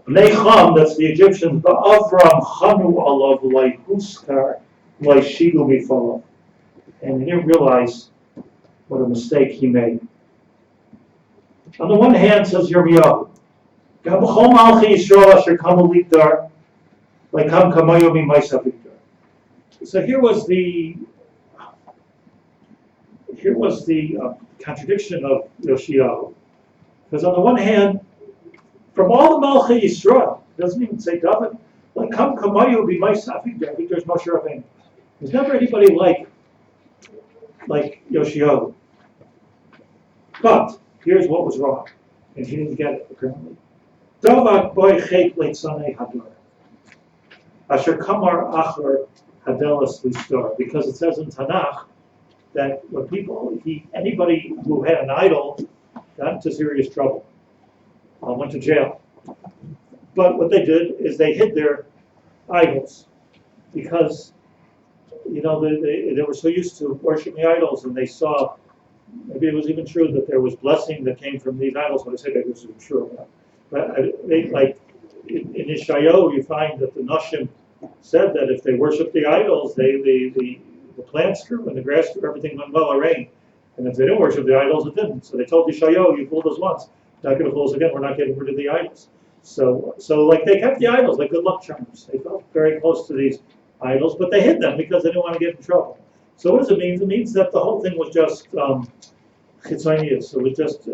Bnei Cham, that's the Egyptians, Ba'avram Chanu alav Laihuskar Laishigu Mifalav. And he didn't realize what a mistake he made. On the one hand, says Yirmiyahu, Gabachol Malchi Yisrael Asher Kamu Lidar, Laikam Kamayo Mimaisa Lidar. So here was the contradiction of Yoshiyahu. Because on the one hand, from all the Malchi Yisrael, it doesn't even say David, Laikam Kamayo Mimaisa Lidar, there's Moshe Rabbeinu. There's never anybody like Yoshiyahu. But here's what was wrong, and he didn't get it apparently. Davak boy chait leitzanei hador, asher kamar achar hadelas listor, because it says in Tanakh that when anybody who had an idol got into serious trouble, went to jail. But what they did is they hid their idols because they were so used to worshiping idols, and they saw. Maybe it was even true that there was blessing that came from these idols. When I say maybe this is true, but in Ishayahu, you find that the Nashim said that if they worshiped the idols, the plants grew and the grass grew, everything went well. Rain. And if they didn't worship the idols, it didn't. So they told Yeshayahu, you fooled us once, not going to fool us again. We're not getting rid of the idols. So like they kept the idols like good luck charms. They felt very close to these idols, but they hid them because they didn't want to get in trouble. So what does it mean? It means that the whole thing was just chitzonius. It was just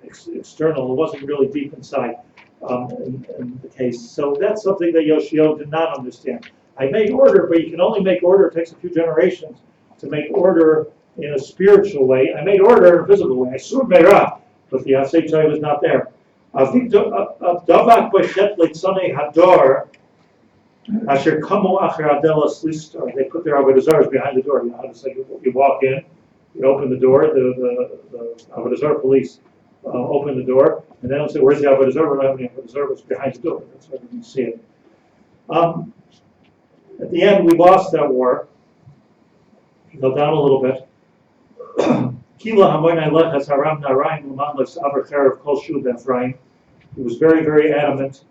external. It wasn't really deep inside in the case. So that's something that Yoshio did not understand. I made order, but you can only make order. It takes a few generations to make order in a spiritual way. I made order in a physical way. I sur meirah, but the Aseichai was not there. Davak b'shet leitzonei hador asher kamu acher adelas listar. They put their avodah zarahs behind the door. You know how to say you walk in, you open the door. The avodah zarah police open the door, and then they'll say, "Where's the avodah zarah?" We don't have any avodah zarah. It's behind the door. That's why you can see it. At the end, we lost that war. Go down a little bit. He was very, very adamant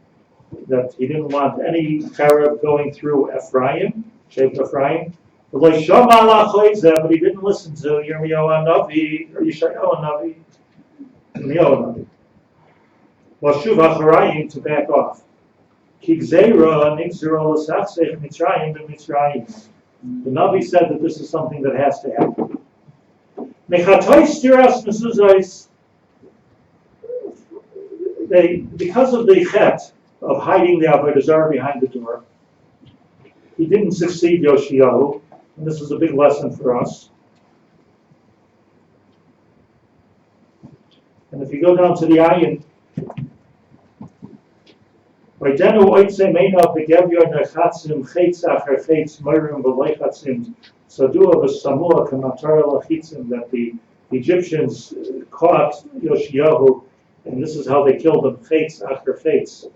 that he didn't want any Arab going through Ephraim, shaved Ephraim. But he didn't listen to Yirmiyahu Navi or Yeshayahu Navi, Yirmiyahu Navi. To back off. The Navi said that this is something that has to happen. Because of the chet of hiding the avodah zarah behind the door, he didn't succeed Yoshiyahu, and this is a big lesson for us. And if you go down to the ayin, that the Egyptians caught Yoshiyahu, and this is how they killed him, chetz after chetz.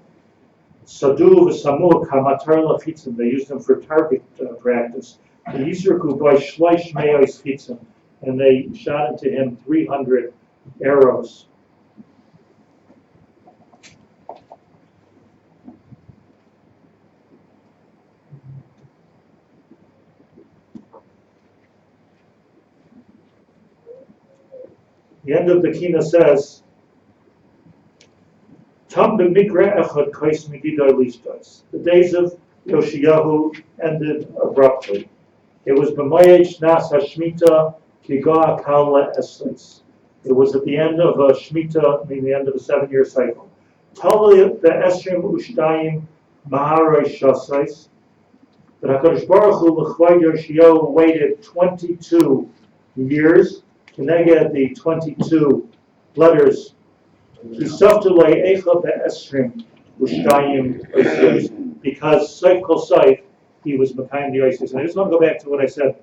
Sadu v'samu kamatar lachitzim, they used them for target practice. The Yisraku by shleish me'os chitzim, and they shot into him 300 arrows. The end of the Kinos says, the days of Yoshiyahu ended abruptly. It was b'moyed shnas hashmita kiga kala esles. It was at the end of a shmita, meaning the end of a 7-year cycle. Tali the esrim ushtayim maharei shasais. But HaKadosh Baruch Hu l'chvay Yoshiyahu waited 22 years. Keneged the 22 letters, because Saif Kol Saif, he was behind the ISIS. And I just want to go back to what I said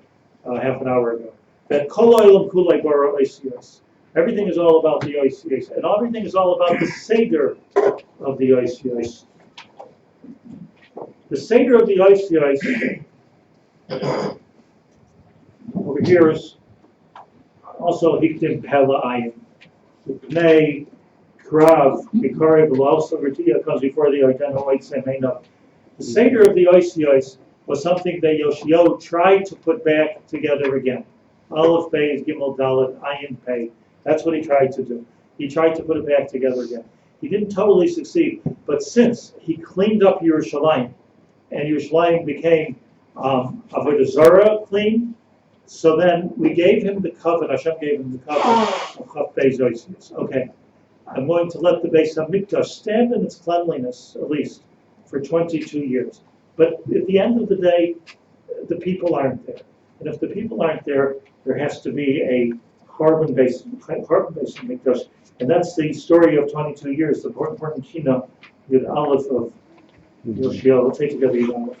half an hour ago. That Kol Olam Kulei Bara ISIS. Everything is all about the ISIS, and everything is all about the Seder of the ISIS. The Seder of the ISIS over here is also Hiktim Pella Ayin. Pnei Krav Mikari V'Lal Savartia comes before the Oideno Oitzem Einov. The Seder of the ICIs was something that Yoshio tried to put back together again. Aleph Pei, Gimel Dalet, Ayin Pei. That's what he tried to do. He tried to put it back together again. He didn't totally succeed, but since he cleaned up Yerushalayim, and Yerushalayim became Avodah Zarah clean, so then we gave him the covenant. Hashem gave him the covenant of Chav Beis Oisius. Okay, I'm going to let the Beis Hamikdash stand in its cleanliness at least for 22 years. But at the end of the day, the people aren't there, and if the people aren't there, there has to be a carbon-based Hamikdash, and that's the story of 22 years. The important Kina with Aleph of Yoshio. Let's take together the Aleph.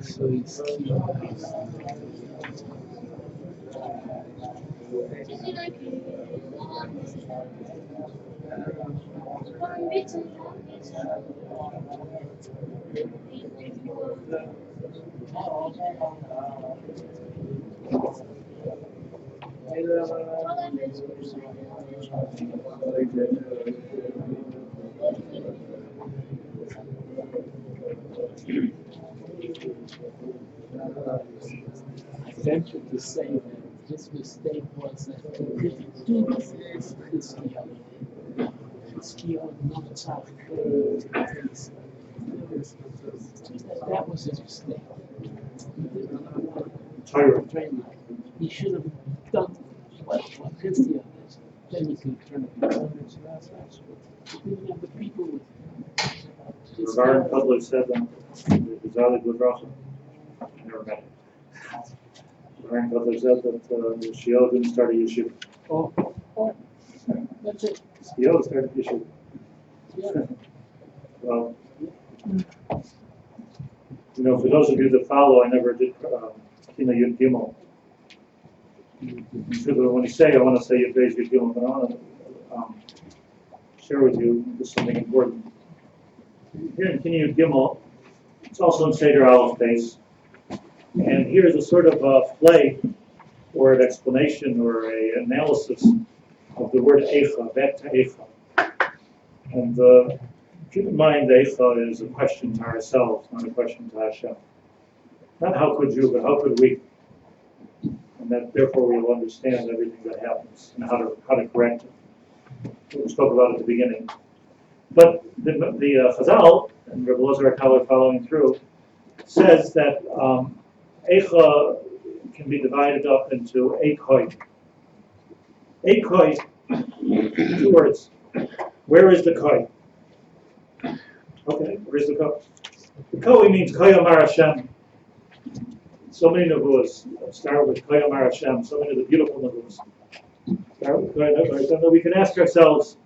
So it's Kinos. I ventured to say that his mistake was that he didn't do his skill not tough. That was his mistake. He should have done what his deal is. Then he could turn it. He didn't have the people with Rav and Spiritual said that Exile good Racha. Never met him. Rav and Spiritual said that the Shiel didn't start a yeshiva. Oh, that's it. Shiel started a yeshiva. Yeah. Well, you know, for those of you that follow, I never did Kina Yud Gimel. When you say, I want to say Yud Beis Yud Gimel, but I want to share with you just something important. Here in Kina Yud Gimel, it's also in Seder Aleph Beis, and here's a sort of a play or an explanation or an analysis of the word Eicha, back to Eicha. And keep in mind, Eicha is a question to ourselves, not a question to Hashem. Not how could you, but how could we? And that therefore we will understand everything that happens and how to correct it. We spoke about at the beginning. But the Chazal, and Rabbi Haber following through, says that Eicha can be divided up into Eikoi. Eikoi, 2 words. Where is the Koi? Okay, where is the Koi? The Koi means Koi Amar Hashem. So many Nevuos start with Koi Amar Hashem, so many of the beautiful Nevuos. Start with Koi Amar Hashem. We can ask ourselves,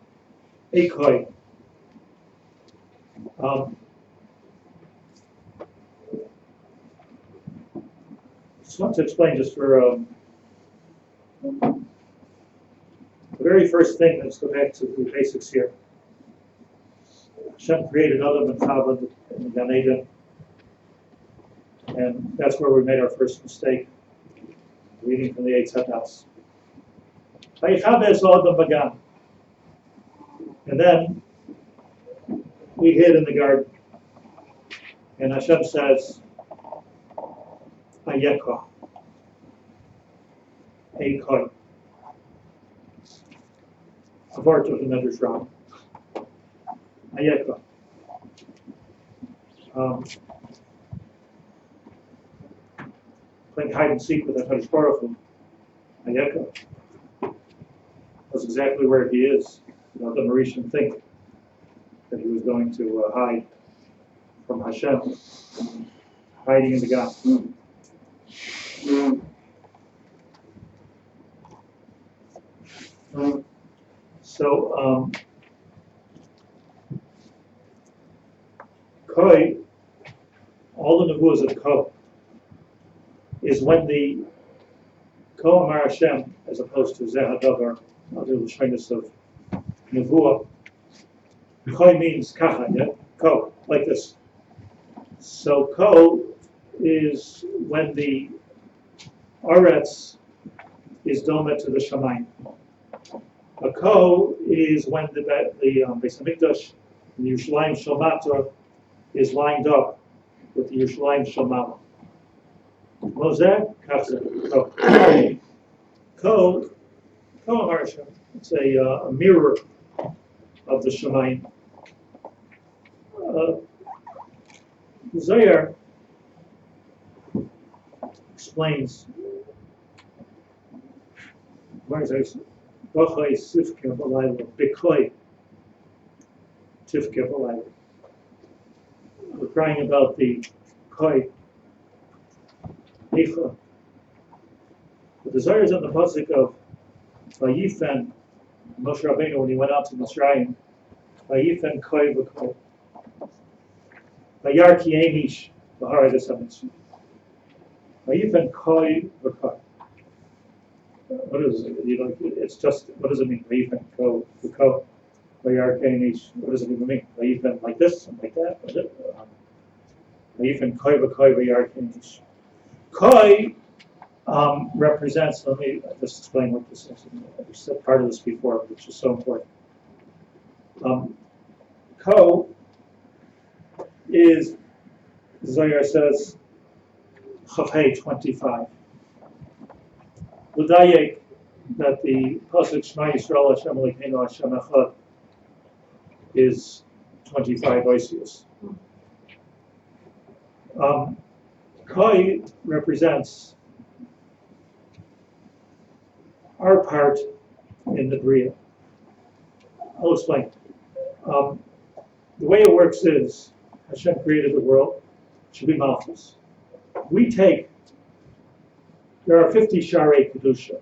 Eikoi. Just want to explain just for the very first thing, let's go back to the basics here. Hashem created Adam and Chava in the Gan Eden, and that's where we made our first mistake, reading from the Eitz Hadas. And then we hid in the garden, and Hashem says, Ayeka, Eikoi. Ahavat Yisroel. Ayeka. Playing hide and seek with Hakadosh Baruch Hu. Ayeka. That's exactly where he is. You know, the Mauritian think that he was going to hide from Hashem, hiding in the God. So, Koi, all the Nevuos of Ko, is when the Ko Amar Hashem, as opposed to Zeh HaDavar, other Lashonos of Nevuah. Koi means Kacha, yeah? Ko, like this. So Ko is when the Aretz is doma to the Shamayim. A ko is when the Beis Hamikdash, the Yerushalayim Shel Mata, is lined up with the Yerushalayim Shel Mala. Moseh, kafze, ko harsha. It's a mirror of the Shamayim. Zohar explains. Where is it? Bachai sifke b'layla, b'koi tifke b'layla. We're crying about the koi, nicha. But the Zohar is on the pasuk of Vayifen, Moshe Rabbeinu when he went out to Mitzrayim. Vayifen koi v'koi. Vayar ki emish b'hara d'samitzu. Vayifen koi v'koi. What is it? It's just, what does it mean? Vayifen ko v'ko. Vayar ki emish. What does it even mean? Vayifen like this and like that? Vayifen koi v'koi vayar ki emish. Koi represents, let me just explain what this is. We said part of this before, which is so important. Ko is, Zohar says, Chavhei 25. L'dayek, that the pasuk Shema Yisrael Hashem Elokeinu Hashem Echad is 25 oisius. Koi represents our part in the Bria. I'll explain. The way it works is, Hashem created the world, it should be malchus. We take, there are 50 Sharei Kedusha.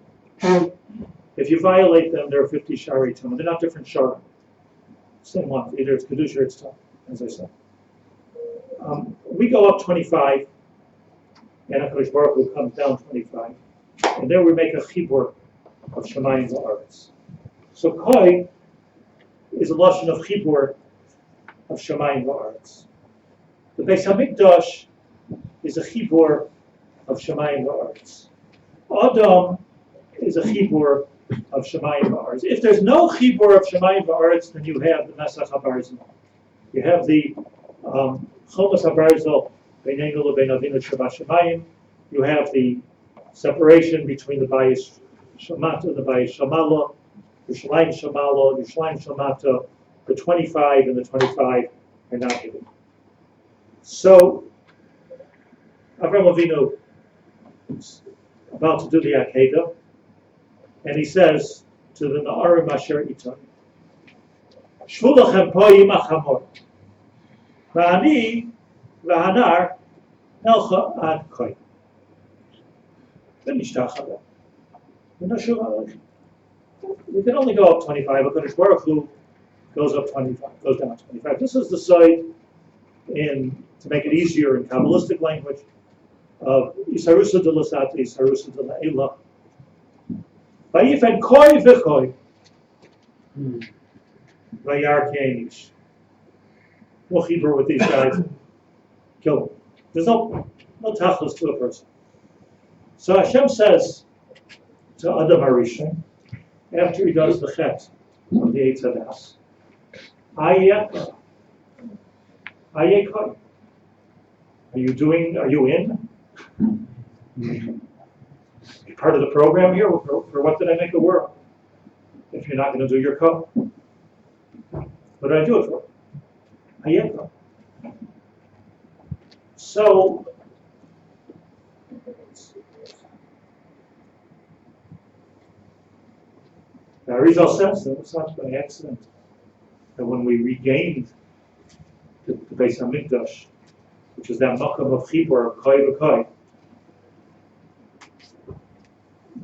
If you violate them, there are 50 Sharei Tumah. They're not different Sharei. Same one, either it's Kedusha or it's Tumah, as I said. We go up 25, and HaKadosh Baruch Hu comes down 25. And then we make a chibur of Shemayim V'Aretz. So Koi is a lashon of chibur of Shemayim V'Aretz. The Beis Hamikdash is a chibur of Shemayim V'Aretz. Adam is a chibur of Shemayim V'Aretz. If there's no chibur of Shemayim V'Aretz, then you have the Mesach HaBarzil. You have the Chomas HaBarzil, Beinenu Lebein Avinu Sheba Shemayim. You have the separation between the Bais Shemata and the Bais Shemala, Yerushalayim Shemala, Yerushalayim Shemata. The 25 and the 25 are not given. So, Avraham Avinu is about to do the Akedah, and he says to the Na'arim Asher Itan, Shvu lachem po yimach hamor, v'ani v'hanar elcha ad koi. V'nishtach haba. V'nashuv aleichem. We can only go up 25, but HaKadosh Baruch Hu goes up 25, goes down 25. This is the side to make it easier in Kabbalistic language, of Isarusa de Lasata, Isarusa de La'ela. Vayifen koi v'koi. Vayar Kenish. No Hebrew with these guys. Kill them. There's no tachlis to a person. So Hashem says to Adam Harishon, after he does the chet of the Eitz Hadas, Ayekoi. Are you in? You're part of the program here? For what did I make the world? If you're not going to do your ko. What did I do it for? Ayekoi. So, the Arizal says that it's not by accident that when we regained the Beis Hamikdash, which is that makam of chibur of koi v'koi,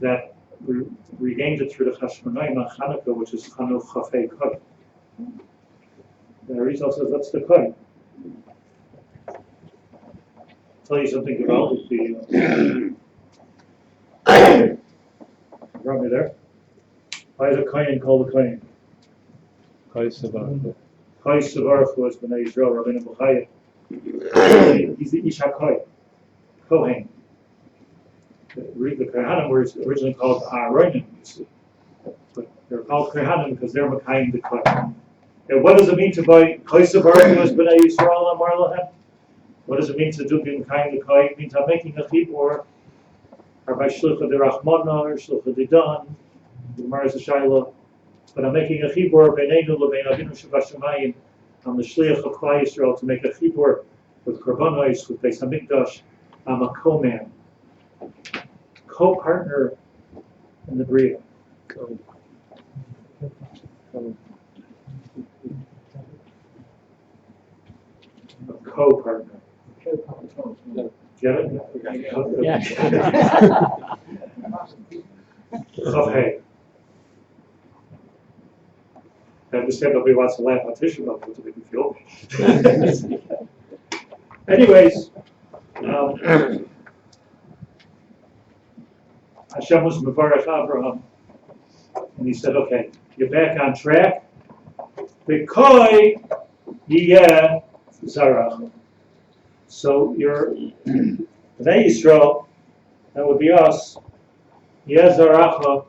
that we regained it through the Chashmonaim and Chanukah, which is Chanukah Chafei Koi. The Arizal says that's the koi. I'll tell you something about the brought me there. Why is a kohen called a kohen? Kehillas Shivtei Kehillas Shivtei was Bnei Yisrael, Rabbi Yaacov Haber. He's the Ish HaKohen, Kohen. The Kohanim were originally called Aaronim, you see. But they're called Kohanim because they're Makayim the Kohen. And what does it mean to buy Kehillas Shivtei Yeshurun Amar Lahem? What does it mean to do Makayim the Kohen? It means I'm making a chibur, or by Shlucha de Rachmana, or Shlucha de Dan, the Gemara is a Shaila. But I'm making a chibur Beinenu Lebein Avinu Shabashamayim. I'm the Shliach of Klal Yisrael to make a chibur with Korbanos, with Beis Hamikdash. I'm a co-man, co-partner in the Bria. A co-partner. Get it? Yeah. Okay. I understand nobody wants to laugh on Tisha B'Av, to make me feel. Anyways, Hashem was Mevarech Abraham, and he said, okay, you're back on track. B'koi yeh zarach. So your Bnei Yisrael, that would be us, yeh zaracha,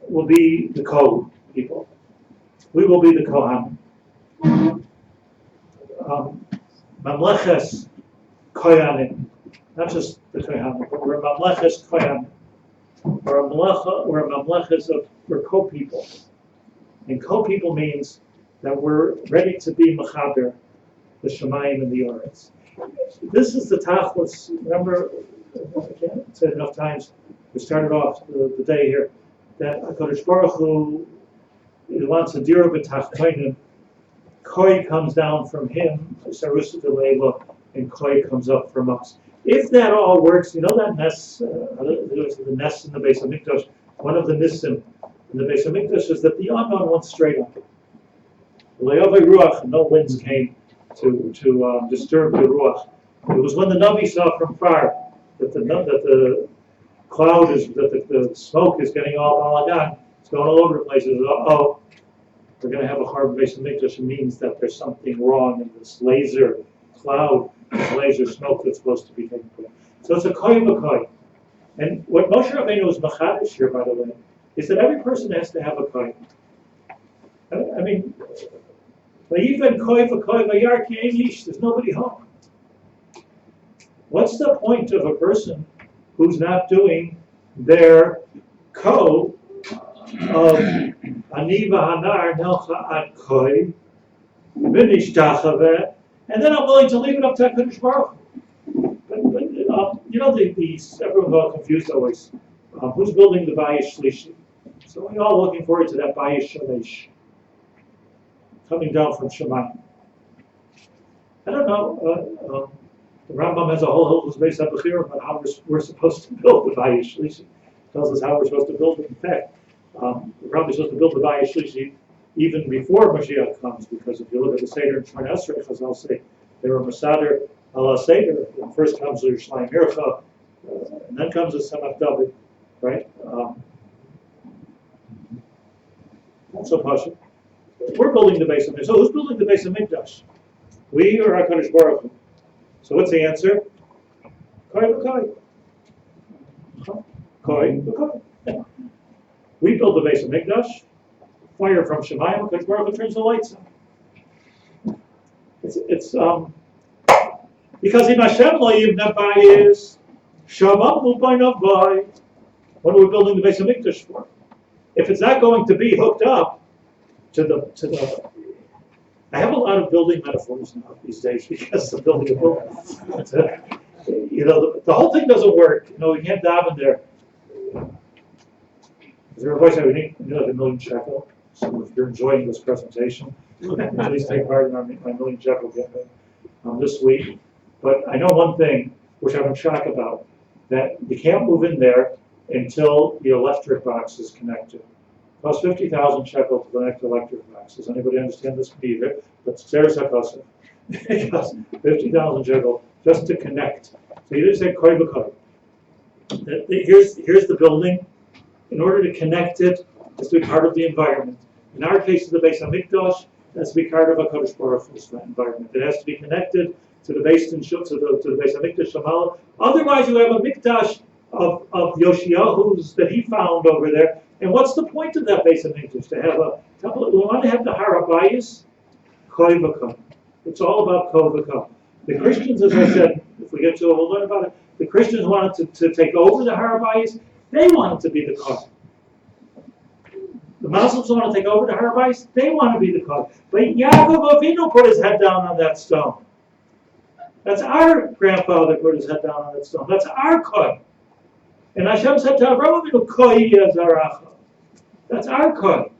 will be the Ko people. We will be the Kohanim. Mamleches Kohanim, not just the Kohanim, but we're Mamleches Kohanim. We're Mamleches of, we're co-people. And co-people means that we're ready to be Mechaber, the Shemayim and the Oretz. This is the Tachlis. Remember, I can't say it enough times, we started off the day here, that HaKadosh Baruch Hu wants a dira b'tachtonim. Koi comes down from him, Sarusa Delela, and Koi comes up from us. If that all works, you know that Ness, the Ness in the Beis Hamikdash, one of the Nissim in the Beis Hamikdash is that the unknown went straight up. Ruach, no winds came to disturb the Ruach. It was when the Navi saw from far that the cloud is, that the smoke is getting all done. It's going all over the place. Oh, we're going to have a hard Beis Hamikdash. It means that there's something wrong in this laser cloud, this laser smoke that's supposed to be taking place. So it's a koi v'koi. And what Moshe Rabbeinu was machadish here, by the way, is that every person has to have a koi. I mean, even koi v'koi v'yar ki ein ish, there's nobody home. What's the point of a person who's not doing their ko of ani v'hanar nelcha ad koi v'nishtachaveh, and then I'm willing to leave it up to HaKadosh Baruch Hu. But you know, everyone's all confused always. Who's building the Bayis Shlishi? So we're all looking forward to that Bayis Shemesh coming down from Shemayim. I don't know. The Rambam has a whole Hilchos Beis Abachir about how we're supposed to build the Bayis Shlishi. Tells us how we're supposed to build it. In fact, the Rambam is supposed to build the Bayis Shlishi even before Mashiach comes, because if you look at the Seder in Shemona Esrei, Chazal say they were Masader ala Seder. First comes the Yerushalayim Mircha, and then comes the Samach David, right? Not so pasha. We're building the Beis Hamikdash. So who's building the Beis Hamikdash? We or HaKadosh Baruch Hu? So what's the answer? Koi v'koi. Koi v'koi. We build the Beis Hamikdash. Fire from Shemayim, HaKadosh Baruch Hu turns the lights on. It's because in Hashem lo yivna bayis, shamam u'baynav bay. What are we building the Beis Hamikdash for? If it's not going to be hooked up to the I have a lot of building metaphors now these days because of building a building. You know, the whole thing doesn't work. You know, we can't daven there. Is there a voice I would need like a million shekel? So if you're enjoying this presentation, please take part in my million shekel giveaway this week. But I know one thing, which I'm in shock about, that you can't move in there until the electric box is connected. It costs 50,000 shekel to connect the electric box. Does anybody understand this? Me either. But there's a cost. It costs 50,000 shekel just to connect. So you just say koi v'koi. Here's the building. In order to connect it, it has to be part of the environment. In our case, the Beis Hamikdash has to be part of a HaKadosh Baruch Hu's environment. It has to be connected to the Beit Shemesh, to the Beit Hamikdash. Otherwise, you have a mikdash of Yoshiyahu's that he found over there. And what's the point of that Beit Hamikdash? To have a temple. We want to have the Harabayis, Koi V'Koi. It's all about Koi V'Koi. The Christians, as I said, if we get to it, we'll learn about it. The Christians wanted to take over the Harabayis. They wanted to be the Koi. The Muslims want to take over the Harabayis. They want to be the Koi. But Yaakov Avinu put his head down on that stone. That's our grandfather put his head down on that stone. That's our Koi. And Hashem said to Avraham Avinu, Koi Yazaracha. That's our Koi.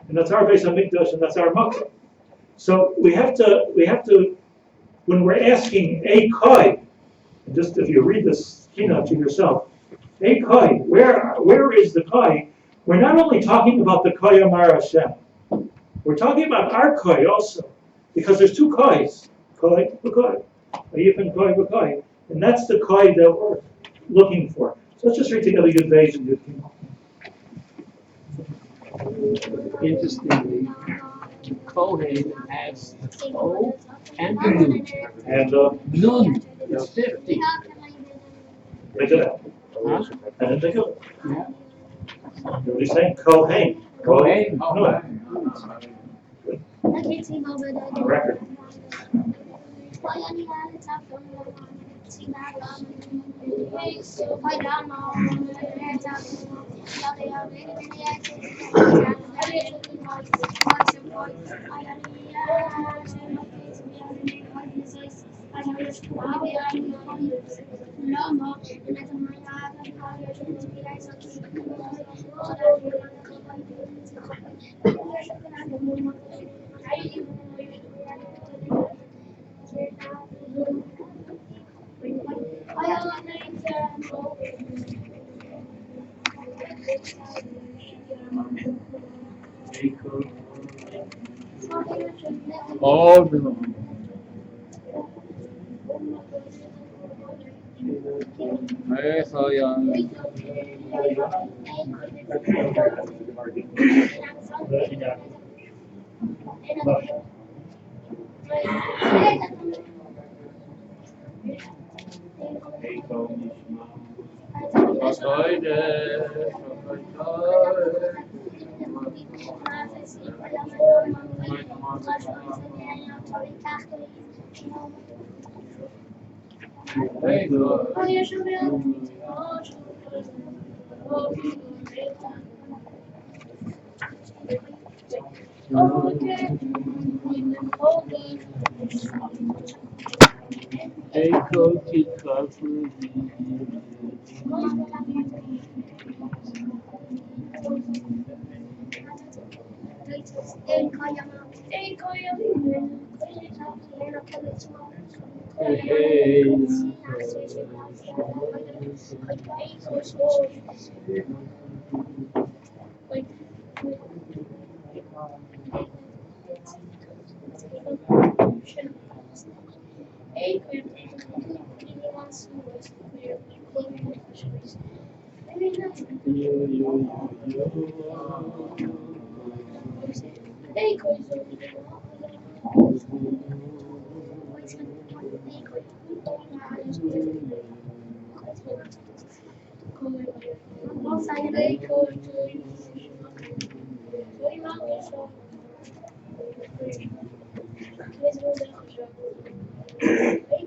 And that's our Beis Hamikdash, and that's our Makkah. So we have to, when we're asking a Koi, just if you read this Kinos to yourself, a Koi, where is the Koi? We're not only talking about the Koi Amar Hashem. We're talking about our Koi also. Because there's two Kois. Koi, V'Koi. Ayif Koi, V'Koi. And that's the Koi that we're looking for. So let's just read together Yud Beis and Yud Gimel. Interestingly, the Kohen has the Ko and the Nun. And Nun is 50. look at that. Huh? I didn't think of it. Yeah. What are you saying? Kohen. Kohen. No. On record. All the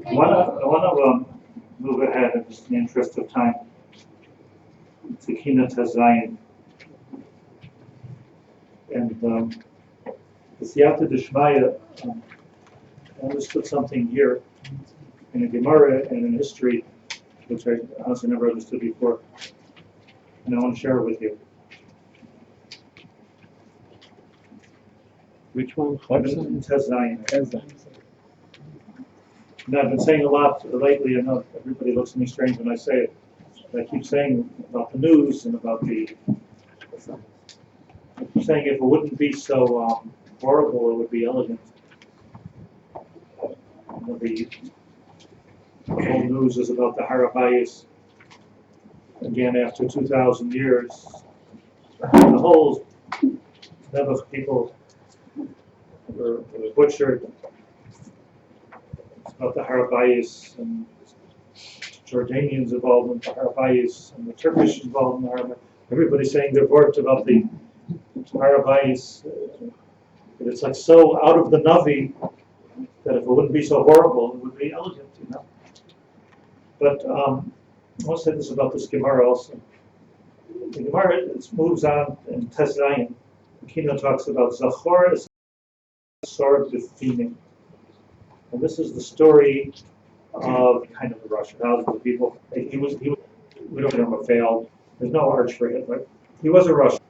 I want to move ahead in just the interest of time to Kinos Zion. And the Siyata Deshmaya, I understood something here in a Gemara and in history, which I honestly never understood before. And I want to share it with you. which one? Zion. And I've been saying a lot lately. I know everybody looks at me strange when I say it. But I keep saying about the news and about the. I keep saying if it wouldn't be so horrible, it would be elegant. The whole news is about the Harabayis. Again, after 2,000 years, the whole set of people were butchered. about the Harabayis and Jordanians involved in the Harabayis and the Turkish involved in the Harabayis. Everybody's saying their words about the Harabayis. But it's like so out of the Navi that if it wouldn't be so horrible, it would be elegant, But I want to say this about this Gemara also. The Gemara moves on in Tezayim. The Kinos talks about Zachor is sword defeating. And this is the story of kind of the Russian thousands of people. He was we don't know him failed. There's no arch for it, but he was a Russian.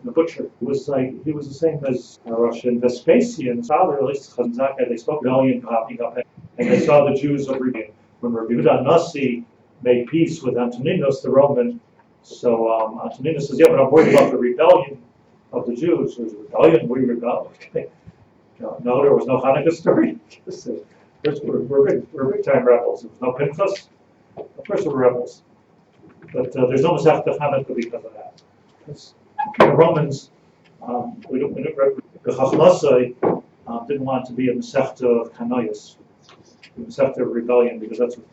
The butcher he was the same as a Russian. Vespasian's father, at least Chazaka, they spoke Italian popping up, and they saw the Jews of Rebbe. When Rabbi Nasi made peace with Antoninus the Roman, so Antoninus says, yeah, but I'm worried about the rebellion of the Jews. There's a rebellion, we rebel. Okay. No, there was no Hanukkah story. We're big time rebels. There was no Pinchas. Of course we're rebels. But there's no Masechta Hanukkah because of that. The Romans, the Chachmasai didn't want to be a Masechta of Kanoyas, a Masechta of rebellion, because that's what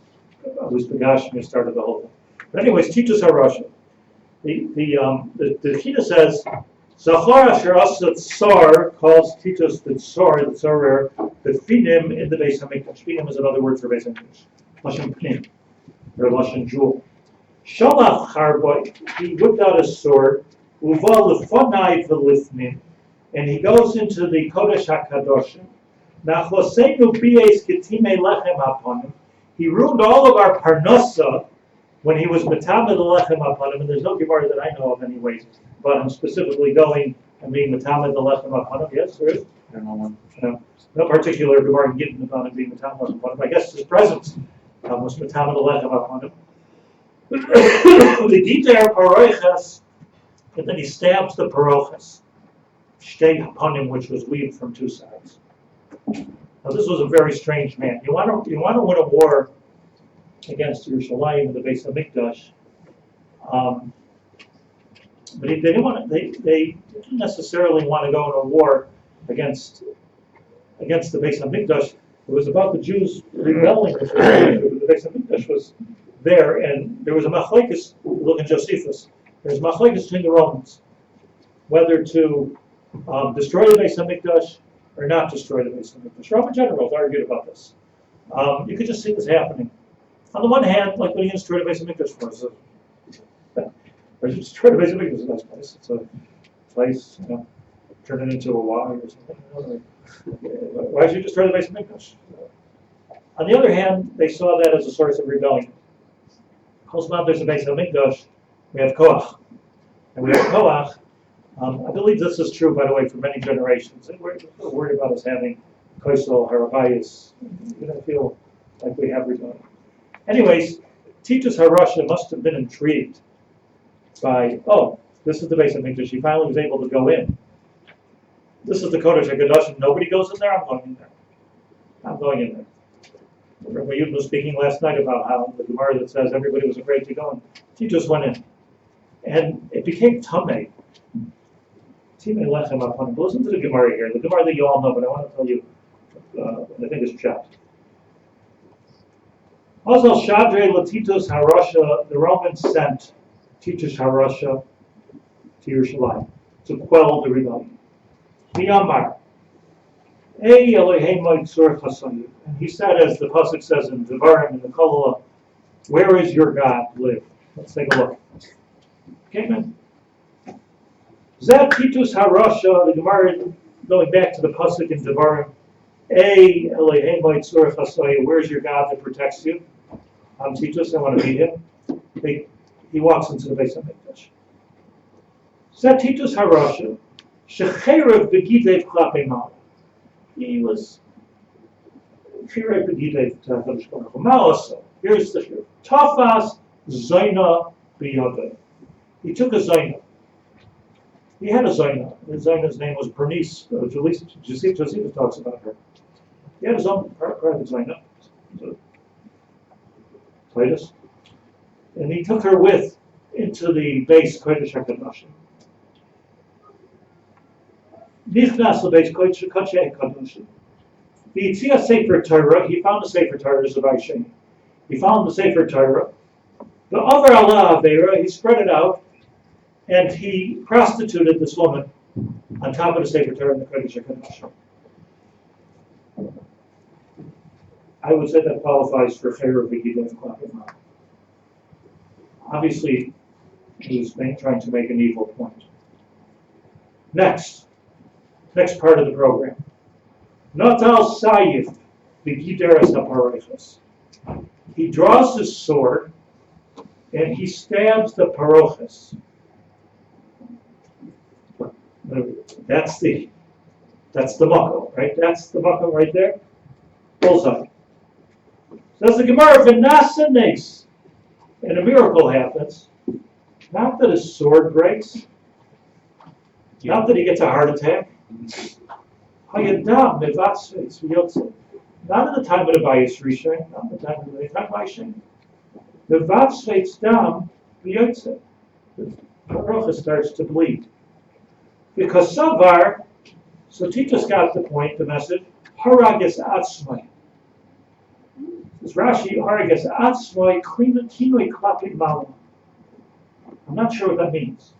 at least the Gashmi started the whole thing. But anyways, teach us how Russia. The Kehillah says, Zachor asher asat tsar calls Titus the tzorer, the finim in the Beis Hamikdash. Finim is another word for Beis Hamikdash. Lashon pnim, or Lashon jewel. Shalach harboy, he whipped out a sword, uval lefonai v'lifnim, and he goes into the Kodesh HaKadoshim. Nachosenu b'yeis ketime lechem upon him. He ruined all of our parnasa when he was metamed lechem upon him, and there's no Gemara that I know of anyways, but I'm specifically going and being metamed lechem upon him. Yes, there is? I don't know one. No particular Gemara getting about him being metamed upon him. I guess his presence was metamed lechem upon him. The Gitar Parochas, and then he stabs the Parochas, shtei upon him, which was weaved from two sides. Now this was a very strange man. You want to win a war against Yerushalayim and the Beis Hamikdash, but they didn't necessarily want to go in a war against the Beit Shemesh. It was about the Jews rebelling. The Beit Shemesh was there, and there was a machlokes. Look in Josephus. There's a machlokes between the Romans whether to destroy the Beit Shemesh or not destroy the Beit Shemesh. Roman generals argued about this. You could just see this happening. On the one hand, like when you destroy the Beit Shemesh for or you destroy the Beit Shemesh is a nice place. It's a place, turn it into a Y or something. Why should you destroy the Beit Shemesh? On the other hand, they saw that as a source of rebellion. Because now there's a Beit Shemesh, we have Koach. And we have Koach. I believe this is true, by the way, for many generations. And we're worried about us having Koisel, Harabayis. We don't feel like we have rebellion. Anyways, Titus HaRasha must have been intrigued by, this is the Beit Shemesh. He finally was able to go in. This is the Kodesh HaKadoshim. Nobody goes in there. I'm going in there. I'm going in there. Rabbi Yudin was speaking last night about how the Gemara that says everybody was afraid to go, and Titus went in. And it became Tameh. Timei Lechem upon him. Listen to the Gemara here. The Gemara that you all know, but I want to tell you, I think it's Pshat. Also, Shadre Latitus HaRasha, the Romans sent Titus HaRasha to Yerushalayim to quell the rebellion. Miyamar, Ei Elohim Yitzur Chasayu. And he said, as the pasuk says in Devarim in the Kaballah, where is your God live? Let's take a look. Okay, man. Zat Titus HaRasha, the Gemara going back to the pasuk in Devarim, Ei Elohim Yitzur Chasayu. Where's your God that protects you? I'm Titus. I want to meet him. He walks into the Beit Shemesh. Zat Titus HaRasha. Shecherev begidev klape mal. He was cherev begidev to also. Here's the shir. Tafas zayna biyadeh. He took a zayna. He had a zayna. The zayna's name was Bernice. Josephus talks about her. He had his own private zayna. Titus. And he took her with into the base Kodesh HaKadoshim. Nichnas lebeis Kodesh HaKadoshim. V'yitzia Sefer Torah, he found the Sefer Torah, is the Vaishem. He found the Sefer Torah. The other Allah Avera, he spread it out, and he prostituted this woman on top of the Sefer Torah in the Kodesh HaKadosh. I would say that qualifies for Pharaoh V'Gidev Klapim. Obviously, he was trying to make an evil point. Next part of the program. Natal Sayif V'Gideres HaParochos. He draws his sword and he stabs the parochos. That's the mako, right? That's the mako right there. Bullseye. Says the Gemara, V'nasa nes, and a miracle happens. Not that his sword breaks. Not that he gets a heart attack. Hayadam mevatzveitz v'yotzeh. Not in the time of the Bayis Rishon, not in the time of the Bayis. The Mevatzveitz dam v'yotzeh. The parochos starts to bleed. Because Savar, so Titus got the point, the message, Haragas Atzmai. This Rashi, Haragas Atzmai, Kinoi Klapim Malam. I'm not sure what that means.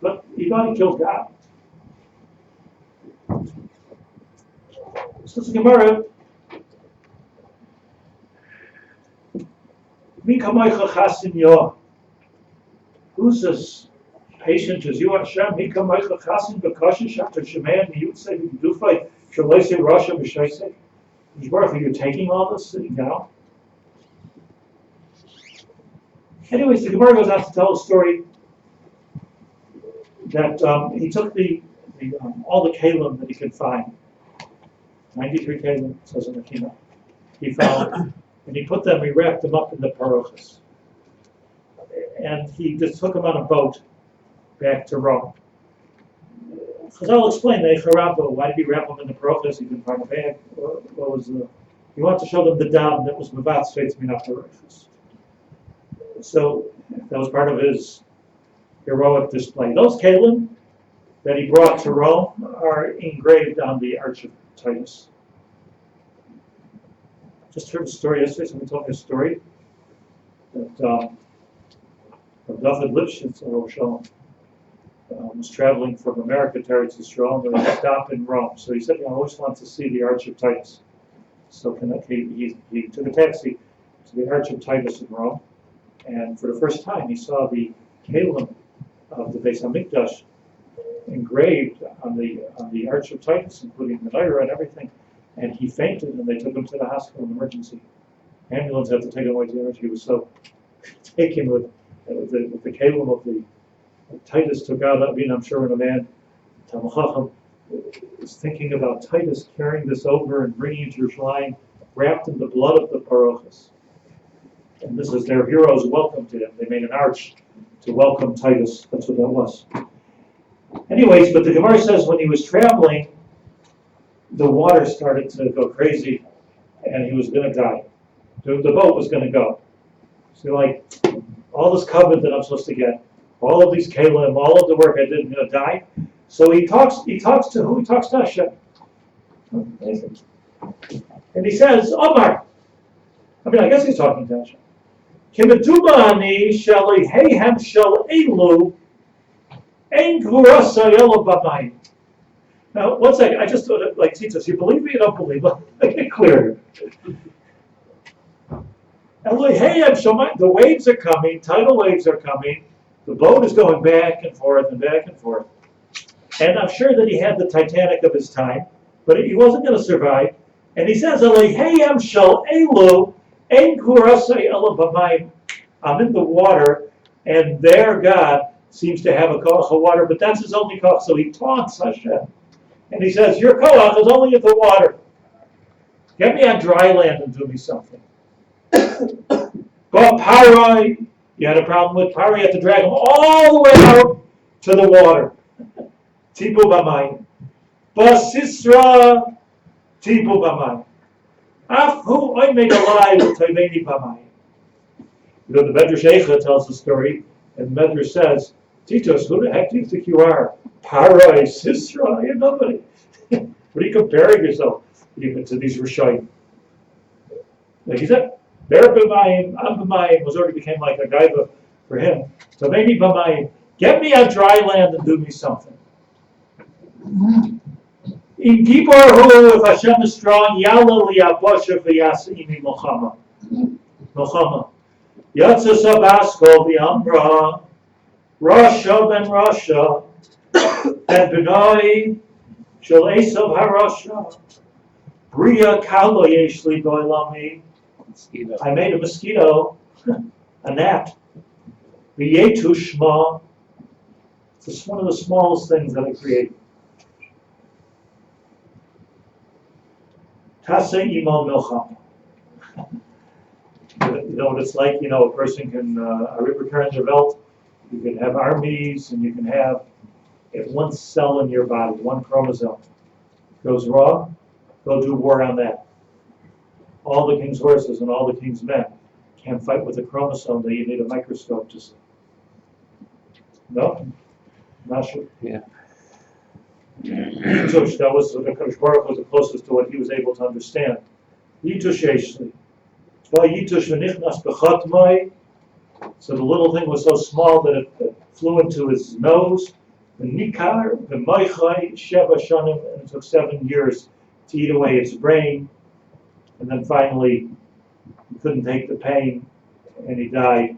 But he thought he killed God. So the Gemara, Mikamaycha Chasim Yoah. Who's this patient as you, Hashem? Mikamaycha Chasim Bekashish after Sheman, Yutzei, Dufai, Shalaisi, Rasha, Bishaisei. Are you taking all this sitting down? Anyways, the Gemara goes on to tell a story that he took all the kalim that he could find, 93 kalim, it says in the Kinos, he found, and he put them, he wrapped them up in the parochos. And he just took them on a boat back to Rome. Because I'll explain the Echarabba, why did he wrap them in the parochos? He didn't find a bag. What was he wanted to show them the dam that was Mevatz Fates Minat parochos. So that was part of his heroic display. Those kalim that he brought to Rome are engraved on the Arch of Titus. Just heard a story yesterday, someone told me a story that David Lipschitz was traveling from America to Eretz Yisrael, and there was a stop in Rome. So he said, I always want to see the Arch of Titus. So he took a taxi to the Arch of Titus in Rome, and for the first time he saw the kalim of the Beis Hamikdash engraved on the Arch of Titus, including the menorah and everything, and he fainted, and they took him to the hospital in emergency. Ambulance had to take him away to the emergency. He was so taken with the kalim of the Titus took out. I mean, I'm sure when a man, Talmud Chacham, is thinking about Titus carrying this over and bringing it to Yerushalayim, wrapped in the blood of the parochos. And this is their hero's welcome to him. They made an arch to welcome Titus. That's what that was. Anyways, but the Gemara says when he was traveling, the water started to go crazy, and he was going to die. The boat was going to go. So like, all this covenant that I'm supposed to get, all of these kalim, all of the work I did, I'm going to die. So he talks to who? He talks to Hashem. And he says, Omar. I mean, I guess he's talking to Hashem. Kimedubani shalihehem shel elu ein gvurasa elo b'mayim. Now, one second. I just thought it like Titus. You believe me? You don't believe me? Make it clear. The waves are coming. Tidal waves are coming. The boat is going back and forth and back and forth. And I'm sure that he had the Titanic of his time, but he wasn't going to survive. And he says, I'm in the water, and their God seems to have a koach of water, but that's his only koach. So he taunts Hashem. And he says, your koach is only in the water. Get me on dry land and do me something. But Parai, you had a problem with Parai, you had to drag him all the way out to the water. Tipu b'mayim. Basisra tipu b'mayim. Afhu oimeg alai v'toiveni b'mayim. You know, the Medrash Eicha tells the story, and the Medrash says, Titus, who the heck do you think you are? Parai, Sisra, you're nobody. What are you comparing yourself? even to these Rishayim. Like he said, Ber b'mayim, am b'mayim was already became like a gaiva for him. So maybe b'mayim, get me on dry land and do me something. In Gibor hu, if Hashem is strong, Yalla liyabosha v'yasini Mochama. Mochama. Yatsa sabasko v'amra, Rasha ben Rasha, ben Benoi, shel Esav harasha, Bria kalo yeshli goylami. I made a mosquito, a gnat. V'yetu shma. It's one of the smallest things that I create. Tase imo milcham. You know what it's like? You know, a person can, a river turns their belt. You can have armies, and you can have, if one cell in your body, one chromosome goes wrong, go do war on that. All the king's horses and all the king's men can't fight with a chromosome that you need a microscope to see. No? Not sure. Yeah. Yitush, that was the Kadosh Baruch was the closest to what he was able to understand. Yitush Yeshli. Yitush v'nichnas b'chatmai. So the little thing was so small that it flew into his nose. V'nikar v'maichai sheva shanim, and it took 7 years to eat away its brain. And then finally, he couldn't take the pain, and he died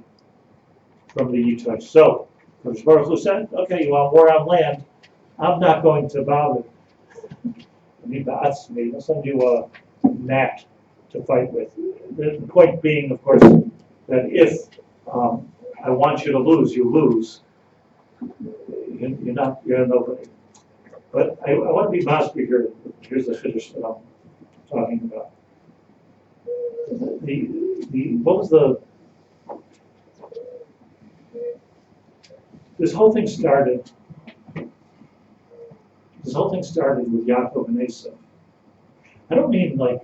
from the Yitush. So, Kadosh Baruch Hu said, okay, you want war on land, I'm not going to bother. I'll send you a gnat to fight with. The point being, of course, that if I want you to lose, you lose. You're nobody. But I want to be masbih here. Here's the chiddush that I'm talking about. This whole thing started with Yaakov and Esav. I don't mean like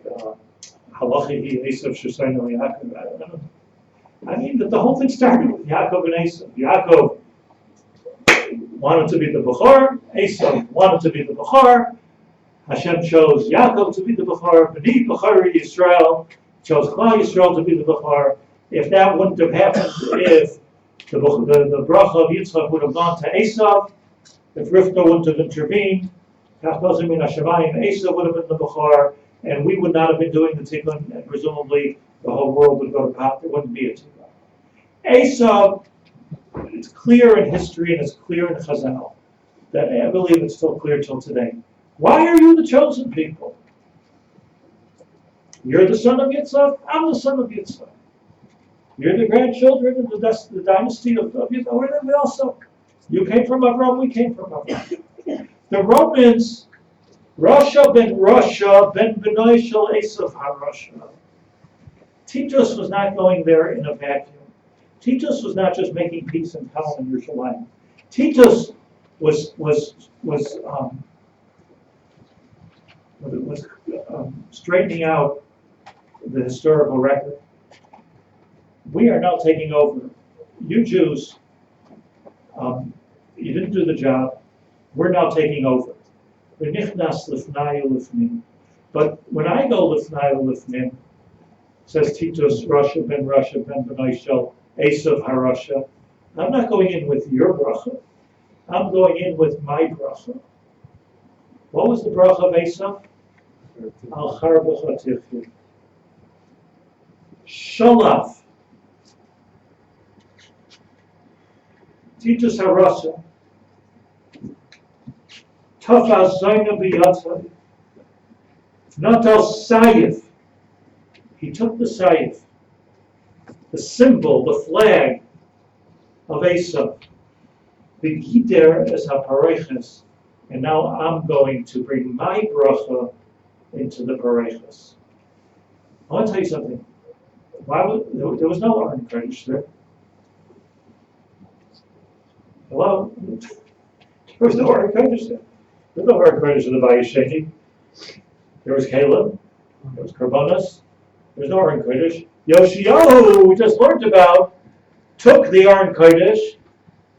halachihi Esav Shusayno Yaakov. I mean that the whole thing started with Yaakov and Esav. Yaakov wanted to be the Bechor, Esav wanted to be the Bechor. Hashem chose Yaakov to be the Bechor, B'nai Bechor Yisrael, chose Klal Yisrael to be the Bechor. If that wouldn't have happened, if the bracha of Yitzchak would have gone to Esav, if Rivka wouldn't have intervened, Esav would have been the Bechor, and we would not have been doing the tikkun, and presumably the whole world would go to pot. There wouldn't be a tikkun. Esav, it's clear in history and it's clear in Chazal, that I believe it's still clear till today. Why are you the chosen people? You're the son of Yitzchak, I'm the son of Yitzchak. You're the grandchildren of the dynasty of Yitzchak. We also. You came from Avram, we came from Avram. The Romans, Rasha ben Benoi shel Esav HaRasha. Titus was not going there in a vacuum. Titus was not just making peace and calm in Yerushalayim. Titus was straightening out the historical record. We are now taking over. You Jews, you didn't do the job. We're now taking over. But when I go lifnayu lifnim, says Titus, Rasha ben Benoi shel Esav HaRasha, I'm not going in with your bracha. I'm going in with my bracha. What was the bracha of Esav? Al charbecha tifyu. Shalaf. Titus HaRasha. Tafas Zayna B'Yatzai. Natal Sayif. He took the Sayif, the symbol, the flag of Esav. The Gider as HaPareches. And now I'm going to bring my bracha into the Pareches. I want to tell you something. There was no Aron Kodesh there. Hello? There was no Aron Kodesh there. There was no Aron Kodesh in the Vayisheni. There was Kehilla. There was Karbonos. There was no Aron Kodesh. Yoshiyahu, who we just learned about, took the Aron Kodesh,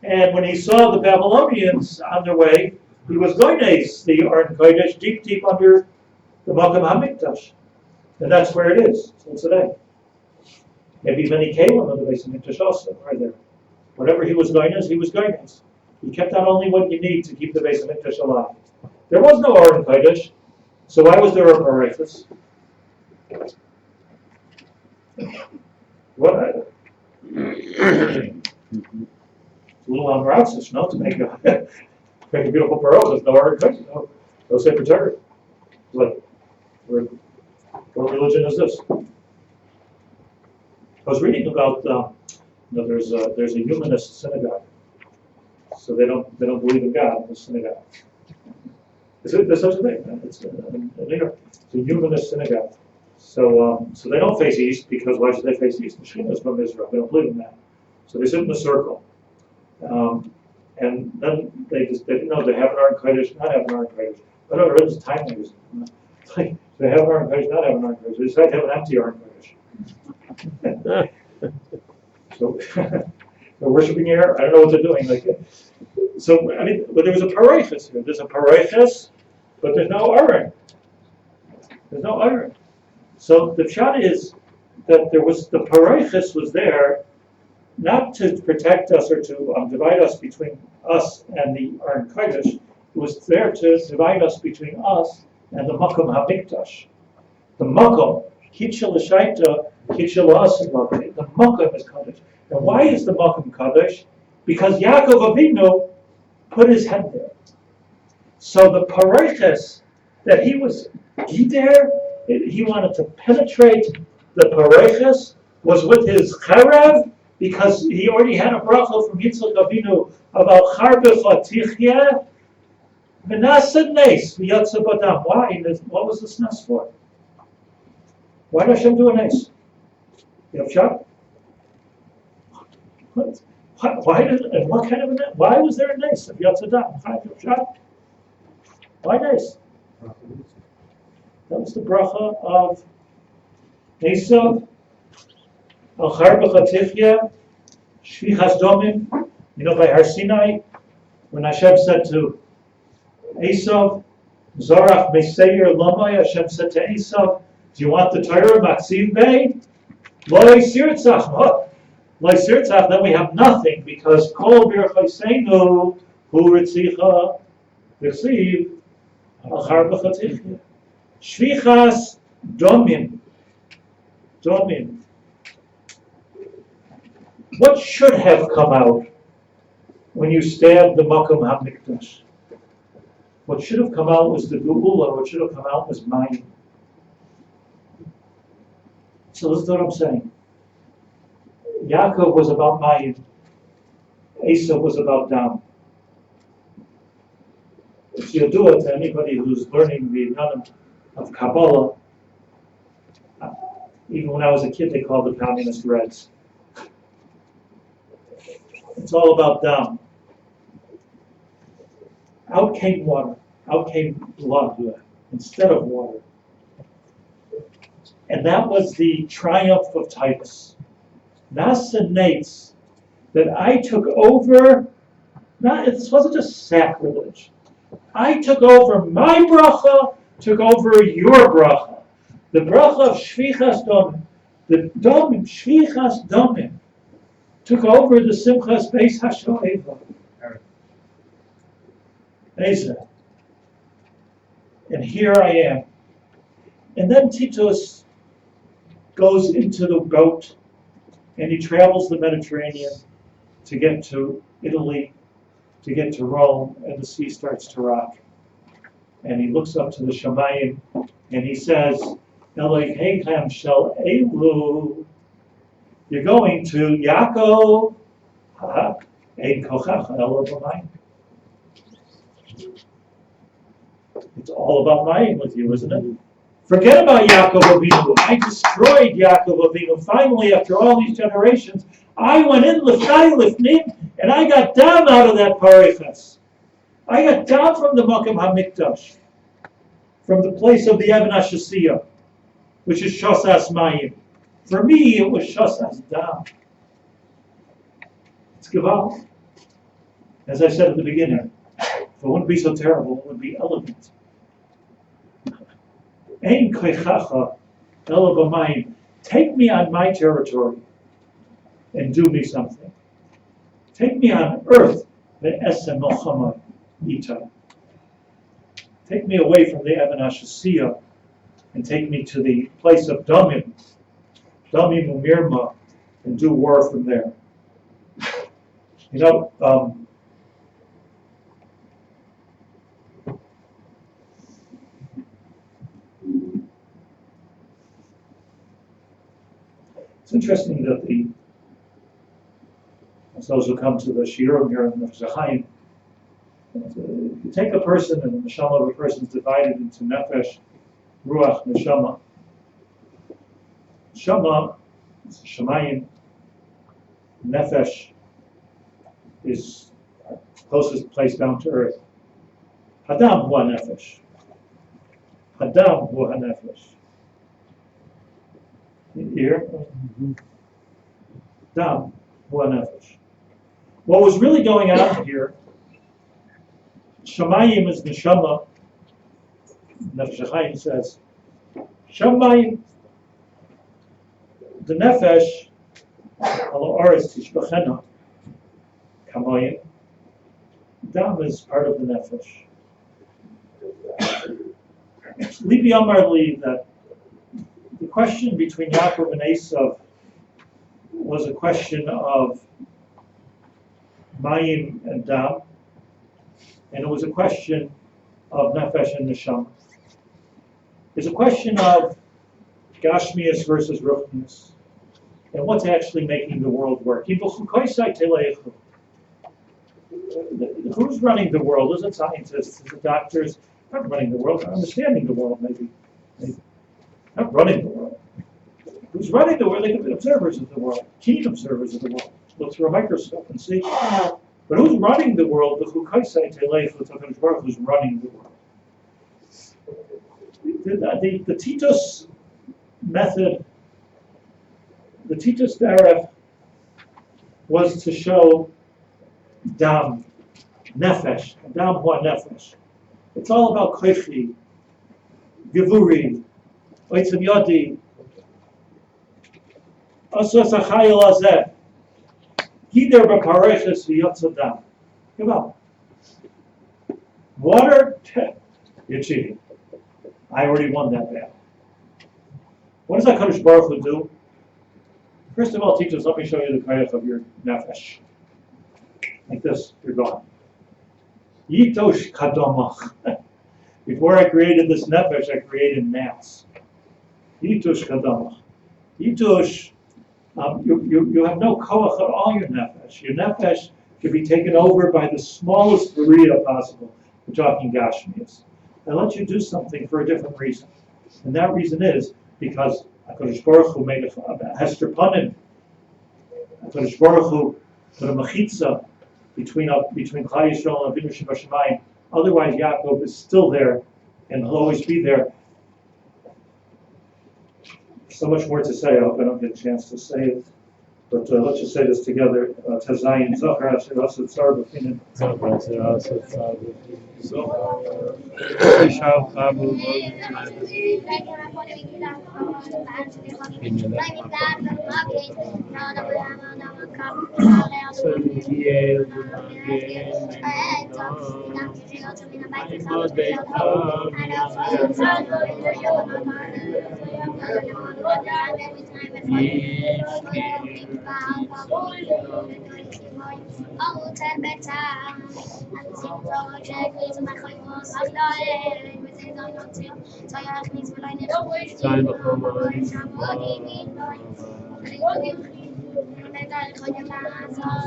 and when he saw the Babylonians on their way, he was going to ace the Aron Kodesh deep under the Makom HaMikdash. And that's where it is still today. Maybe many Kalim of the Beit Shemesh also are there. Whatever he was going as, he was going as. He kept out only what you need to keep the Beit Shemesh alive. There was no Or and Kodesh, so why was there a Parashas? What? It's a little unrighteous, no, to make a beautiful parashas, no Or and Kodesh, no Sefer Torah. What religion is this? I was reading about there's a humanist synagogue, so they don't believe in God in the synagogue. There's such a thing. It's a humanist synagogue. So they don't face east because why should they face east? The Shekhinah is from Israel. They don't believe in that. So they sit in a circle, and then they didn't know they have an Aron Kodesh, not have an Aron Kodesh. But I read this Time magazine. It's like they have an Aron Kodesh, not have an Aron Kodesh. They decide to have an empty Aron Kodesh. So they're worshiping air. I don't know what they're doing. So I mean, but there was a parashas here. There's a parashas, but there's no Aron. There's no Aron. So the pshat is that the parashas was there not to protect us or to divide us between us and the Aron Kodesh. It was there to divide us between us and the Makom HaMikdash. The Makom, Kitchel L'Shaita, Kitchel L'Asim, the Makom is Kodesh. And why is the Makom Kodesh? Because Yaakov Avinu put his head there. So the parashas that he wanted to penetrate the parashas was with his charev, because he already had a bracha from Yitzchak Avinu about Charbecha Tichya, V'nasa Nes V'yatsa Badam. Why? What was this nes for? Why did Hashem do a nes? You have shot? Why did, and what kind of a nes? Why was there a nes of Yatsa Badam? Why nes? That was the bracha of Esav, Al Charbecha Tichya, Shvichas Domim. You know, by Har Sinai, when Hashem said to Esav, Zorach Meseir Lomai, Hashem said to Esav, do you want the Torah? Maksiv Bey? Loi Sirtzach. What? Loi Sirtzach, then we have nothing, because Kol Birchaiseinu, Hu Ritzicha, V'chsiv, Al Charbecha Tichya. Shvichas Domim. Domim. What should have come out when you stabbed the Makom HaMikdash? What should have come out was the Geula. What should have come out was mine. So listen to what I'm saying. Yaakov was about Mayim. Esau was about Dam. If you do it to anybody who's learning the Inyanim of Kaballah, even when I was a kid, they called the communist Reds. It's all about Dam. Out came water. Out came blood instead of water. And that was the triumph of Titus. Nasa Nates, that I took over, it wasn't just sacrilege. I took over my bracha, took over your bracha. The bracha of Shvichas Domim, the Domim, Shvichas Domim, took over the Simchas Beis HaShoeva. And here I am. And then Titus goes into the boat and he travels the Mediterranean to get to Italy, to get to Rome, and the sea starts to rock. And he looks up to the Shamayim and he says, Eloheihem shel Elu, you're going to Yaakov, Ein Kochacha Elohim. It's all about Mayim with you, isn't it? Forget about Yaakov Avinu. I destroyed Yaakov Avinu. Finally, after all these generations, I went in L'chai Lifnim, and I got down out of that parachas. I got down from the Makom HaMikdash, from the place of the Even HaShasiyah, which is Shasas Mayim. For me, it was Shasas Dam. It's Kaballah. As I said at the beginning, if it wouldn't be so terrible, it would be elegant. Ein koichacha ela b'mayim. Take me on my territory and do me something. Take me on earth, ve'esem milchama ita. Take me away from the Evan Ashasiya and take me to the place of Damim Umirma, and do war from there. You know, it's interesting that those who come to the Shiurim here in the Zachaim, you take a person, and the neshama of a person is divided into nefesh, ruach, neshama. Neshama is shemayim. Nefesh is the closest place down to earth. Hadam hu nefesh. Hadam hu nefesh. You hear? Hadam hu nefesh. What was really going on here? Shemayim is neshama. Nefesh HaChaim says, Shemayim, the nefesh, alo oretz tishbachena, kamayim. Dam is part of the nefesh. Libi Amar Li, that the question between Yaakov and Esav was a question of mayim and dam, and it was a question of nefesh and neshama. It's a question of gashmius versus ruchnius, and what's actually making the world work. Who's running the world? Is it scientists? Is it doctors? Not running the world, understanding the world, maybe. Not running the world. Who's running the world? They can be observers of the world, keen observers of the world. Look through a microscope and see. But who's running the world? Who's running the world? The Titus method, the Titus Derech, was to show dam, nefesh, dam hua nefesh. It's all about koichi, gevuri, oitzim yodi, asos achayil azeh, gider b'pareches v'yotza dam. Come on. Water, you're cheating. I already won that battle. What does HaKadosh Baruch Hu do? First of all, teachers, let me show you the koyach of your nefesh. Like this, you're gone. Yitosh kadomach. Before I created this nefesh, I created gnats. Yitosh kadomach. Yitosh, you have no koach at all your nefesh. Your nefesh can be taken over by the smallest berea possible. We're talking gashmias. I let you do something for a different reason. And that reason is because HaKadosh Baruch Hu made a Hester Panim. HaKadosh Baruch Hu put a mechitza between Klal Yisrael and Avinu Shebashamayim. Otherwise, Yaakov is still there and he'll always be there. So much more to say. I hope I don't get a chance to say it. But let's just say this together. Tazayin Zachar Asher Asad Sar B'Kinin. Tisha B'Av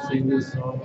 Sing the song.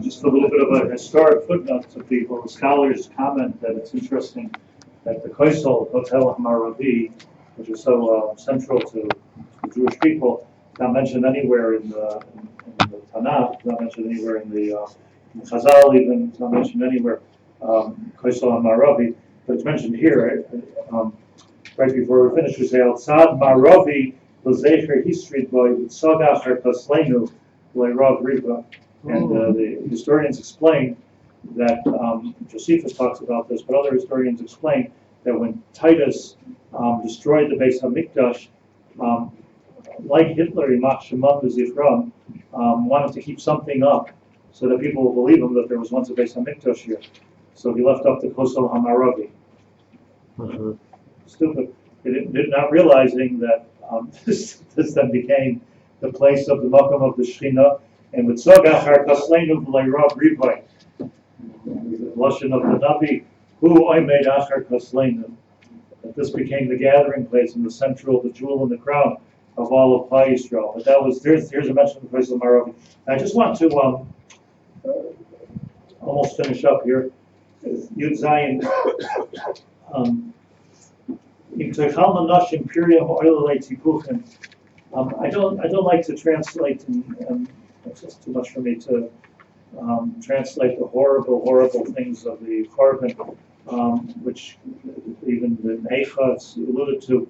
Just a little bit of a historic footnote to people. Scholars comment that it's interesting that the Koisel Hotel Hamaravi, which is so central to the Jewish people, not mentioned anywhere in the Tanakh, not mentioned anywhere in the Chazal, even not mentioned anywhere. Koisel Hamaravi, but it's mentioned here. Right before we finish, we say Al Sad Maravi L'Zecher Histrit Boy Tzagacher Kaslenu Le'Rav Riva. And the historians explain that, Josephus talks about this, but other historians explain that when Titus destroyed the Beis HaMikdash, like Hitler, Yimach Shemam V'Zichram, wanted to keep something up so that people will believe him that there was once a Beis HaMikdash here. So he left up the Kosel HaMaravi. Stupid. Did not realizing that this then became the place of the Makom of the Shechina, and with Tzogachar Kaslenu V'Leirav Rivai, the Lashon of the Navi, who Oimed Achar Kaslenu, that this became the gathering place and the central, the jewel in the crown of all of Klal Yisrael. But that was, here's a mention of the place of Maravi. I just want to almost finish up here. Yud Zayin. I don't like to translate, and it's just too much for me to translate the horrible things of the Korban, which even the Eicha alluded to,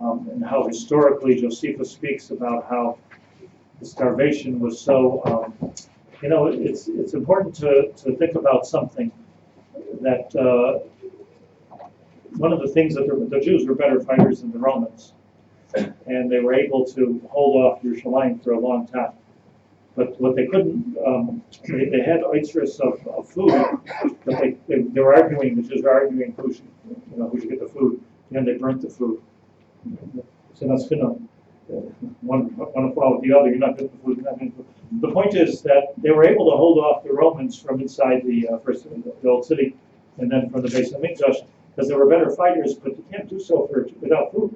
and how historically Josephus speaks about how the starvation was so. It's important to think about something that. One of the things that the Jews were better fighters than the Romans, and they were able to hold off Yerushalayim for a long time. But what they couldn't, they had oitzeres of food, but they were arguing, the Jews were arguing who should get the food, and they burnt the food. So that's one to follow the other. You're not getting the food. You're not getting the food. The point is that they were able to hold off the Romans from inside the old city, and then from the Beit Shemesh, because they were better fighters, but you can't do so without food.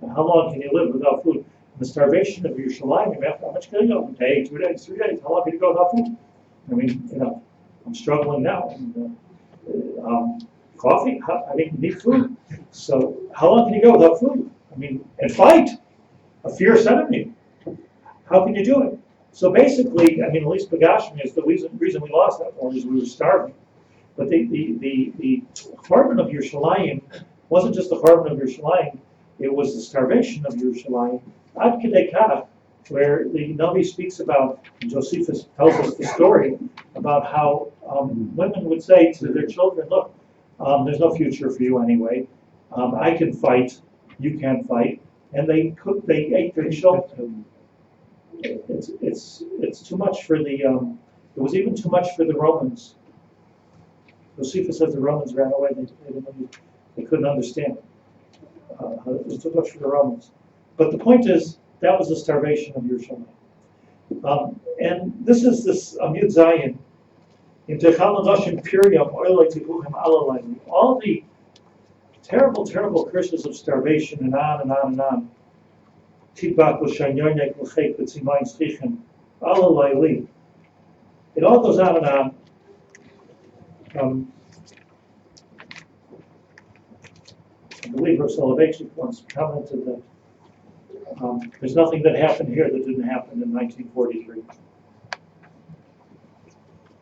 How long can you live without food? The starvation of Yerushalayim, how much can you go? A day, 2 days, 3 days? How long can you go without food? I mean, I'm struggling now. And, coffee? You need food. So how long can you go without food? And fight a fierce enemy. How can you do it? So basically, at least Begashmi is the reason we lost that war is we were starving. But the Korban of Yerushalayim wasn't just the Korban of Yerushalayim, it was the starvation of Yerushalayim. Ad Kedei Kach, where the Navi speaks about, Josephus tells us the story about how women would say to their children, look, there's no future for you anyway. I can fight, you can't fight. And they ate their children. It's too much for the, it was even too much for the Romans. Josephus says the Romans ran away, they couldn't understand. It was too much for the Romans. But the point is, that was the starvation of Yerushalayim. And this is this Yud Zayin. All the terrible curses of starvation and on and on and on. It all goes on and on. I believe Rav Soloveitchik once commented that there's nothing that happened here that didn't happen in 1943.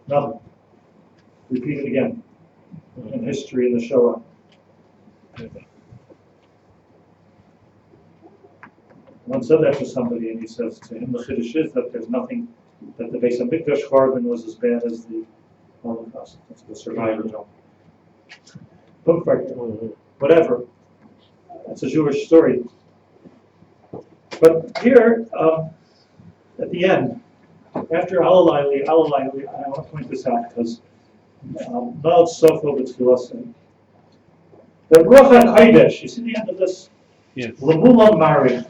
Nothing. Repeat it again in history in the Shoah. One said that to somebody, and he says to him, the Chiddush is that there's nothing, that the Beis HaMikdash Korban was as bad as the Holocaust. That's the survivors know. Whatever. That's a Jewish story. But here, at the end, after Alalayli, and I want to point this out because not Sofo B'Tfilasim. The Ruach HaKodesh, you see the end of this? Yes. Lamula Mari.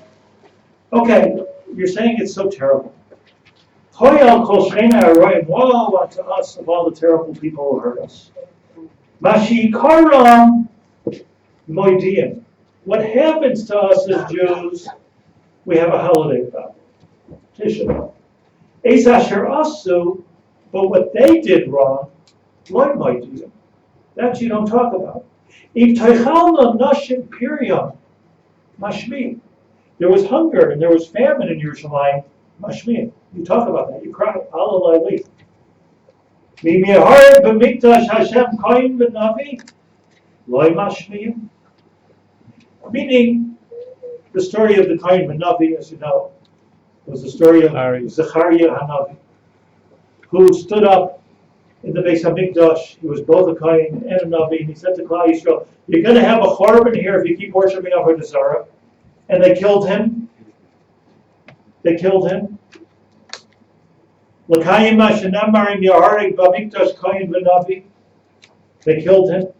Okay, you're saying it's so terrible. Toyal Kol Shchena Aroyim, woe unto us of all the terrible people who hurt us. Mashikaram Moidian. What happens to us as Jews, we have a holiday about. Tisha B'Av. Eis Asher Asu, but what they did wrong, Loi Moidian. That you don't talk about. If Teichalna Nashim Pirion, Mashmin. There was hunger and there was famine in Yerushalayim, Mashmin. You talk about that, you cry, Hallelujah. Mimihar b'mikdash Hashem koyin v'navi, Loi Mashmin. Meaning, the story of the koyin v'navi, as you know, was the story of Zechariah Hanavi, who stood up in the Beis HaMikdash. He was both a kohen and a navi, and he said to Klal Yisrael, "You're going to have a chorban here if you keep worshiping Avodah Zarah." And they killed him. L'kayim ma'shenamarim yahareg b'mikdash kohen v'navi. They killed him,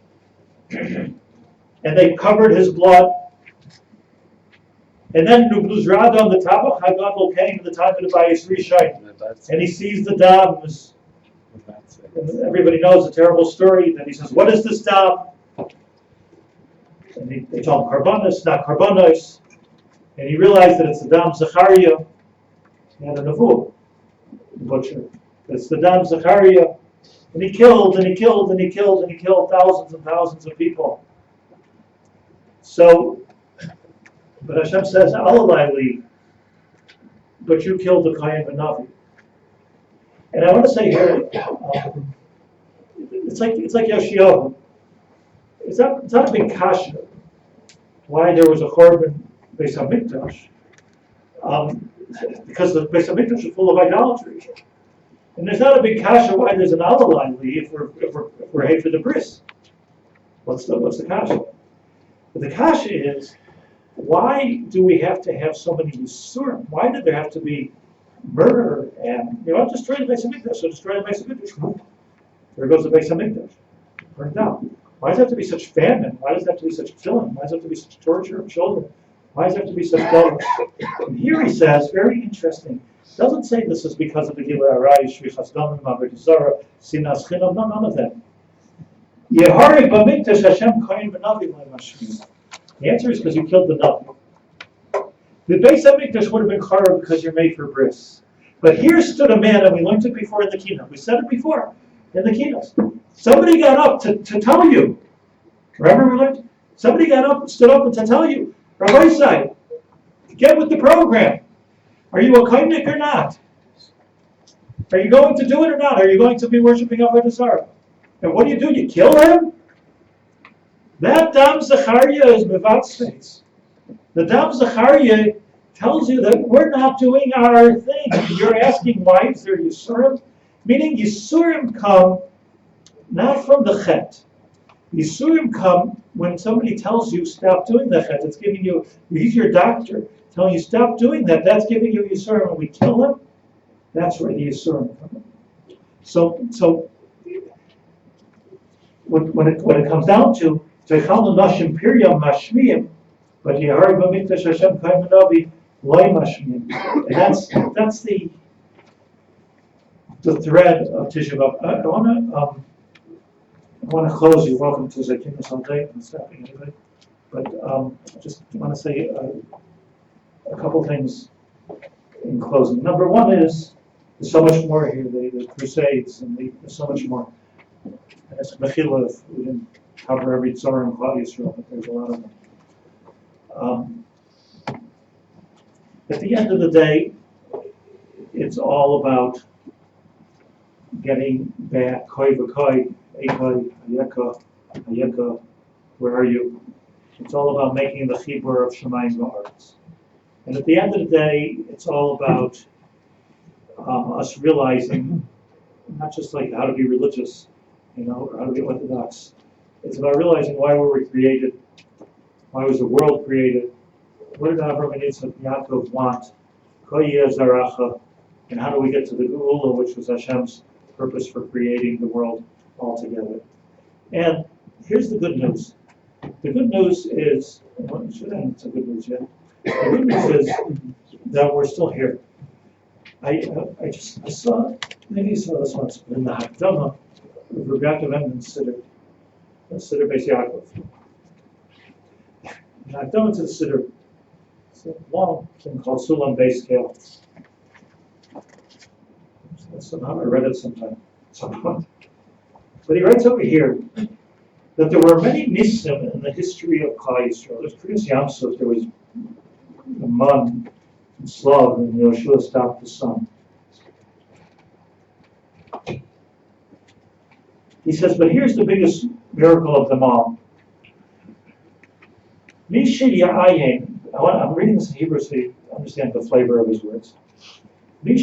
and they covered his blood. And then Nubluzrada on the Tabach HaGadol came in the time of the Bayis Rishon, and he sees the dams. And everybody knows the terrible story that he says, "What is this dam?" And they tell him Karbanos, not Karbanos. And he realized that it's the dam Zechariah. He had a nevuah, butcher. It's the dam Zechariah. And he killed thousands and thousands of people. So, but Hashem says, Alalayli, but you killed the Kohen V'Navi. And I want to say here, it's like Yoshiyahu. It's not a big kasha why there was a chorban Beis HaMikdash, because the Beis HaMikdash is full of idolatry. And there's not a big kasha why there's an Alalayli if we're hate for the bris. What's the kasha? But the kasha is, why do we have to have so many Yisurim? Why did there have to be murder and, destroy the Beis HaMikdash, so destroy the Beis HaMikdash. There goes the Beis HaMikdash. Burned down. Why does it have to be such famine? Why does it have to be such killing? Why does it have to be such torture of children? Why does it have to be such violence? And here he says, very interesting, doesn't say this is because of the Gilui Arayis, Shvichas Damim, Avodah Zarah, Sinas Chinam, none of that. Yehareg b'mikdash Hashem koyin v'navi mashmin. The answer is because you killed the Navi. The Beis HaMikdash would have been charav because you're made for bris. But here stood a man, and we learned it before in the Kinos. We said it before in the Kinos. Somebody got up to tell you. Remember we learned? Somebody stood up and to tell you, Rabbi Say, get with the program. Are you a kohenik or not? Are you going to do it or not? Are you going to be worshiping Avodah Zarah? And what do? You kill him? That Dam Zechariah is Mevatzes. The Dam Zechariah tells you that we're not doing our thing. You're asking why is there Yisurim? Meaning Yisurim come not from the Chet. Yisurim come when somebody tells you stop doing the Chet. It's giving you, he's your doctor, telling you stop doing that. That's giving you Yisurim. When we kill him, that's where the Yisurim come. So when it comes down to Teichalnu Nashim Pirion Mashmiyim, but Yehareg b'mikdash Hashem koyin v'navi Loi Mashmiyim. And that's the thread of Tisha B'Av. I want to close. You're welcome to say Kinos all day. I'm stopping anybody. But I just want to say a couple things in closing. Number one is there's so much more here. The Crusades and there's so much more. And it's Kehilla. If we didn't cover every Musar and Halachah, but there's a lot of them. At the end of the day, it's all about getting back, koi v'koi, ekoi, ayeka, where are you? It's all about making the chibur of Shemayim v'aretz. And at the end of the day, it's all about us realizing, not just like how to be religious, or how to be Orthodox. It's about realizing why we were created, why was the world created, what did Abraham and Yaakov want? Koyeh zaracha, And how do we get to the Kehilla, which was Hashem's purpose for creating the world altogether? And here's the good news. The good news is, it's a good news, yeah. The good news is that we're still here. I saw, maybe you saw this once, but in the Hakdama, of Rabbi Yaacov Haber Siddur Beit Yaakov. In the Hakdama to the Siddur, it's a long thing called Sulam Base Scale. Somehow I read it sometime. But he writes over here that there were many nisim in the history of Kehillas Yisrael. There's previous Yamsuf, there was a man in Slav, and Yoshua stopped the sun. He says, but here's the biggest miracle of them all. I'm reading this in Hebrew so you understand the flavor of his words. We, the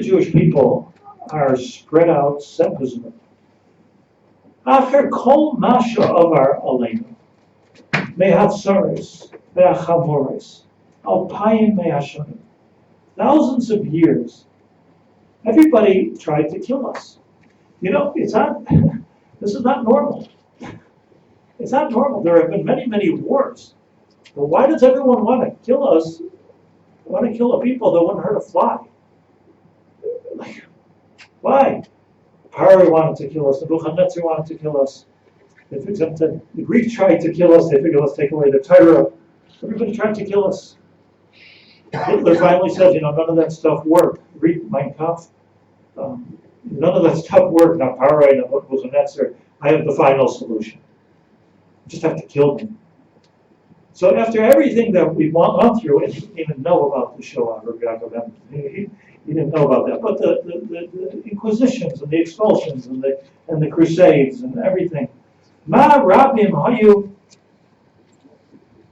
Jewish people, are spread out sepizur. After kol masha avar aleinu, mehatzaris, me'achamoris, alpayim me'ashanim. Thousands of years, everybody tried to kill us. You know, this is not normal. It's not normal. There have been many, many wars. But why does everyone want to kill us? Want to kill a people that wouldn't hurt a fly? Like, why? Pari wanted to kill us. Nebuchadnezzar wanted to kill us. The Greeks tried to kill us. They figured, let's take away the Torah. Everybody tried to kill us. Hitler finally said, none of that stuff worked. Read Mein Kampf. None of that stuff worked. Not Pari, not Nebuchadnezzar. I have the final solution. Just have to kill them. So after everything that we've gone through, and he didn't even know about the Shoah, Rabbi Yaacov Haber, he didn't know about that. But the Inquisitions and the expulsions and the Crusades and everything. Ma Rabim Hayu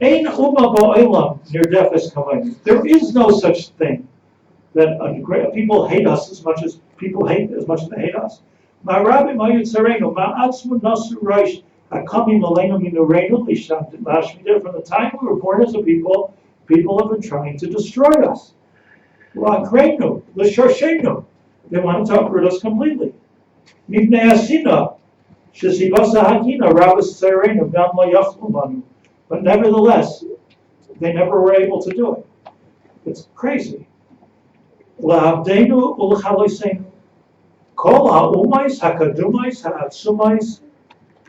Ein Uma Ba'olam Nirdefes Kamayim. There is no such thing that people hate us as much as people hate as much as they hate us. Ma Rabim Hayu Tzarenu Ma Atzmu Nasu Reish. From the time we were born as a people have been trying to destroy us. They wanted to uproot us completely. But nevertheless, they never were able to do it. It's crazy.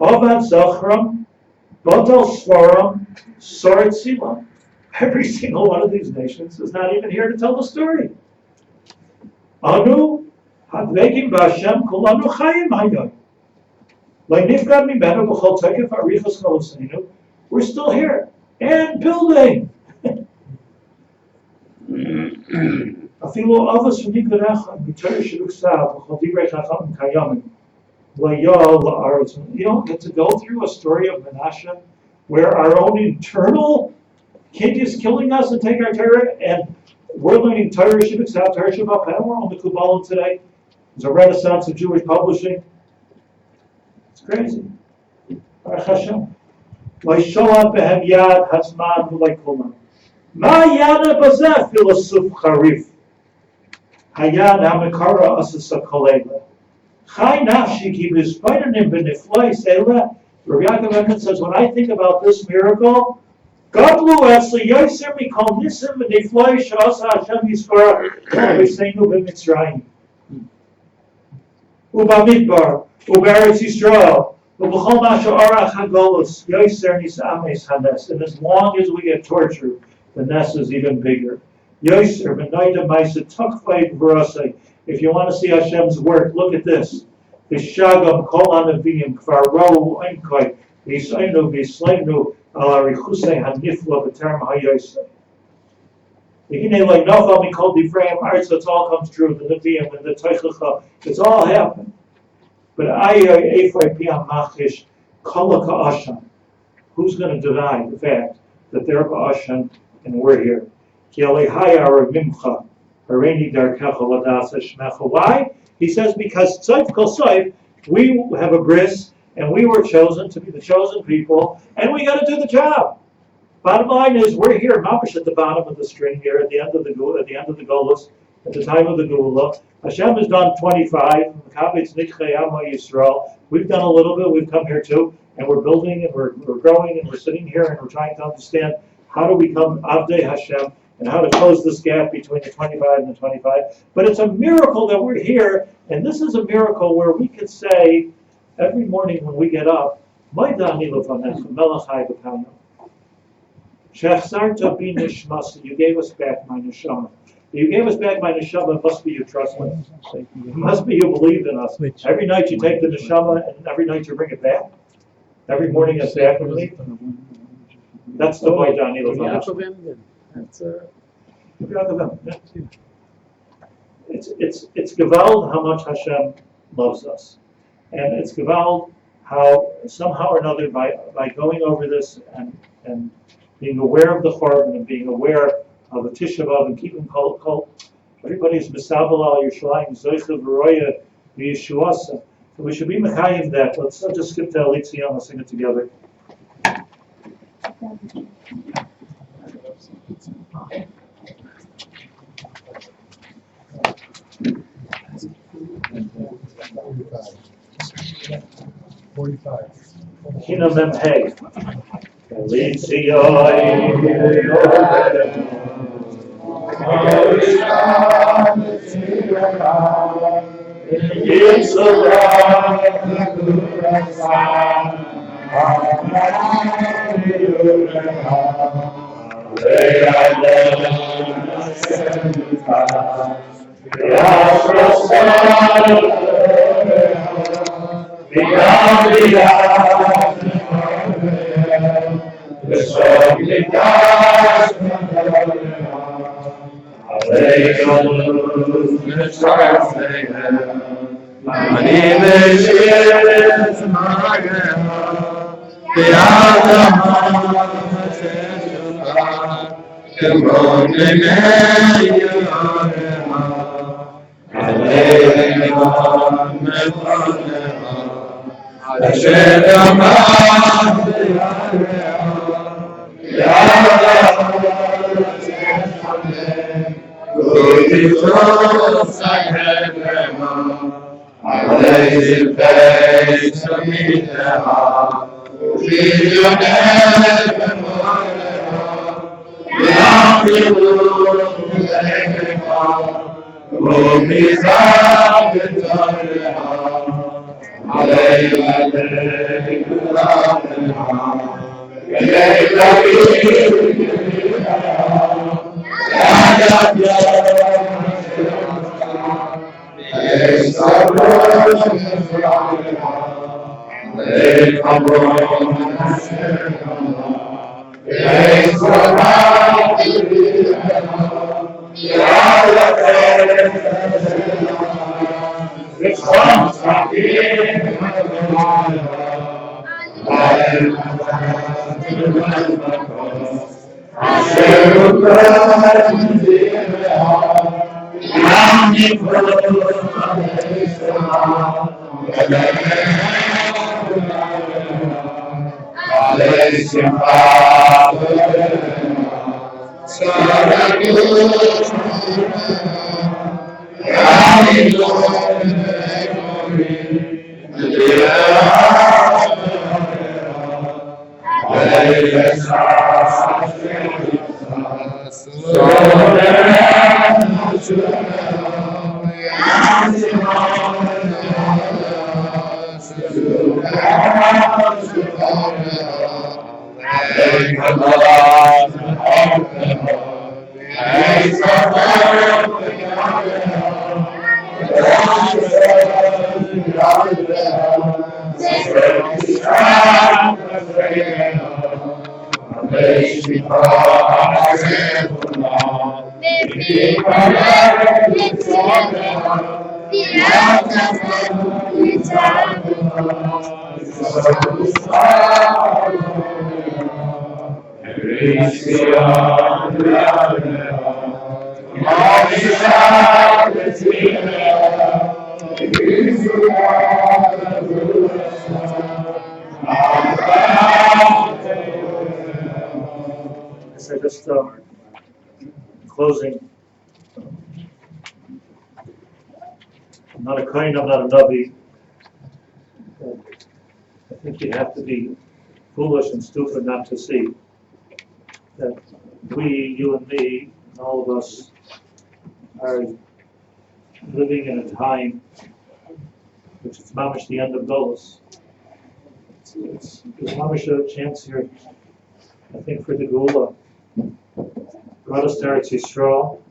Ahavat Zachram, Batal Svaram, Soret Silam. Every single one of these nations is not even here to tell the story. Anu Hadvekim B'Hashem Kulanu Chayim Hayom. Like Nifgad Mimenu B'Chol Tekef Arichas Chaloseinu. We're still here and building. Afilu Avos V'Nikodecha B'Torah Shiluksav B'Chol Divrei Chacham Kayamim. You don't get to go through a story of Menashe where our own internal kid is killing us and take our Torah, and we're learning Torah Shivtei Yeshurun, and we're on the Kaballah today. There's a renaissance of Jewish publishing. It's crazy. Baruch Hashem. V'yisholat behem yad hazman v'leikulman. Ma yada bazeh philosoph charif. Hayad hamekara asasa kolela. Chai nafshi ki b'spaydanim b'nifloi seila. Rabbi Yaacov Haber says, when I think about this miracle, Gadlu etzli yoser mikol nisim v'nifloi she'asa Hashem Yisparach v'seinu b'Mitzrayim. Ubamidbar, uberetz Yisrael, ub'chol ma'ashe'arach hagolus, yoser nisames hanes. And as long as we get tortured, the ness is even bigger. Yoser v'noida ma'isa tukvay v'rasei. If you want to see Hashem's work, look at this. V'shagam kol hanavim kvar ra'u oinkai v'yisainu v'yisleinu al harichusei hanifla b'terem hayoisei. V'hinei le'nofal mikol divrei ha'aretz, it all comes true. The Nevi'im and the Teichacha, it's all happened. But ayay efay pi ha'machish kol ha'ashan. Who's going to deny the fact that they're ba'ashan and we're here? Ki alei hayar mimcha. Why? He says because Tzaif Kol Tzaif, we have a bris and we were chosen to be the chosen people, and we got to do the job. Bottom line is, we're here, Mapish at the bottom of the string here, at the end of the Golos, at the time of the Geulah. Hashem has done 25. Yisrael. We've done a little bit. We've come here too, and we're building, and we're growing, and we're sitting here, and we're trying to understand how do we become Avdei Hashem, and how to close this gap between the 25 and the 25. But it's a miracle that we're here, and this is a miracle where we could say every morning when we get up, "My dani lefanecha, melech chai b'kayim." Shechsarta bi nishmasi, you gave us back my neshama. You gave us back my neshama, it must be you trust me. It must be you believe in us. Every night you take the neshama, and every night you bring it back. Every morning it's back with me. That's the way dani lefanecha. It's gewalt how much Hashem loves us, and it's gewalt how somehow or another by going over this and being aware of the Chorban and being aware of the Tisha B'Av and keeping kol. Everybody's misabel al Yerushalayim zoicha v'roya v'yeshuasa. So we should be mechayim that. Let's just skip to Elitzion and sing it together. 45. Kina mem hey. just closing. I'm not a kohen, I'm not a navi. I think you have to be foolish and stupid not to see that we, you and me, and all of us are living in a time which is mamish the end of Golos. There's mamish a chance here, I think, for the Geula. Brought us to Eretz Yisrael.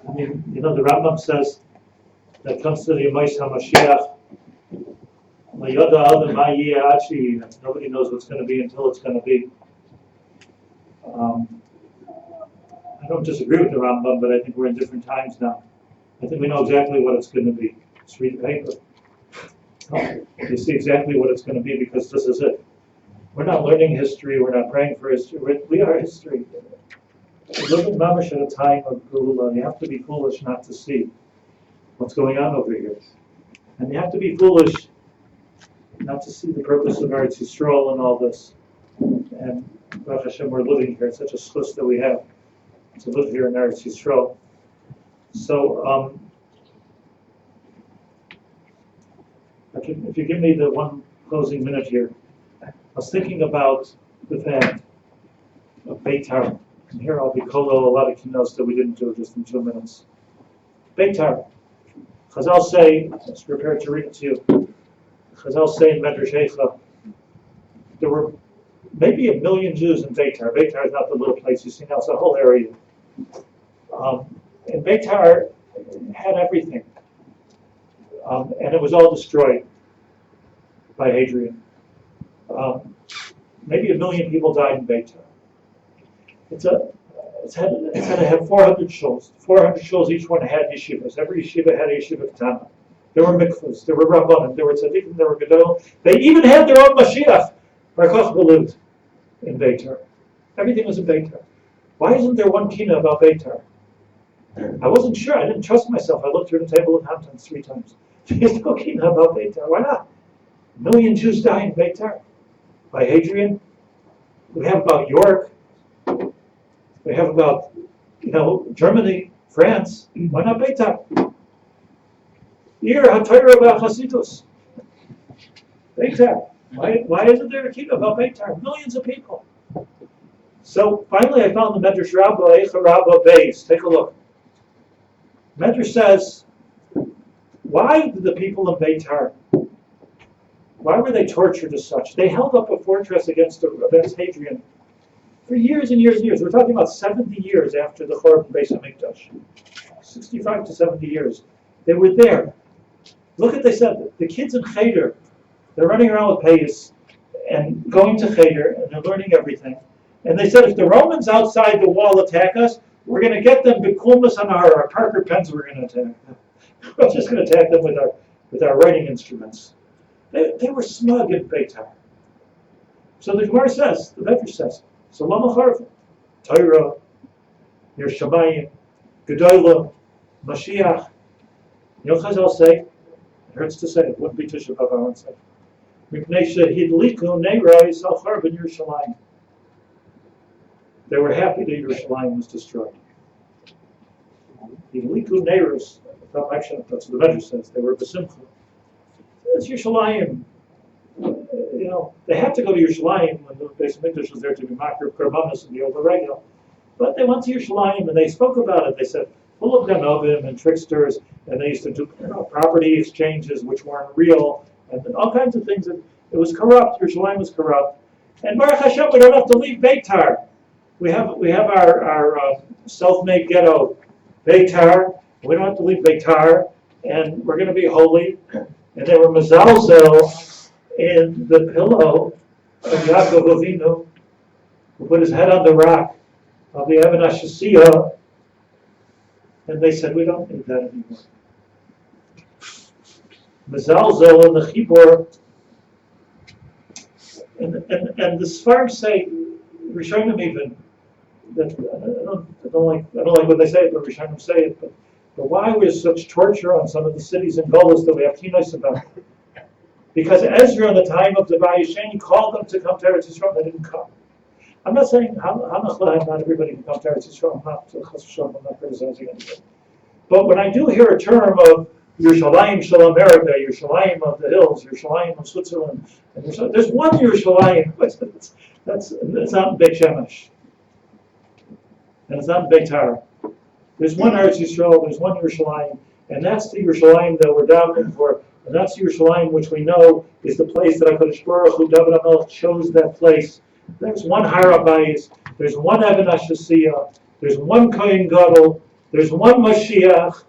I mean, the Rambam says that comes to the Yemais HaMashiach, nobody knows what's going to be until it's going to be. I don't disagree with the Rambam, but I think we're in different times now. I think we know exactly what it's going to be. Just read the paper. You see exactly what it's going to be because this is it. We're not learning history. We're not praying for history. We are history. We live in mamash at a time of Geula. You have to be foolish not to see what's going on over here. And you have to be foolish not to see the purpose of Eretz Yisrael and all this. And Baruch Hashem, we're living here. It's such a schus that we have to live here in Eretz Yisrael. So, if you give me the one closing minute here, I was thinking about the fact of Beitar. And here I'll be kolo a lot of kinos that we didn't do just in 2 minutes. Beitar. Chazal say, let's prepare to read it to you. Chazal say in Medrash Eicha, there were maybe 1 million Jews in Beitar. Beitar is not the little place you see now, it's a whole area. And Beitar had everything. And it was all destroyed by Hadrian. Maybe 1 million people died in Beitar. It's had to have 400 shuls. 400 shuls, each one had yeshivas. Every yeshiva had a yeshiva katana. There were mikvahs, there were rabbanim, there were tzaddikim, there were gadol. They even had their own Mashiach. Baruch lived in Beitar. Everything was in Beitar. Why isn't there one kina about Beitar? I wasn't sure. I didn't trust myself. I looked through the table of contents 3 times. There's no kina about Beitar. Why not? 1 million Jews died in Beitar by Hadrian. We have about York. We have about, Germany, France. Why not Beitar? Here, HaTorah about Chasidus. Beitar. Why isn't there a kina about Beitar? Millions of people. So finally, I found the Medrash Rabbah Eicha Rabbah Beis. Take a look. Medrash says, why did the people of Beitar, why were they tortured as such? They held up a fortress against Hadrian for years and years and years. We're talking about 70 years after the Chorban Beis Hamikdash. 65 to 70 years. They were there. Look what they said. The kids in Cheder, they're running around with payas and going to Cheder, and they're learning everything. And they said, if the Romans outside the wall attack us, we're going to get them bikumas on our Parker pens. We're going to attack them. We're just going to attack them with our writing instruments. They were smug in Beitar. So the Gemara says, the Medrash says, Salam Acharv, Torah, Yer Shamayim, Gedolah, Mashiach. You know Chazal say, it hurts to say, it wouldn't be Tisha B'Av, I won't say. Mipnei shehidliku neira yisal charban Yerushalayim. They were happy that Yerushalayim was destroyed. Hidliku neiros, actually, that's what the Medrash says. They were besimcha. It's Yerushalayim. They had to go to Yerushalayim when the Beit Shemesh was there to be makar karbanos and the overregel. But they went to Yerushalayim and they spoke about it. They said, full of ganovim and tricksters, and they used to do property exchanges which weren't real, and all kinds of things. It was corrupt. Yerushalayim was corrupt. And Baruch Hashem, we don't have to leave Beitar. We have our self-made ghetto, Beitar. We don't have to leave Beitar, and we're going to be holy. And they were mezalzel in the pillow of Yaakov Avinu, who put his head on the rock of the Even HaShasiyah, and they said, we don't need that anymore. Mezalzel in the Chibur, and the Sfarim say, Rishonim even, that I don't like what they say, but Rishonim say it. But why was such torture on some of the cities in Golos that we have Kinos about? Because Ezra, in the time of the Vayishen, called them to come to Eretz Yisrael, they didn't come. I'm not saying not everybody can come to Eretz Yisrael. I'm not criticizing anybody. But when I do hear a term of Yerushalayim Shel America, Yerushalayim of the hills, Yerushalayim of Switzerland, and there's one Yerushalayim. That's not in Beit Shemesh, and it's not in Beit Torah. There's one Eretz Yisrael, there's one Yerushalayim, and that's the Yerushalayim that we're davening for, and that's the Yerushalayim which we know is the place that HaKadosh Baruch Hu, David HaMelech, chose that place. There's one Harabayis, there's one Eben HaShasiyah, there's one Kohen Gadol, there's one Mashiach,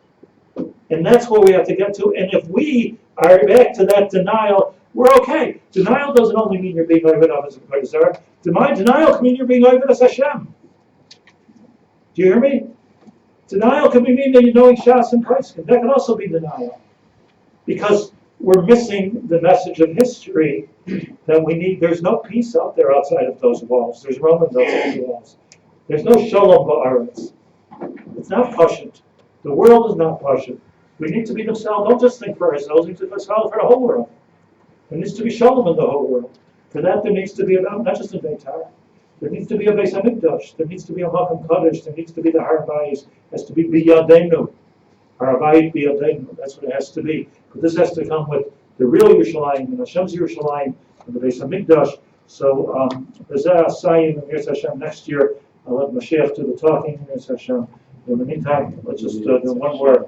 and that's where we have to get to. And if we are back to that denial, we're okay. Denial doesn't only mean you're being Oived Avos and Kodesh. Denial can mean you're being Oived as Hashem. Do you hear me? Denial can mean that you're knowing Shas and Kaiskin. That can also be denial. Because we're missing the message of history that we need. There's no peace out there outside of those walls. There's Romans outside the walls. There's no Shalom Ba'aretz. It's not Pashut. The world is not Pashut. We need to be themselves. Don't just think for ourselves. We need to be themselves for the whole world. There needs to be Shalom in the whole world. For that, there needs to be about, not just a Beit Torah. There needs to be a Beis Hamikdash. There needs to be a Makom Kodesh. There needs to be the Har Bayis. Has to be Biyadenu. Har Bayit Biyadenu. That's what it has to be. But this has to come with the real Yerushalayim and Hashem's Yerushalayim and the Beis Hamikdash. So, Bezeh Asayim and Yirz Hashem next year. I'll let Mashiach do the talking. Yirz Hashem. In the meantime, let's just do one word.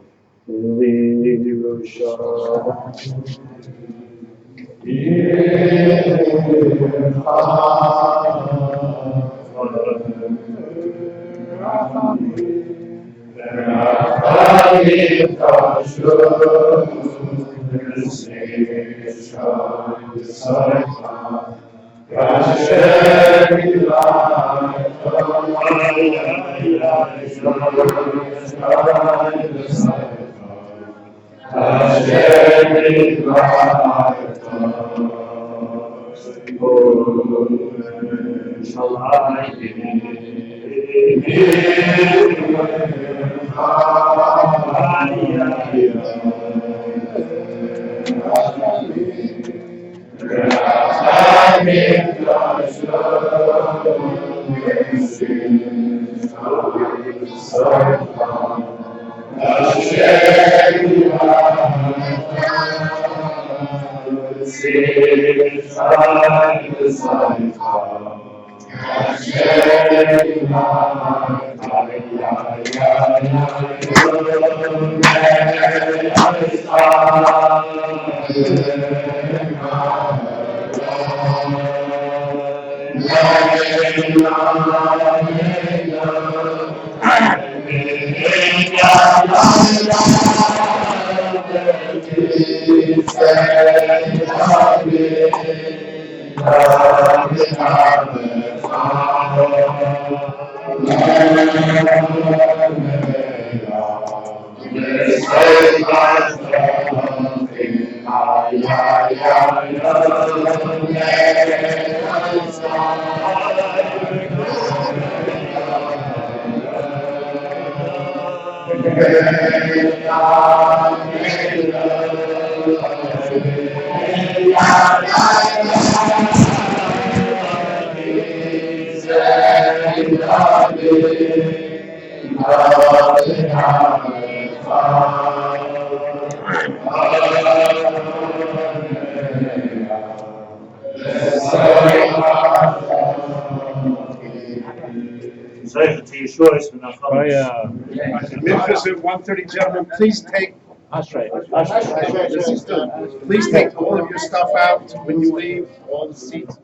Magnificent 130 gentlemen, please take please take all of your stuff out when you leave, all the seats.